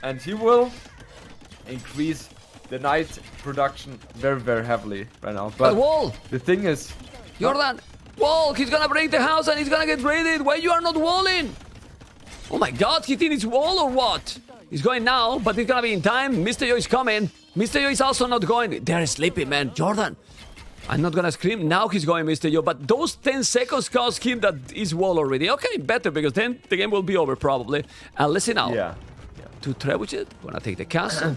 Speaker 1: And he will increase the knight production very, very heavily right now. But
Speaker 2: wall!
Speaker 1: The thing is...
Speaker 2: Jordan! Wall! He's gonna break the house and he's gonna get raided! Why you are not walling? Oh my god, he think it's wall or what? He's going now, but he's gonna be in time. Mr. Yo is coming. Mr. Yo is also not going. They're sleeping, man. Jordan, I'm not gonna scream. Now he's going, Mr. Yo. But those 10 seconds cost him that is wall already. Okay, better, because then the game will be over probably. And listen now.
Speaker 1: Yeah.
Speaker 2: To Trebuchet, gonna take the castle.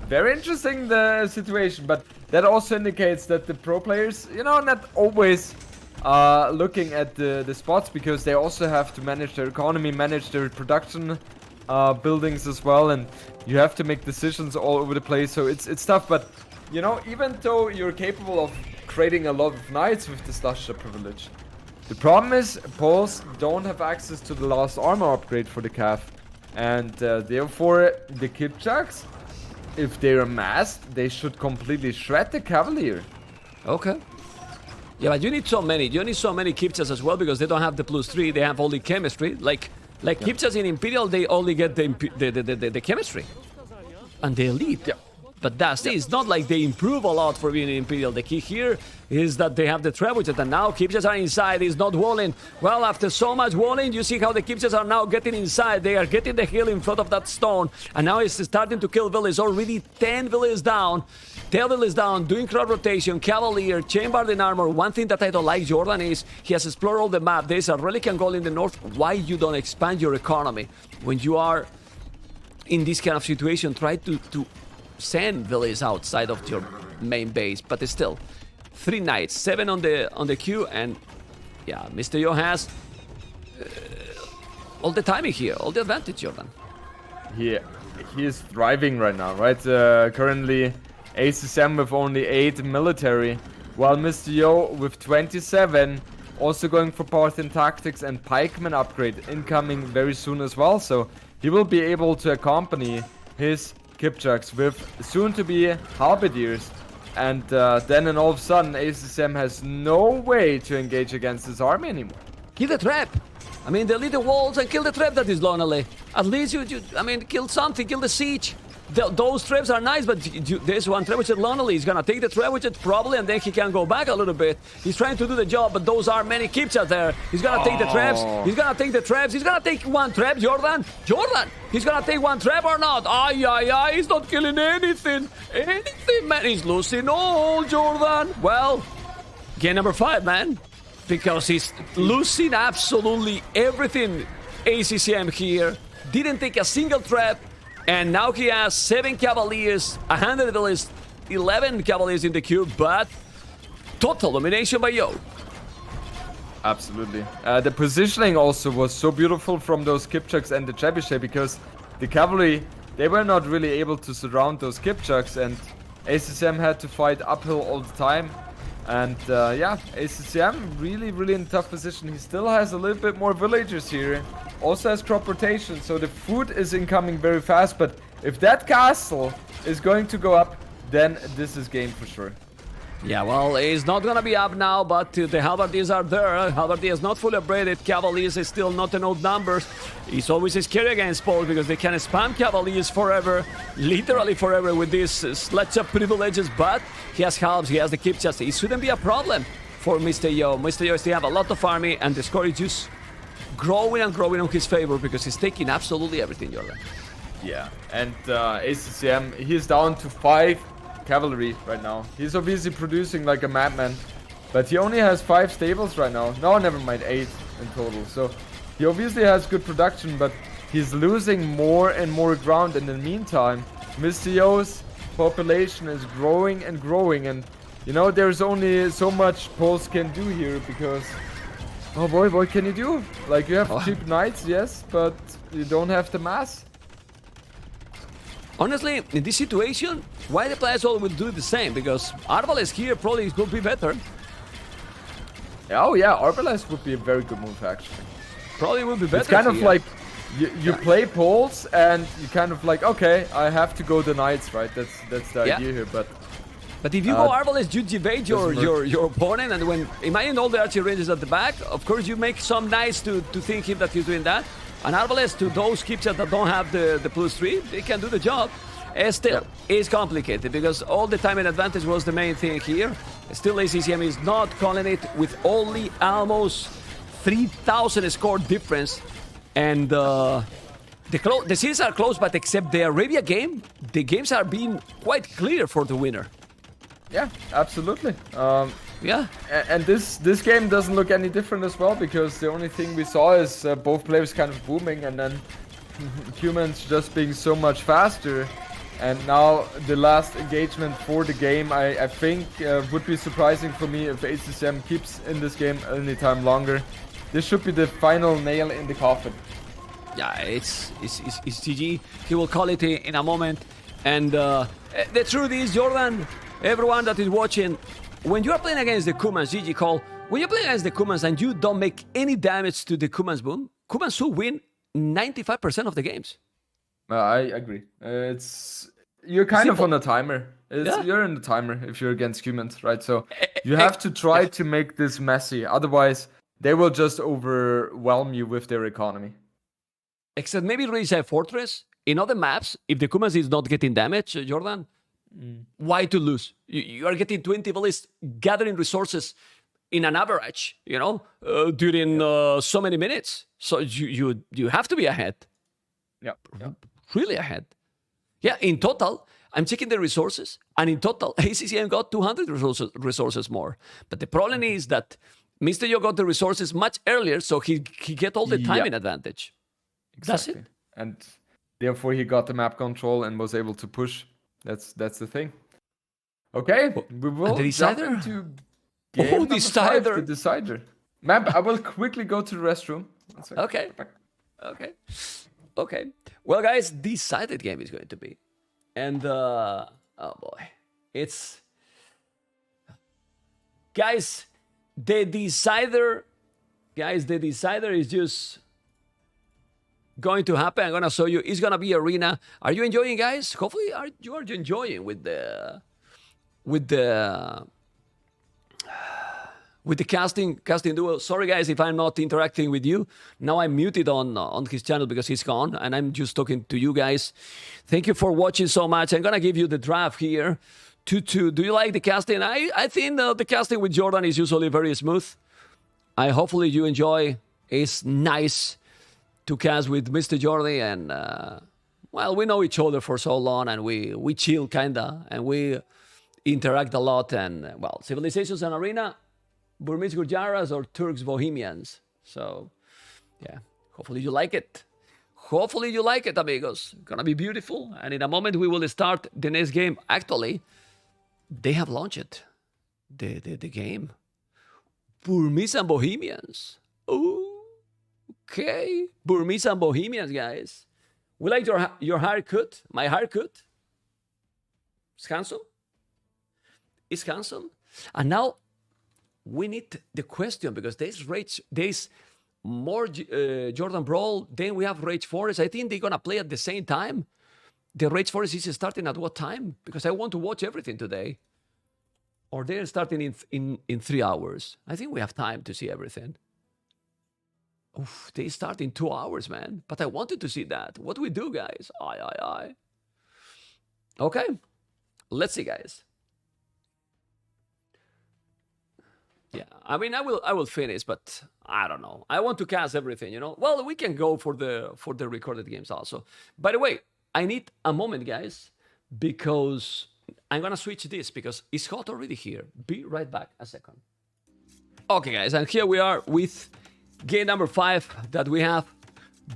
Speaker 1: Very interesting, the situation. But that also indicates that the pro players, you know, not always... looking at the spots, because they also have to manage their economy, manage their production buildings as well, and you have to make decisions all over the place. So it's tough, but you know, even though you're capable of creating a lot of knights with the slasher privilege, the problem is Poles don't have access to the last armor upgrade for the calf, and therefore the Kipchaks, if they're massed, they should completely shred the cavalier.
Speaker 2: Okay. Yeah, but you need so many. You need so many Kipchas as well, because they don't have the +3. They have only chemistry. Like Kipchas in Imperial, they only get the chemistry and the elite. Yeah. But that's it. It's not like they improve a lot for being in Imperial. The key here is that they have the trebuchet, and now Kipchas are inside. He's not walling. Well, after so much walling, you see how the Kipchas are now getting inside. They are getting the hill in front of that stone, and now it's starting to kill villages. Already 10 villages down. 10 villages down, doing crowd rotation, cavalier, chambered in armor. One thing that I don't like, Jordan, is he has explored all the map. There's a relic and gold in the north. Why you don't expand your economy when you are in this kind of situation? Try to send villas outside of your main base, but still, 3 knights, 7 on the queue, and yeah, Mr. Yo has all the timing here, all the advantage, Jordan.
Speaker 1: He is thriving right now, right? Currently, ACCM with only 8 military, while Mr. Yo with 27, also going for Parthian Tactics and Pikeman upgrade incoming very soon as well. So he will be able to accompany his Kipchucks with soon-to-be Halberdiers. And then all of a sudden, ACCM has no way to engage against his army anymore.
Speaker 2: Kill the trap! I mean, delete the walls and kill the trap that is lonely. At least I mean, kill something, kill the siege. Those traps are nice, but there's one trebuchet lonely. He's gonna take the trebuchet probably, and then he can go back a little bit. He's trying to do the job, but those are many Kipchas there. He's gonna take the traps. He's gonna take the traps. He's gonna take one trap, Jordan. He's gonna take one trap or not? Ay. He's not killing anything, man. He's losing all, Jordan. Well, game number 5, man, because he's losing absolutely everything. ACCM here didn't take a single trap. And now he has 7 Cavaliers, 100 villas, 11 Cavaliers in the queue, but total domination by Yo.
Speaker 1: Absolutely. The positioning also was so beautiful from those Kipchucks and the Trebuchet, because the cavalry, they were not really able to surround those Kipchucks, and ACCM had to fight uphill all the time. And yeah, ACCM really in tough position. He still has a little bit more villagers here. Also has crop rotation, so the food is incoming very fast. But if that castle is going to go up, then this is game for sure.
Speaker 2: Yeah, well, he's not gonna be up now, but the Halberdiers are there. Halberdier is not fully upgraded. Cavaliers is still not in old numbers. He's always scary against Paul because they can spam Cavaliers forever, literally forever with these sledge-up privileges, but he has halves, he has the Kipchas. It shouldn't be a problem for Mr. Yo. Mr. Yo still have a lot of army, and the score is just growing and growing on his favor because he's taking absolutely everything, Jordan.
Speaker 1: Yeah, and ACCM, he's down to 5 cavalry right now. He's obviously producing like a madman, but he only has 5 stables right now. No, never mind, 8 in total. So he obviously has good production, but he's losing more and more ground. In the meantime, Mr. Yo's population is growing and growing, and you know, there's only so much Poles can do here because, oh boy, what can you do? Like, you have cheap knights, yes, but you don't have the mass.
Speaker 2: Honestly, in this situation, why the players all will do the same? Because Arbalest here probably could be better.
Speaker 1: Oh yeah, Arbalest would be a very good move actually.
Speaker 2: Probably would be better.
Speaker 1: It's kind of like you play Poles and you kind of like, okay, I have to go the knights, right? That's the idea here, but
Speaker 2: if you go Arbalest, you evade your opponent, and when imagine all the archery ranges at the back, of course you make some knights to think that he's doing that. And Arbalest, to those Kipchas that don't have the +3, they can do the job. Still, it's complicated because all the time and advantage was the main thing here. Still, ACCM is not calling it with only almost 3,000 score difference. And the series are close, but except the Arabia game, the games are being quite clear for the winner.
Speaker 1: Yeah, absolutely.
Speaker 2: Yeah.
Speaker 1: And this game doesn't look any different as well, because the only thing we saw is both players kind of booming, and then humans just being so much faster. And now the last engagement for the game, I think would be surprising for me if ACCM keeps in this game any time longer. This should be the final nail in the coffin.
Speaker 2: Yeah, it's GG. He will call it in a moment. And the truth is, Jordan, everyone that is watching, when you are playing against the Kumans, GG call, when you're playing against the Kumans and you don't make any damage to the Kumans boom, Kumans will win 95% of the games.
Speaker 1: I agree. You're kind of on a timer. You're in the timer if you're against humans, right? So you have to try to make this messy. Otherwise, they will just overwhelm you with their economy.
Speaker 2: Except maybe reach a fortress. In other maps, if the Kumans is not getting damage, Jordan, why to lose? You are getting 20 villas gathering resources in an average, you know, during so many minutes. So you have to be ahead.
Speaker 1: Yeah.
Speaker 2: Really ahead. Yeah, in total, I'm checking the resources, and in total, ACCM got 200 resources more. But the problem is that Mr. Yo got the resources much earlier, so he get all the timing advantage.
Speaker 1: Exactly.
Speaker 2: That's it.
Speaker 1: And therefore, he got the map control and was able to push That's the thing. Okay, we will
Speaker 2: the
Speaker 1: jump
Speaker 2: decider?
Speaker 1: into game number 5,
Speaker 2: decider.
Speaker 1: the decider. Map, I will quickly go to the restroom. One second.
Speaker 2: Okay. Okay. Okay. Well, guys, decided game is going to be. And, oh boy. It's... Guys, the decider... Guys, the decider is just going to happen. I'm going to show you. It's going to be arena. Are you enjoying, guys? Hopefully, you are enjoying with the casting duo. Sorry guys if I'm not interacting with you. Now I'm muted on his channel because he's gone and I'm just talking to you guys. Thank you for watching so much. I'm gonna give you the draft here. 2-2. Do you like the casting? I think the casting with Jordan is usually very smooth. Hopefully you enjoy. It's nice to cast with Mr. Jordi and well, we know each other for so long and we chill kinda and we interact a lot and well, Civilizations and Arena, Burmese Gurjaras or Turks Bohemians. So yeah, hopefully you like it. Hopefully you like it, amigos. Gonna be beautiful. And in a moment we will start the next game. Actually, they have launched the game. Burmese and Bohemians. Oh, okay. Burmese and Bohemians, guys. We like your haircut. My haircut. It's handsome. It's handsome. And now we need the question because there's more Jordan Brawl. Then we have Rage Forest. I think they're gonna play at the same time. The Rage Forest is starting at what time? Because I want to watch everything today. Or they're starting in 3 hours. I think we have time to see everything. Oof, they start in 2 hours, man. But I wanted to see that. What do we do, guys? Aye. Okay. Let's see, guys. Yeah, I mean, I will finish, but I don't know. I want to cast everything, you know. Well, we can go for the recorded games also. By the way, I need a moment, guys, because I'm gonna switch this because it's hot already here. Be right back a second. Okay, guys, and here we are with game number 5 that we have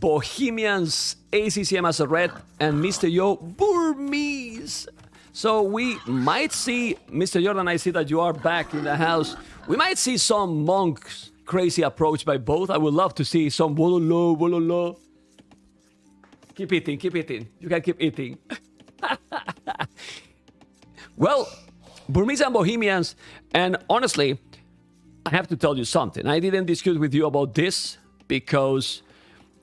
Speaker 2: Bohemians, ACCM as a red, and Mr. Yo Burmese. So we might see, Mr. Jordan, I see that you are back in the house. We might see some monks crazy approach by both. I would love to see some wololo. Keep eating. You can keep eating. Well, Burmese and Bohemians, and honestly, I have to tell you something. I didn't discuss with you about this because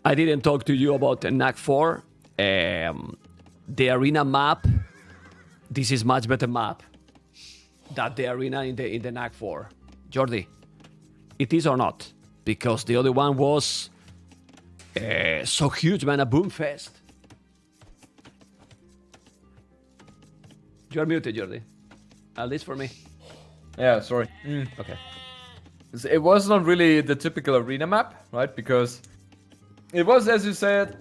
Speaker 2: I didn't talk to you about the NAC 4. The arena map, this is much better map than the arena in the NAC 4. Jordi, it is or not? Because the other one was so huge, man, a boom fest. You're muted, Jordi. At least for me.
Speaker 1: Yeah, sorry.
Speaker 2: Okay.
Speaker 1: It was not really the typical arena map, right? Because it was, as you said,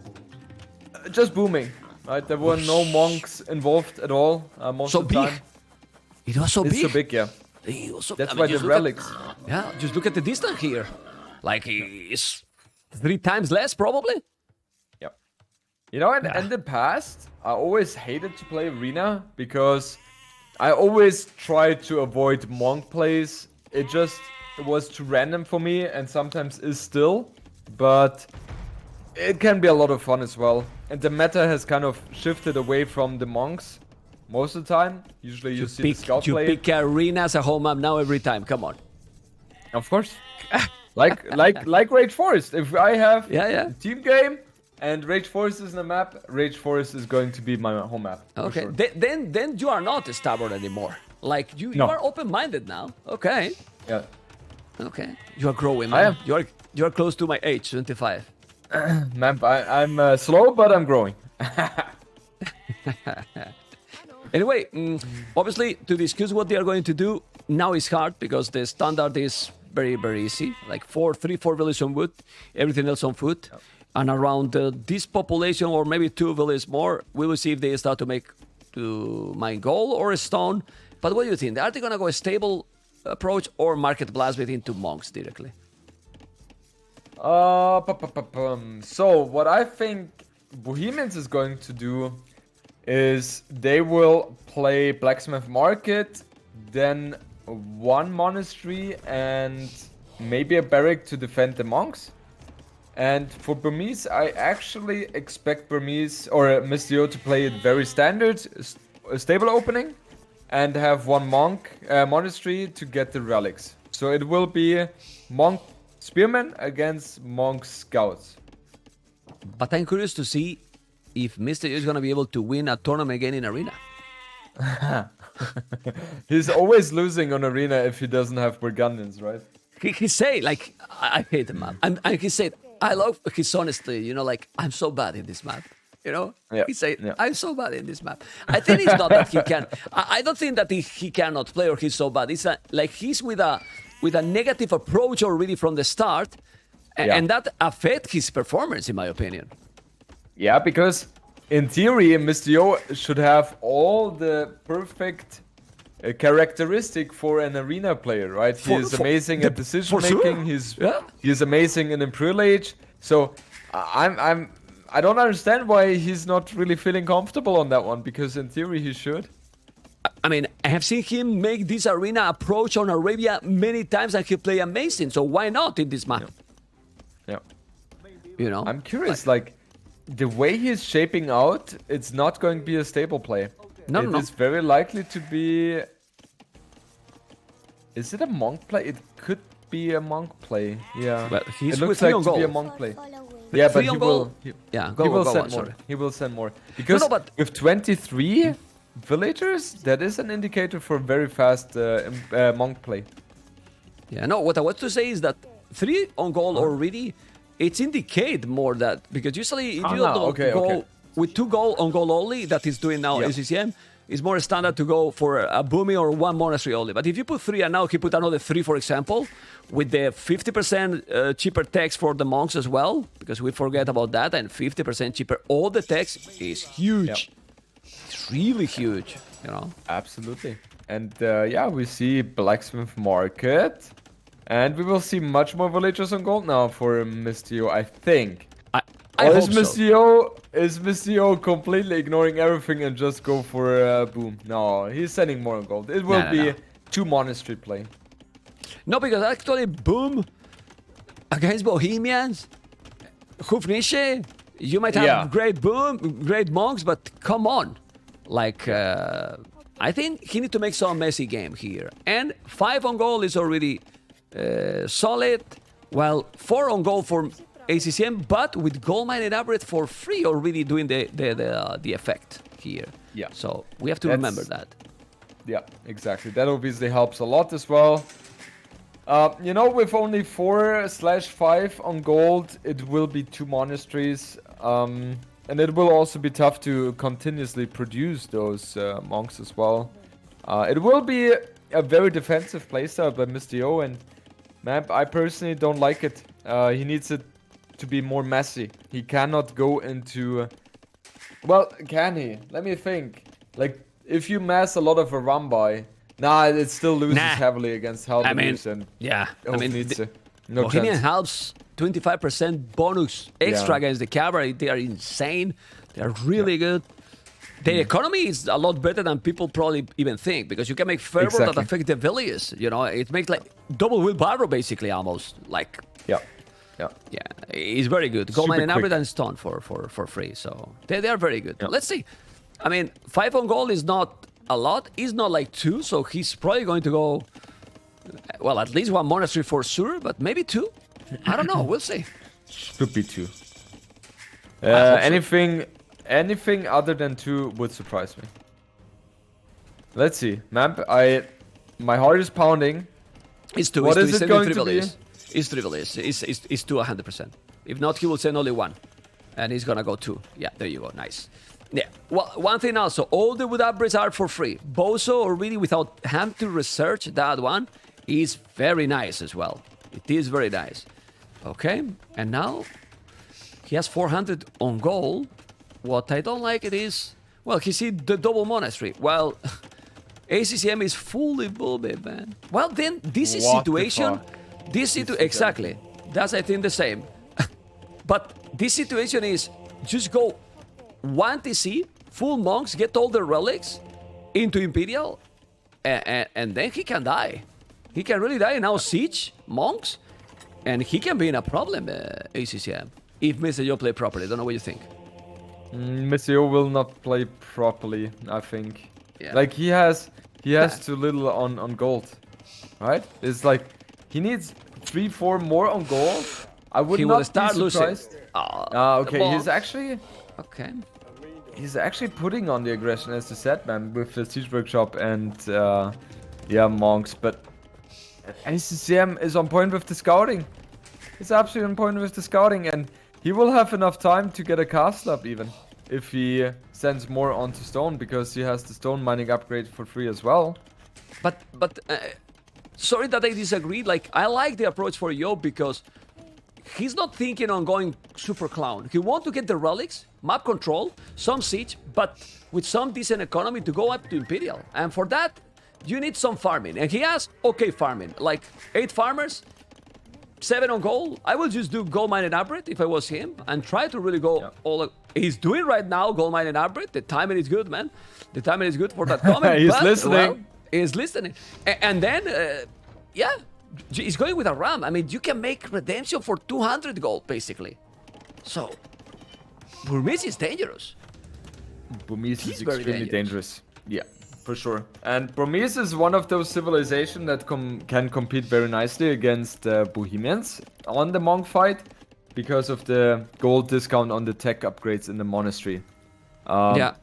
Speaker 1: just booming, right? There were no monks involved at all most
Speaker 2: so
Speaker 1: of the
Speaker 2: big.
Speaker 1: time.
Speaker 2: It was so
Speaker 1: It's
Speaker 2: big.
Speaker 1: so big, yeah.
Speaker 2: It was so,
Speaker 1: That's
Speaker 2: I mean,
Speaker 1: why the
Speaker 2: just look
Speaker 1: relics.
Speaker 2: Yeah, just look at the distance here. Like, it's 3 times less, probably.
Speaker 1: Yeah. You know, in the past, I always hated to play arena because I always tried to avoid monk plays. It was too random for me and sometimes is still, but it can be a lot of fun as well. And the meta has kind of shifted away from the monks most of the time. Usually you see the scout
Speaker 2: you
Speaker 1: play.
Speaker 2: pick arena as a home map now every time. Come on.
Speaker 1: Of course. like Rage Forest. If I have
Speaker 2: Yeah.
Speaker 1: a team game and Rage Forest is in a map, Rage Forest is going to be my home map.
Speaker 2: Okay.
Speaker 1: Sure.
Speaker 2: Then you are not stubborn anymore. Like you are open-minded now. Okay.
Speaker 1: Yeah.
Speaker 2: Okay. You are growing, man.
Speaker 1: I am.
Speaker 2: You are close to my age, 25.
Speaker 1: Man, I'm slow, but I'm growing.
Speaker 2: Anyway, obviously, to discuss what they are going to do now is hard because the standard is very, very easy. Like 4 villages on wood, everything else on foot. Yep. And around this population, or maybe 2 villages more, we will see if they start to make to mine gold or a stone. But what do you think? Are they going to go a stable approach or market blast it into monks directly?
Speaker 1: So what I think Bohemians is going to do is they will play Blacksmith Market, then one monastery and maybe a barrack to defend the monks. And for Burmese, I actually expect Burmese or Mistio to play it very standard, a stable opening, and have one monk monastery to get the relics. So it will be monk spearmen against monk scouts.
Speaker 2: But I'm curious to see if Mr. is going to be able to win a tournament again in Arena.
Speaker 1: He's always losing on Arena if he doesn't have Burgundians, right?
Speaker 2: He say, like, I hate the map. And he said, I love his honesty, you know, like, I'm so bad in this map. You know?
Speaker 1: Yeah.
Speaker 2: He said,
Speaker 1: Yeah.
Speaker 2: I'm so bad in this map. I think it's not that he can. I don't think that he cannot play or he's so bad. It's like he's with a negative approach already from the start. And that affects his performance, in my opinion.
Speaker 1: Yeah, because in theory, Mistio should have all the perfect characteristic for an arena player, right? He is amazing at decision making.
Speaker 2: Sure.
Speaker 1: He's amazing in Imperial Age. So I don't understand why he's not really feeling comfortable on that one, because in theory he should.
Speaker 2: I mean, I have seen him make this arena approach on Arabia many times and he play amazing. So why not in this map?
Speaker 1: Yeah.
Speaker 2: You know?
Speaker 1: I'm curious, like the way he's shaping out, it's not going to be a stable play.
Speaker 2: No.
Speaker 1: It is very likely to be. Is it a monk play? It could be a monk play. Yeah.
Speaker 2: But he's
Speaker 1: it looks
Speaker 2: with
Speaker 1: like
Speaker 2: three on
Speaker 1: to be a
Speaker 2: goal.
Speaker 1: monk play. Yeah, but
Speaker 2: Three
Speaker 1: he
Speaker 2: on
Speaker 1: will.
Speaker 2: goal.
Speaker 1: He
Speaker 2: Go
Speaker 1: will send
Speaker 2: on,
Speaker 1: more.
Speaker 2: sorry.
Speaker 1: He will send more because
Speaker 2: but
Speaker 1: with 23 villagers, that is an indicator for very fast monk play.
Speaker 2: Yeah, no, what I want to say is that 3 on goal already, it's indicate more that, because usually if you don't go with 2 goal on goal only, that is doing now ACCM, it's more standard to go for a Boomy or 1 monastery only. But if you put 3 and now he put another 3, for example, with the 50% cheaper text for the monks as well, because we forget about that, and 50% cheaper, all the text is huge.
Speaker 1: Yep.
Speaker 2: It's really huge, you know?
Speaker 1: Absolutely. And yeah, we see Blacksmith Market. And we will see much more villagers on gold now for Mistio, I think.
Speaker 2: I
Speaker 1: or
Speaker 2: hope
Speaker 1: is Mistio completely ignoring everything and just go for boom? No, he's sending more on gold. It will be 2 monastery play.
Speaker 2: No, because actually, boom, against Bohemians, Hufnische, you might have great monks, but come on. Like, I think he need to make some messy game here. And 5 on goal is already solid, while 4 on goal for ACCM, but with gold mine and upgrade for free already doing the effect here.
Speaker 1: Yeah.
Speaker 2: So we have to remember that.
Speaker 1: Yeah, exactly. That obviously helps a lot as well. You know, with only 4/5 on gold, it will be 2 monasteries. And it will also be tough to continuously produce those monks as well. It will be a very defensive playstyle by Mistio, and man, I personally don't like it. He needs it to be more messy. He cannot go into... Well, can he? Let me think. Like, if you mass a lot of a run by, it still loses heavily against Halberdiers and no
Speaker 2: Bohemian
Speaker 1: chance.
Speaker 2: helps 25% bonus extra against the cavalry. They are insane. They are really good. The economy is a lot better than people probably even think, because you can make fervor that affect the villages. You know, it makes like double wheelbarrow basically almost. Like, yeah, it's very good. Gold mine and upgrade and stone for free. So they are very good. Let's see. I mean, 5 on gold is not a lot. It's not like 2, so he's probably going to go, well, at least 1 monastery for sure, but maybe 2. I don't know. We'll see.
Speaker 1: Should be 2. Anything other than 2 would surprise me. Let's see. Mamp, my heart is pounding.
Speaker 2: It's 2.
Speaker 1: What is it going to be?
Speaker 2: It's 3 villages. It's 2 100%. If not, he will send only 1. And he's gonna go 2. Yeah, there you go. Nice. Yeah. Well, one thing also, all the wood upgrades are for free. Bozo, or really without having to research that one, is very nice as well. It is very nice. Okay, and now he has 400 on goal. What I don't like it is, well, he see the double monastery. Well, ACCM is fully bulbed, man. Well, then this is situation. Exactly. That's I think the same. But this situation is just go 1 TC full monks, get all the relics into Imperial, and then he can die. He can really die. Now siege monks, and he can be in a problem, ACCM, if Mr. Yo play properly. I don't know what you think.
Speaker 1: Mr. Yo will not play properly, I think.
Speaker 2: Yeah.
Speaker 1: Like he has too little on gold, right? It's like he needs 3-4 more on gold. I would
Speaker 2: He
Speaker 1: not
Speaker 2: will start
Speaker 1: be surprised. Okay,
Speaker 2: Okay.
Speaker 1: he's actually putting on the aggression, as you said, man, with the siege workshop and monks. But ACCM is on point with the scouting. He's absolutely on point with the scouting, and he will have enough time to get a castle up even if he sends more onto stone, because he has the stone mining upgrade for free as well.
Speaker 2: But sorry that I disagree. Like, I like the approach for Yo because he's not thinking on going super clown. He wants to get the relics, map control, some siege, but with some decent economy to go up to Imperial. And for that, you need some farming. And he has okay farming, like 8 farmers, 7 on gold. I will just do gold mine and upgrade if I was him and try to really go all. He's doing right now gold mine and upgrade. The timing is good, man. The timing is good for that comment.
Speaker 1: He's listening.
Speaker 2: Well, he's listening. And then, yeah, he's going with a ram. I mean, you can make redemption for 200 gold, basically. So, Burmese is dangerous.
Speaker 1: Burmese is
Speaker 2: very
Speaker 1: extremely dangerous. Yeah, for sure. And Burmese is one of those civilizations that can compete very nicely against Bohemians on the monk fight because of the gold discount on the tech upgrades in the monastery.
Speaker 2: Yeah.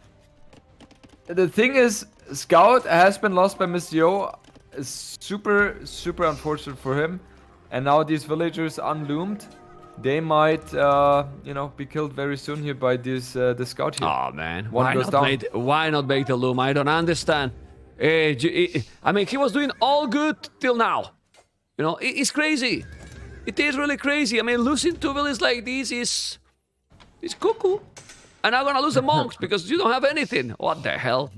Speaker 1: The thing is, Scout has been lost by Mr. Yo. It's super, super unfortunate for him. And now these villagers unloomed. They might, be killed very soon here by this the Scout here.
Speaker 2: Oh, man.
Speaker 1: One goes down.
Speaker 2: Why not make the loom? I don't understand. I mean, he was doing all good till now. You know, it's crazy. It is really crazy. I mean, losing 2 villages like this is cuckoo. And I'm gonna lose the monks because you don't have anything. What the hell?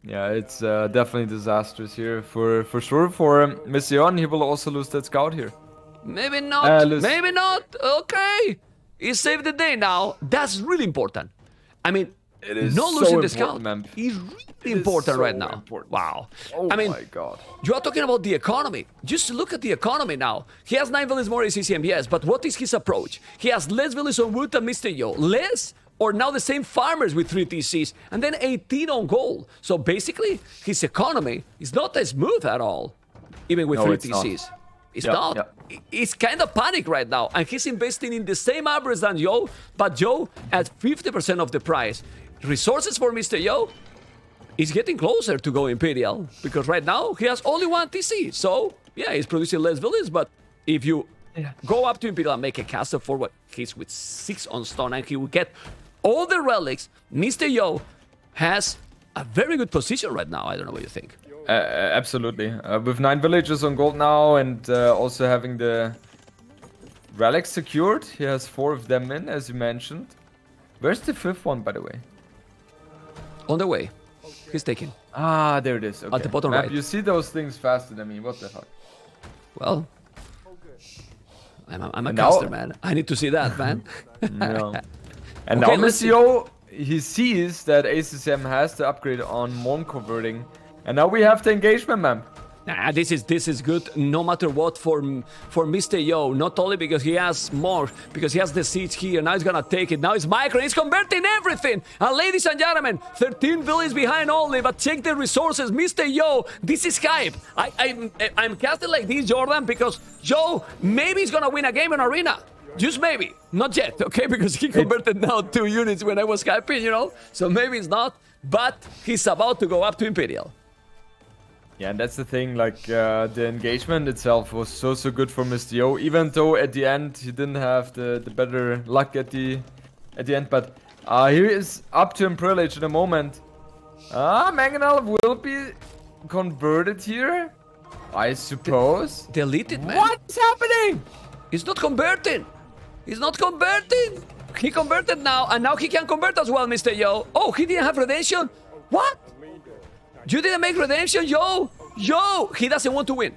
Speaker 1: Yeah, it's definitely disastrous here for sure. For Mr. Yon, he will also lose that Scout here.
Speaker 2: Maybe not. Maybe not. Okay. He saved the day now. That's really important. I mean,
Speaker 1: it is
Speaker 2: not
Speaker 1: so
Speaker 2: losing the Scout
Speaker 1: man.
Speaker 2: is really important right now.
Speaker 1: Important.
Speaker 2: Wow.
Speaker 1: Oh
Speaker 2: I mean,
Speaker 1: my god.
Speaker 2: You are talking about the economy. Just look at the economy now. He has 9 villages more ACCM, yes, but what is his approach? He has less villages on wood than Mr. Yo. Less or now the same farmers with 3 TCs and then 18 on gold. So basically, his economy is not as smooth at all, even with 3 TCs.
Speaker 1: Not.
Speaker 2: It's not. It's kind of panic right now, and he's investing in the same average than Yo, but Yo at 50% of the price. Resources for Mr. Yo is getting closer to go Imperial, because right now he has only 1 TC. So, yeah, he's producing less villages, but if you go up to Imperial and make a castle for what he's with 6 on stone, and he will get all the relics, Mr. Yo has a very good position right now. I don't know what you think.
Speaker 1: Absolutely. With 9 villages on gold now, and also having the relics secured, he has 4 of them in, as you mentioned. Where's the 5th one, by the way?
Speaker 2: On the way. He's taking.
Speaker 1: Ah, there it is. Okay.
Speaker 2: At the bottom
Speaker 1: Map,
Speaker 2: right.
Speaker 1: you see those things faster than me. What the fuck?
Speaker 2: Well, I'm a caster, man. I need to see that, man.
Speaker 1: Yeah. And
Speaker 2: Okay,
Speaker 1: now
Speaker 2: let's see.
Speaker 1: Mr. Yo, he sees that ACCM has the upgrade on monk converting. And now we have the engagement, man.
Speaker 2: Nah, this is good no matter what for Mr. Yo. Not only because he has more, because he has the siege here. Now he's gonna take it. Now it's micro. He's converting everything. And ladies and gentlemen, 13 villages behind only, but check the resources. Mr. Yo, this is hype. I'm casting like this, Jordan, because Yo maybe he's gonna win a game in Arena. Just maybe. Not yet, okay? Because he converted now 2 units when I was hyping, you know? So maybe it's not, but he's about to go up to Imperial.
Speaker 1: Yeah, and that's the thing, like, the engagement itself was so good for Mr. Yo, even though at the end he didn't have the better luck at the end, but he is up to Imperial Age in a moment. Mangonel will be converted here, I suppose.
Speaker 2: Delete it, man.
Speaker 1: What's happening?
Speaker 2: He's not converting. He's not converting. He converted now, and now he can convert as well, Mr. Yo. Oh, he didn't have redemption? What? You didn't make redemption, Yo? Yo! He doesn't want to win.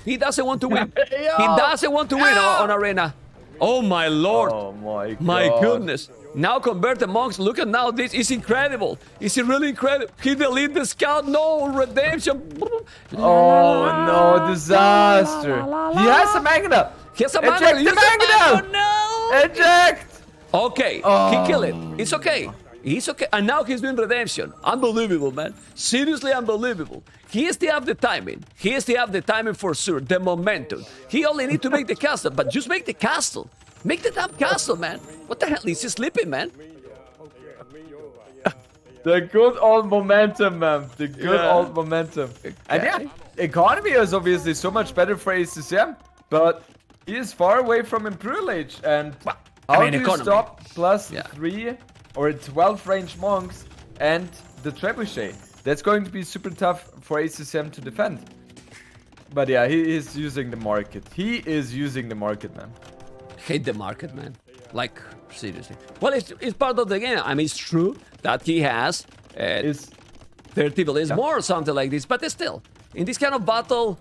Speaker 2: He doesn't want to win. He doesn't want to win on Arena. Oh my lord!
Speaker 1: Oh my god.
Speaker 2: My goodness! Now convert the monks. Look at now. This is incredible. Is it really incredible? He deleted the scout. No redemption.
Speaker 1: Oh no, disaster. He has a magna.
Speaker 2: He has a
Speaker 1: Eject
Speaker 2: magna.
Speaker 1: the
Speaker 2: Use
Speaker 1: magna.
Speaker 2: No.
Speaker 1: Eject.
Speaker 2: Okay, he killed it. It's okay. He's okay. And now he's doing redemption. Unbelievable, man. Seriously unbelievable. He still have the timing. He still have the timing for sure. The momentum. He only need to make the castle, but just make the castle. Make the damn castle, man. What the hell? Is he sleeping, man?
Speaker 1: The good old momentum, man. The good
Speaker 2: Yeah.
Speaker 1: old momentum. And yeah, economy is obviously so much better for ACCM, but he is far away from Imperial Age. And how do you
Speaker 2: economy.
Speaker 1: stop plus
Speaker 2: Yeah.
Speaker 1: 3 or 12 range monks and the trebuchet? That's going to be super tough for ACCM to defend. But yeah, he is using the market. He is using the market, man.
Speaker 2: Hate the market, man. Like, seriously. Well, it's part of the game. I mean, it's true that he has
Speaker 1: Is
Speaker 2: 30 villains more or something like this, but still, in this kind of battle,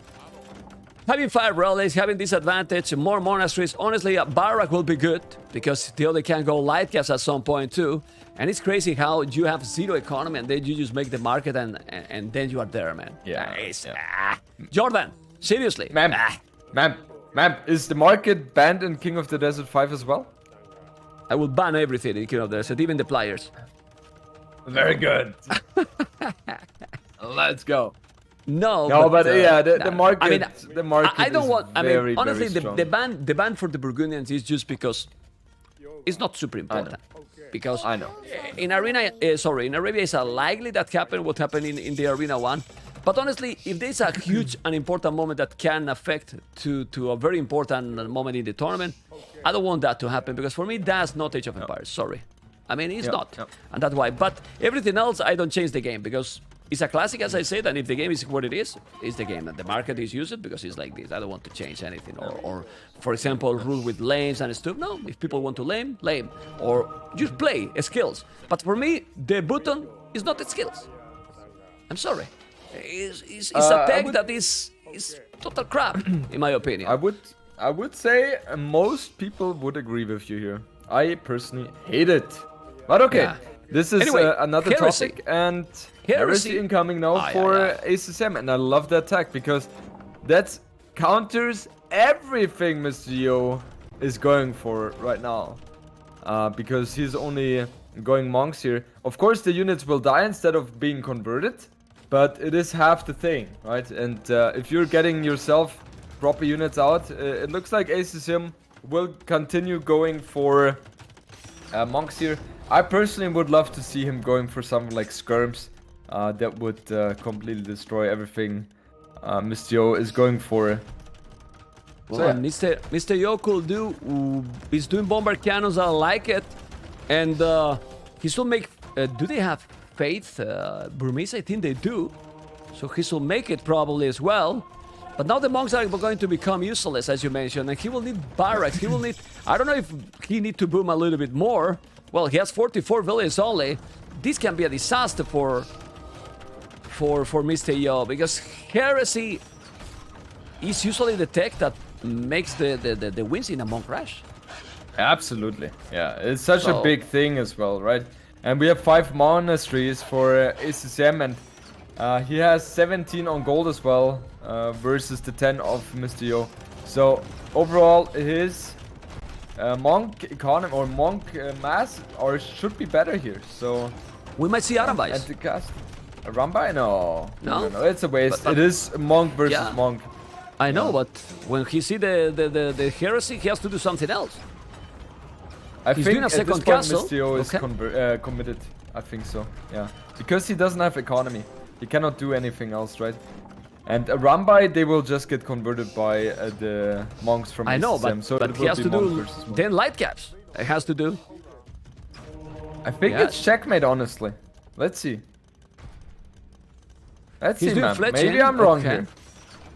Speaker 2: having 5 relics, having this advantage, more monasteries, honestly, a barrack will be good, because the other can go light caps at some point too. And it's crazy how you have 0 economy and then you just make the market and then you are there, man.
Speaker 1: Yeah,
Speaker 2: Jordan, seriously.
Speaker 1: Ma'am, is the market banned in King of the Desert 5 as well?
Speaker 2: I will ban everything in King of the Desert, even the players.
Speaker 1: Very good. Let's go.
Speaker 2: No,
Speaker 1: but yeah, the market.
Speaker 2: I mean,
Speaker 1: the market.
Speaker 2: I don't
Speaker 1: is
Speaker 2: want. I
Speaker 1: very,
Speaker 2: mean, honestly,
Speaker 1: very strong.
Speaker 2: the ban for the Burgundians is just because it's not super important. Because
Speaker 1: I know.
Speaker 2: In Arena, in Arabia, it's likely that what happened in the Arena 1. But honestly, if there's a huge and important moment that can affect to a very important moment in the tournament, I don't want that to happen, because for me, that's not Age of Empires. Sorry. I mean, it's not. And that's why. But everything else, I don't change the game, because it's a classic, as I said, and if the game is what it is, it's the game. And the market is used because it's like this. I don't want to change anything. Or for example, rule with lanes and stuff. No, if people want to lame. Or just play skills. But for me, the button is not the skills. I'm sorry. It's a tech that is total crap, in my opinion.
Speaker 1: I would say most people would agree with you here. I personally hate it. But okay, this is
Speaker 2: Anyway,
Speaker 1: another
Speaker 2: heresy.
Speaker 1: topic, and heresy incoming now for ACCM, and I love that tag because that counters everything Mr. Yo is going for right now. Because he's only going monks here. Of course, the units will die instead of being converted, but it is half the thing, right? And if you're getting yourself proper units out, it looks like ACCM will continue going for monks here. I personally would love to see him going for something like skirms that would completely destroy everything Mr. Yo is going for.
Speaker 2: Well, Mr. Yo could he's doing bombard cannons, I like it. And he still make, do they have faith? Burmese, I think they do. So he will make it probably as well. But now the monks are going to become useless, as you mentioned, and he will need barracks. He will need, I don't know if he need to boom a little bit more. Well, he has 44 villages only. This can be a disaster for Mr. Yo, because heresy is usually the tech that makes the wins in a monk rush.
Speaker 1: Absolutely, yeah. It's such a big thing as well, right? And we have 5 monasteries for ACCM, and he has 17 on gold as well, versus the 10 of Mr. Yo. So overall, his monk economy or monk mass should be better here. So
Speaker 2: we might see Arambais.
Speaker 1: At the cast, Arambai? No, it's a waste.
Speaker 2: But
Speaker 1: it is monk versus monk.
Speaker 2: I know, but when he see the heresy, he has to do something else.
Speaker 1: I
Speaker 2: He's
Speaker 1: think
Speaker 2: doing a second
Speaker 1: at this point,
Speaker 2: castle.
Speaker 1: Mr. Yo is committed. I think so. Yeah, because he doesn't have economy. He cannot do anything else, right? And Arambai, they will just get converted by the monks from
Speaker 2: I know,
Speaker 1: ACCM, so
Speaker 2: but
Speaker 1: it
Speaker 2: he
Speaker 1: will
Speaker 2: has
Speaker 1: be
Speaker 2: to
Speaker 1: monk
Speaker 2: do
Speaker 1: versus monk.
Speaker 2: 10 light caps. It has to do.
Speaker 1: I think it's checkmate, honestly. Let's see. Let's see, man. Maybe I'm wrong here.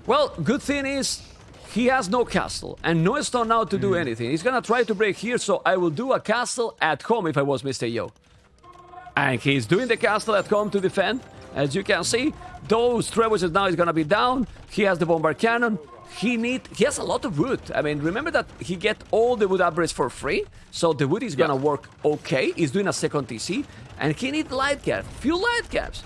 Speaker 2: Well, good thing is he has no castle and no stone now to do anything. He's gonna try to break here, so I will do a castle at home if I was Mr. Yo. And he's doing the castle at home to defend. As you can see, those trebuchets now is gonna be down. He has the bombard cannon. he has a lot of wood. I mean, remember that he get all the wood upgrades for free, so the wood is gonna work okay. He's doing a second TC, and he need light cap, few light caps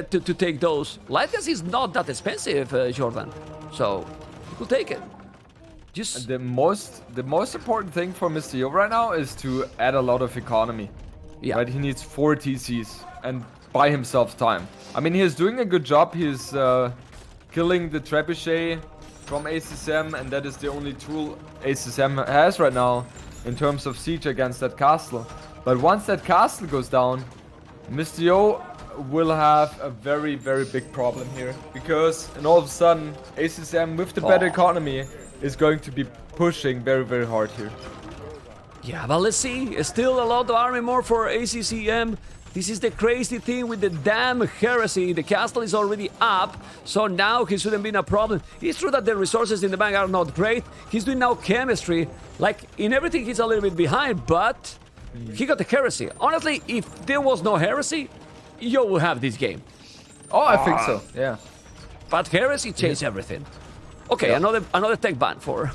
Speaker 2: to take those. Light caps is not that expensive, Jordan, so you could take it. Just
Speaker 1: The most important thing for Mr. Yo right now is to add a lot of economy.
Speaker 2: yeah.
Speaker 1: Right, he needs 4 TCs and buy himself time. I mean, he's doing a good job. He's killing the trebuchet from ACCM, and that is the only tool ACCM has right now in terms of siege against that castle. But once that castle goes down, Mr. Yo will have a very, very big problem here, because and all of a sudden ACCM with the better economy is going to be pushing very, very hard here.
Speaker 2: Yeah, but let's see. Still a lot of army more for ACCM. This is the crazy thing with the damn heresy. The castle is already up, so now he shouldn't be a problem. It's true that the resources in the bank are not great. He's doing now chemistry. Like, in everything, he's a little bit behind, but he got the heresy. Honestly, if there was no heresy, Yo will have this game.
Speaker 1: Oh, I think so, yeah.
Speaker 2: But heresy changed everything. Okay, another tech ban for...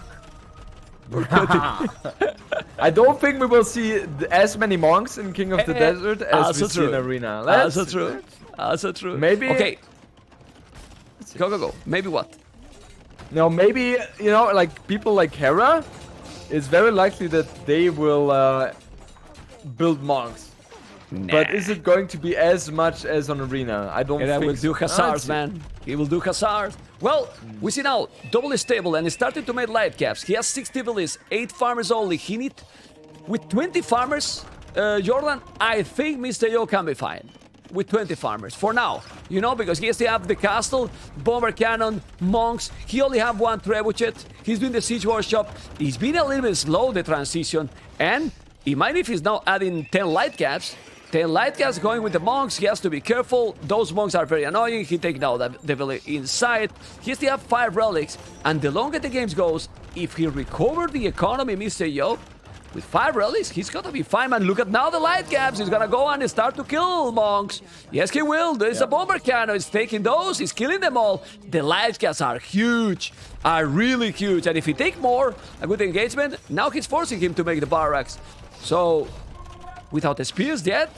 Speaker 1: I don't think we will see as many monks in King of the Desert as we see in Arena.
Speaker 2: Also true. Also true.
Speaker 1: Maybe...
Speaker 2: Okay. Go. Maybe what?
Speaker 1: No, maybe, you know, like people like Hera, it's very likely that they will build monks.
Speaker 2: Nah.
Speaker 1: But is it going to be as much as on Arena? I don't think
Speaker 2: He will do Hussars, man. He will do Hussars. Well, we see now, double stable, and he started to make light caps. He has 60 villas, 8 farmers only. He need, with 20 farmers, Jordan, I think Mr. Yo can be fine. With 20 farmers, for now. You know, because he still have the castle, bomber cannon, monks. He only have 1 trebuchet. He's doing the siege workshop. He's been a little bit slow, the transition. And even if he's now adding 10 light caps, 10 light caps going with the monks, he has to be careful. Those monks are very annoying. He take now the village inside. He still have 5 relics. And the longer the games goes, if he recover the economy, Mr. Yo, with 5 relics, he's gonna be fine, man. Look at now the light caps. He's gonna go and start to kill monks. Yes, he will. There's a bomber cannon. He's taking those. He's killing them all. The light caps are huge. Are really huge. And if he take more, a good engagement, now he's forcing him to make the barracks. So... without the spears yet,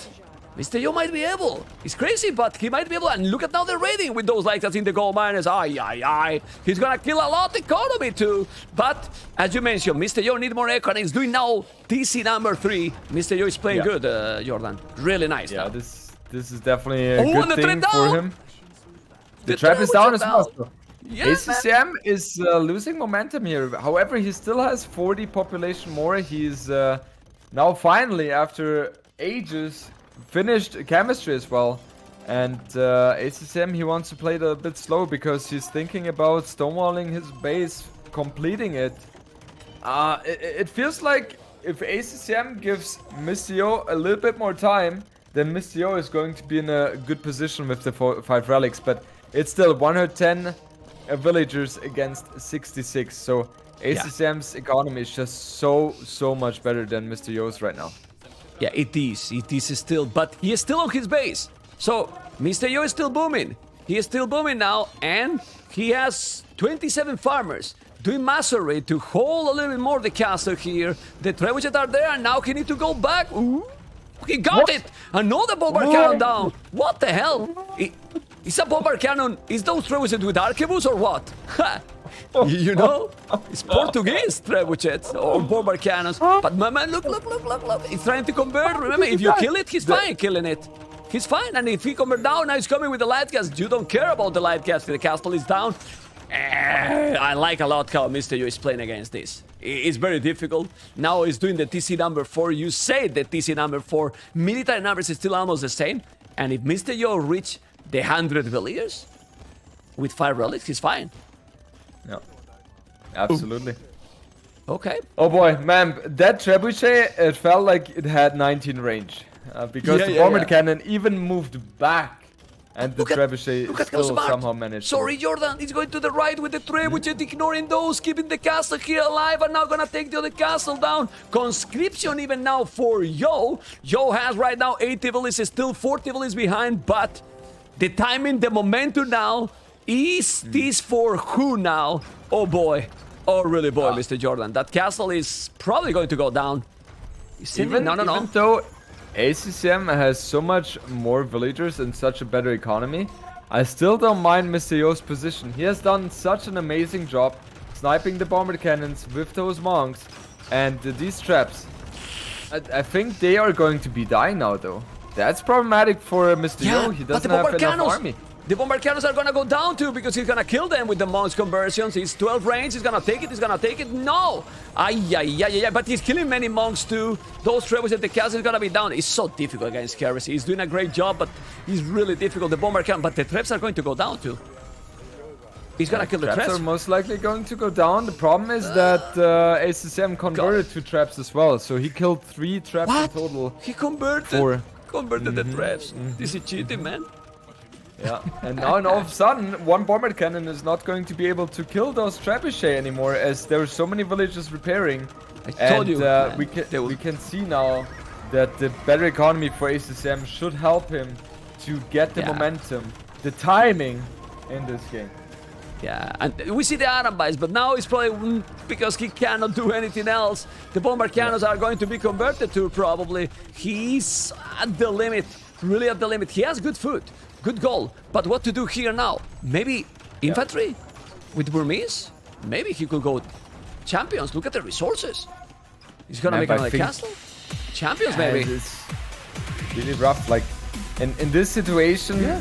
Speaker 2: Mr. Yo might be able. It's crazy, but he might be able. And look at now the raiding with those lights in the gold miners. Ay. He's gonna kill a lot of economy too. But as you mentioned, Mr. Yo need more economy. He's doing now TC number 3. Mr. Yo is playing good, Jordan. Really nice.
Speaker 1: Yeah,
Speaker 2: now.
Speaker 1: this is definitely a good thing for him. The trap is
Speaker 2: trap
Speaker 1: down
Speaker 2: is
Speaker 1: as
Speaker 2: down.
Speaker 1: well.
Speaker 2: Yeah,
Speaker 1: ACCM is losing momentum here. However, he still has 40 population more. He's now finally, after ages, finished chemistry as well. And ACCM, he wants to play it a bit slow because he's thinking about stonewalling his base, completing it. It feels like if ACCM gives Mr. Yo a little bit more time, then Mr. Yo is going to be in a good position with the 5 relics. But it's still 110 villagers against 66. So ACCM's economy is just so much better than Mr. Yo's right now.
Speaker 2: Yeah, it is. It is still, but he is still on his base. So Mr. Yo is still booming. He is still booming now, and he has 27 farmers doing mastery to hold a little bit more the castle here. The trebuchets are there, and now he need to go back. Ooh, he got it! Another bomber cannon down. What the hell? Is a bomber cannon? Is those trebuchets with arquebus or what? You know, it's Portuguese trebuchets or bomber cannons. But my man, look. He's trying to convert. Remember, if you kill it, he's fine killing it. He's fine. And if he convert down, now he's coming with the light gas. You don't care about the light gas. The castle is down. I like a lot how Mr. Yo is playing against this. It's very difficult. Now he's doing the TC number 4. You say the TC number 4. Military numbers is still almost the same. And if Mr. Yo reach the 100 villagers with 5 relics, he's fine.
Speaker 1: Yeah, absolutely.
Speaker 2: Okay.
Speaker 1: Oh boy, man, that trebuchet, it felt like it had 19 range. Because the bomber cannon even moved back. And the trebuchet still somehow managed.
Speaker 2: Sorry, Jordan, he's going to the right with the trebuchet, ignoring those, keeping the castle here alive, and now gonna take the other castle down. Conscription even now for Yo. Yo has right now 80 villages, still 40 villages behind, but the timing, the momentum now Is this for who now? Oh boy. Oh really boy, Mr. Jordan. That castle is probably going to go down.
Speaker 1: Even
Speaker 2: No.
Speaker 1: though ACCM has so much more villagers and such a better economy, I still don't mind Mr. Yo's position. He has done such an amazing job sniping the bomber cannons with those monks and these traps. I think they are going to be dying now though. That's problematic for Mr. Yo. He doesn't have enough army.
Speaker 2: The bomber cannons are gonna go down too because he's gonna kill them with the monks conversions. He's 12 range, he's gonna take it, No! Ay, but he's killing many monks too. Those trebuchets at the castle is gonna be down. It's so difficult against Heresy. He's doing a great job, but he's really difficult. The bomber cannon, but the traps are going to go down too. He's gonna kill the traps.
Speaker 1: Traps are most likely going to go down. The problem is that ACCM converted 2 traps as well, so he killed 3 traps in total.
Speaker 2: He converted
Speaker 1: 4.
Speaker 2: Converted the traps. This is cheating, man.
Speaker 1: Yeah, and now all of a sudden, 1 bomber cannon is not going to be able to kill those trebuchet anymore, as there are so many villages repairing.
Speaker 2: I told you,
Speaker 1: we can see now that the better economy for ACCM should help him to get the momentum, the timing in this game.
Speaker 2: Yeah, and we see the Aram buys, but now it's probably because he cannot do anything else. The bomber cannons are going to be converted to probably. He's at the limit, really at the limit. He has good food, good goal, but what to do here now? Maybe infantry with Burmese? Maybe he could go champions. Look at the resources. He's gonna make another castle. Champions, maybe.
Speaker 1: It's really rough. Like in this situation.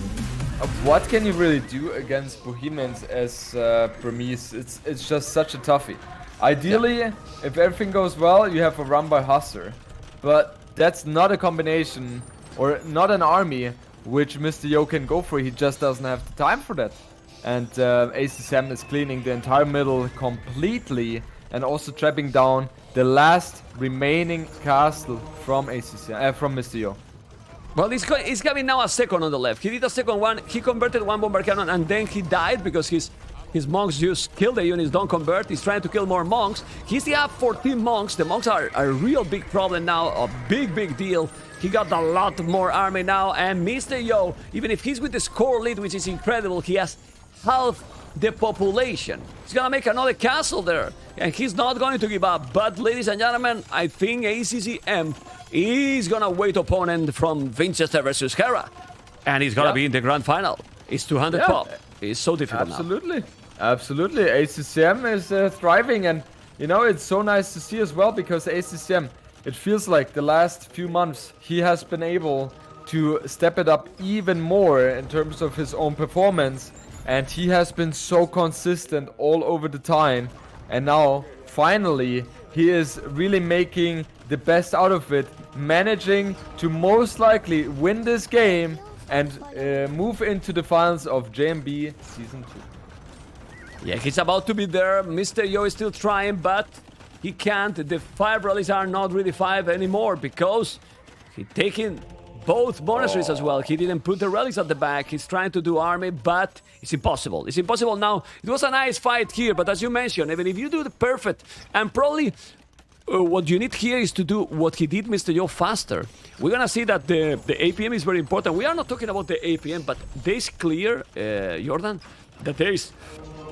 Speaker 1: What can you really do against Bohemians as Burmese? It's just such a toughie. Ideally, if everything goes well, you have a run by Husser. But that's not a combination or not an army which Mr. Yo can go for. He just doesn't have the time for that. And ACCM is cleaning the entire middle completely and also trapping down the last remaining castle from ACCM, from Mr. Yo.
Speaker 2: Well, he's having now a second on the left. He did a second one. He converted 1 bomber cannon and then he died because his monks just killed the units, don't convert. He's trying to kill more monks. He still have 14 monks. The monks are a real big problem now, a big deal. He got a lot more army now, and Mr. Yo, even if he's with the score lead, which is incredible, he has half the population. He's gonna make another castle there, and he's not going to give up. But, ladies and gentlemen, I think ACCM is gonna wait opponent from Winchester versus Hera, and he's gonna be in the grand final. It's 200 pop. It's so difficult now.
Speaker 1: Absolutely. ACCM is thriving, and you know it's so nice to see as well because ACCM, it feels like the last few months he has been able to step it up even more in terms of his own performance, and he has been so consistent all over the time, and now finally he is really making the best out of it, managing to most likely win this game and move into the finals of JMB Season 2.
Speaker 2: Yeah, he's about to be there. Mr. Yo is still trying, but he can't. The 5 rallies are not really 5 anymore because he's taking both monasteries as well. He didn't put the relics at the back. He's trying to do army, but it's impossible. It's impossible now. It was a nice fight here, but as you mentioned, even if you do the perfect, and probably what you need here is to do what he did, Mr. Yo, faster. We're gonna see that the APM is very important. We are not talking about the APM, but it's clear, Jordan, that there is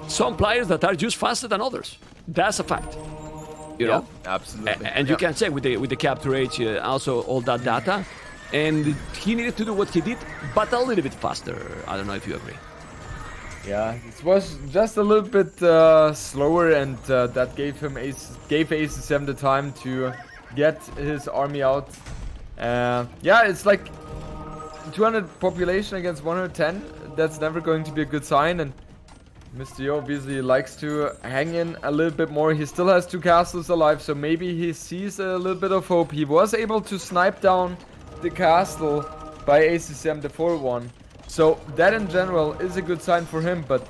Speaker 2: some players that are just faster than others. That's a fact. You know?
Speaker 1: Absolutely.
Speaker 2: And you can check with the capture age, also all that data. And he needed to do what he did, but a little bit faster. I don't know if you agree.
Speaker 1: Yeah, it was just a little bit slower, and that gave ACCM the time to get his army out. Yeah, it's like 200 population against 110. That's never going to be a good sign, and Mr. Yo obviously likes to hang in a little bit more. He still has 2 castles alive, so maybe he sees a little bit of hope. He was able to snipe down the castle by ACCM, the 4-1. So that in general is a good sign for him, but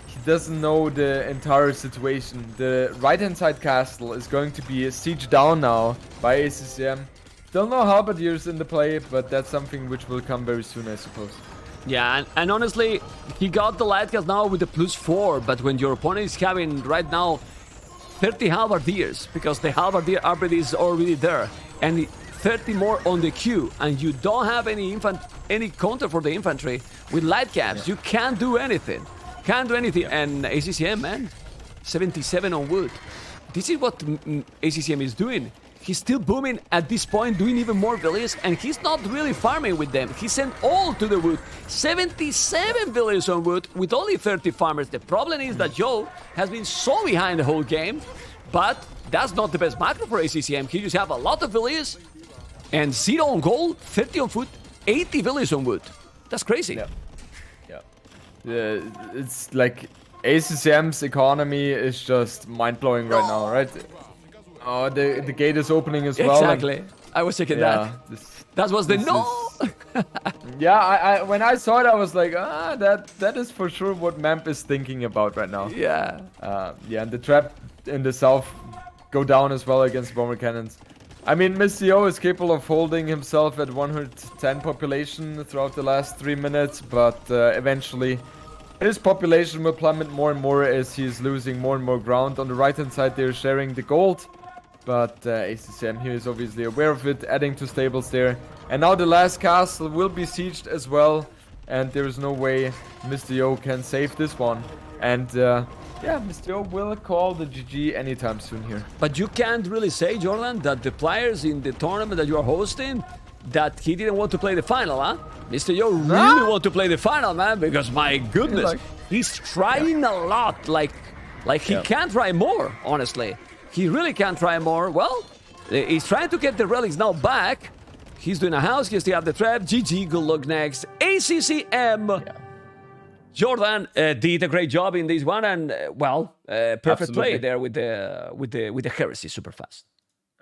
Speaker 1: he doesn't know the entire situation. The right-hand side castle is going to be sieged down now by ACCM. Don't know how Badir's in the play, but that's something which will come very soon, I suppose.
Speaker 2: Yeah, and honestly, he got the light cast now with the +4, but when your opponent is having right now 30 halberdiers, because the halberdier upgrade is already there, and 30 more on the queue, and you don't have any counter for the infantry with light caps, you can't do anything. Can't do anything. And ACCM, man, 77 on wood. This is what ACCM is doing. He's still booming at this point, doing even more villages, and he's not really farming with them. He sent all to the wood. 77 villages on wood with only 30 farmers. The problem is that Joe has been so behind the whole game, but that's not the best macro for ACCM. He just have a lot of villages and 0 on gold, 30 on food, 80 villages on wood. That's crazy.
Speaker 1: Yeah, it's like ACCM's economy is just mind-blowing right now, right? Oh, the gate is opening as well.
Speaker 2: Exactly. I was thinking that. That was the no.
Speaker 1: Yeah, I when I saw it, I was like, that is for sure what Memp is thinking about right now.
Speaker 2: Yeah.
Speaker 1: Yeah, and the trap in the south go down as well against bomber cannons. I mean, Mr. is capable of holding himself at 110 population throughout the last 3 minutes, but eventually his population will plummet more and more as he's losing more and more ground. On the right-hand side, they're sharing the gold. But ACCM here is obviously aware of it, adding 2 stables there. And now the last castle will be sieged as well. And there is no way Mr. Yo can save this one. And yeah, Mr. Yo will call the GG anytime soon here.
Speaker 2: But you can't really say, Jordan, that the players in the tournament that you are hosting, that he didn't want to play the final, huh? Mr. Yo really want to play the final, man, because my goodness, he's trying a lot. Like he can't try more, honestly. He really can't try more. Well, he's trying to get the relics now back. He's doing a house. He still have the trap. GG, good luck next. ACCM. Yeah. Jordan did a great job in this one, and perfect play there with the heresy super fast.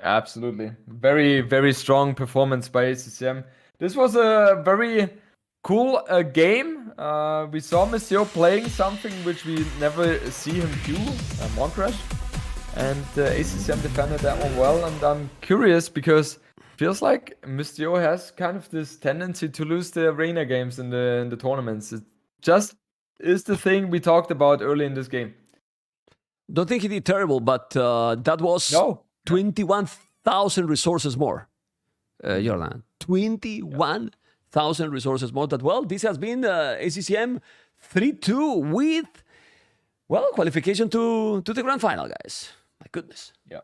Speaker 1: Absolutely, very very strong performance by ACCM. This was a very cool game. We saw Monsieur playing something which we never see him do, Monk Rush. And ACCM defended that one well, and I'm curious because it feels like Mr. has kind of this tendency to lose the arena games in the tournaments. It just is the thing we talked about early in this game.
Speaker 2: Don't think he did terrible, but that was 21,000 resources more, Jordan. 21,000 resources more. That, well, this has been ACCM 3-2 with, well, qualification to the grand final, guys. My goodness.
Speaker 1: Yeah.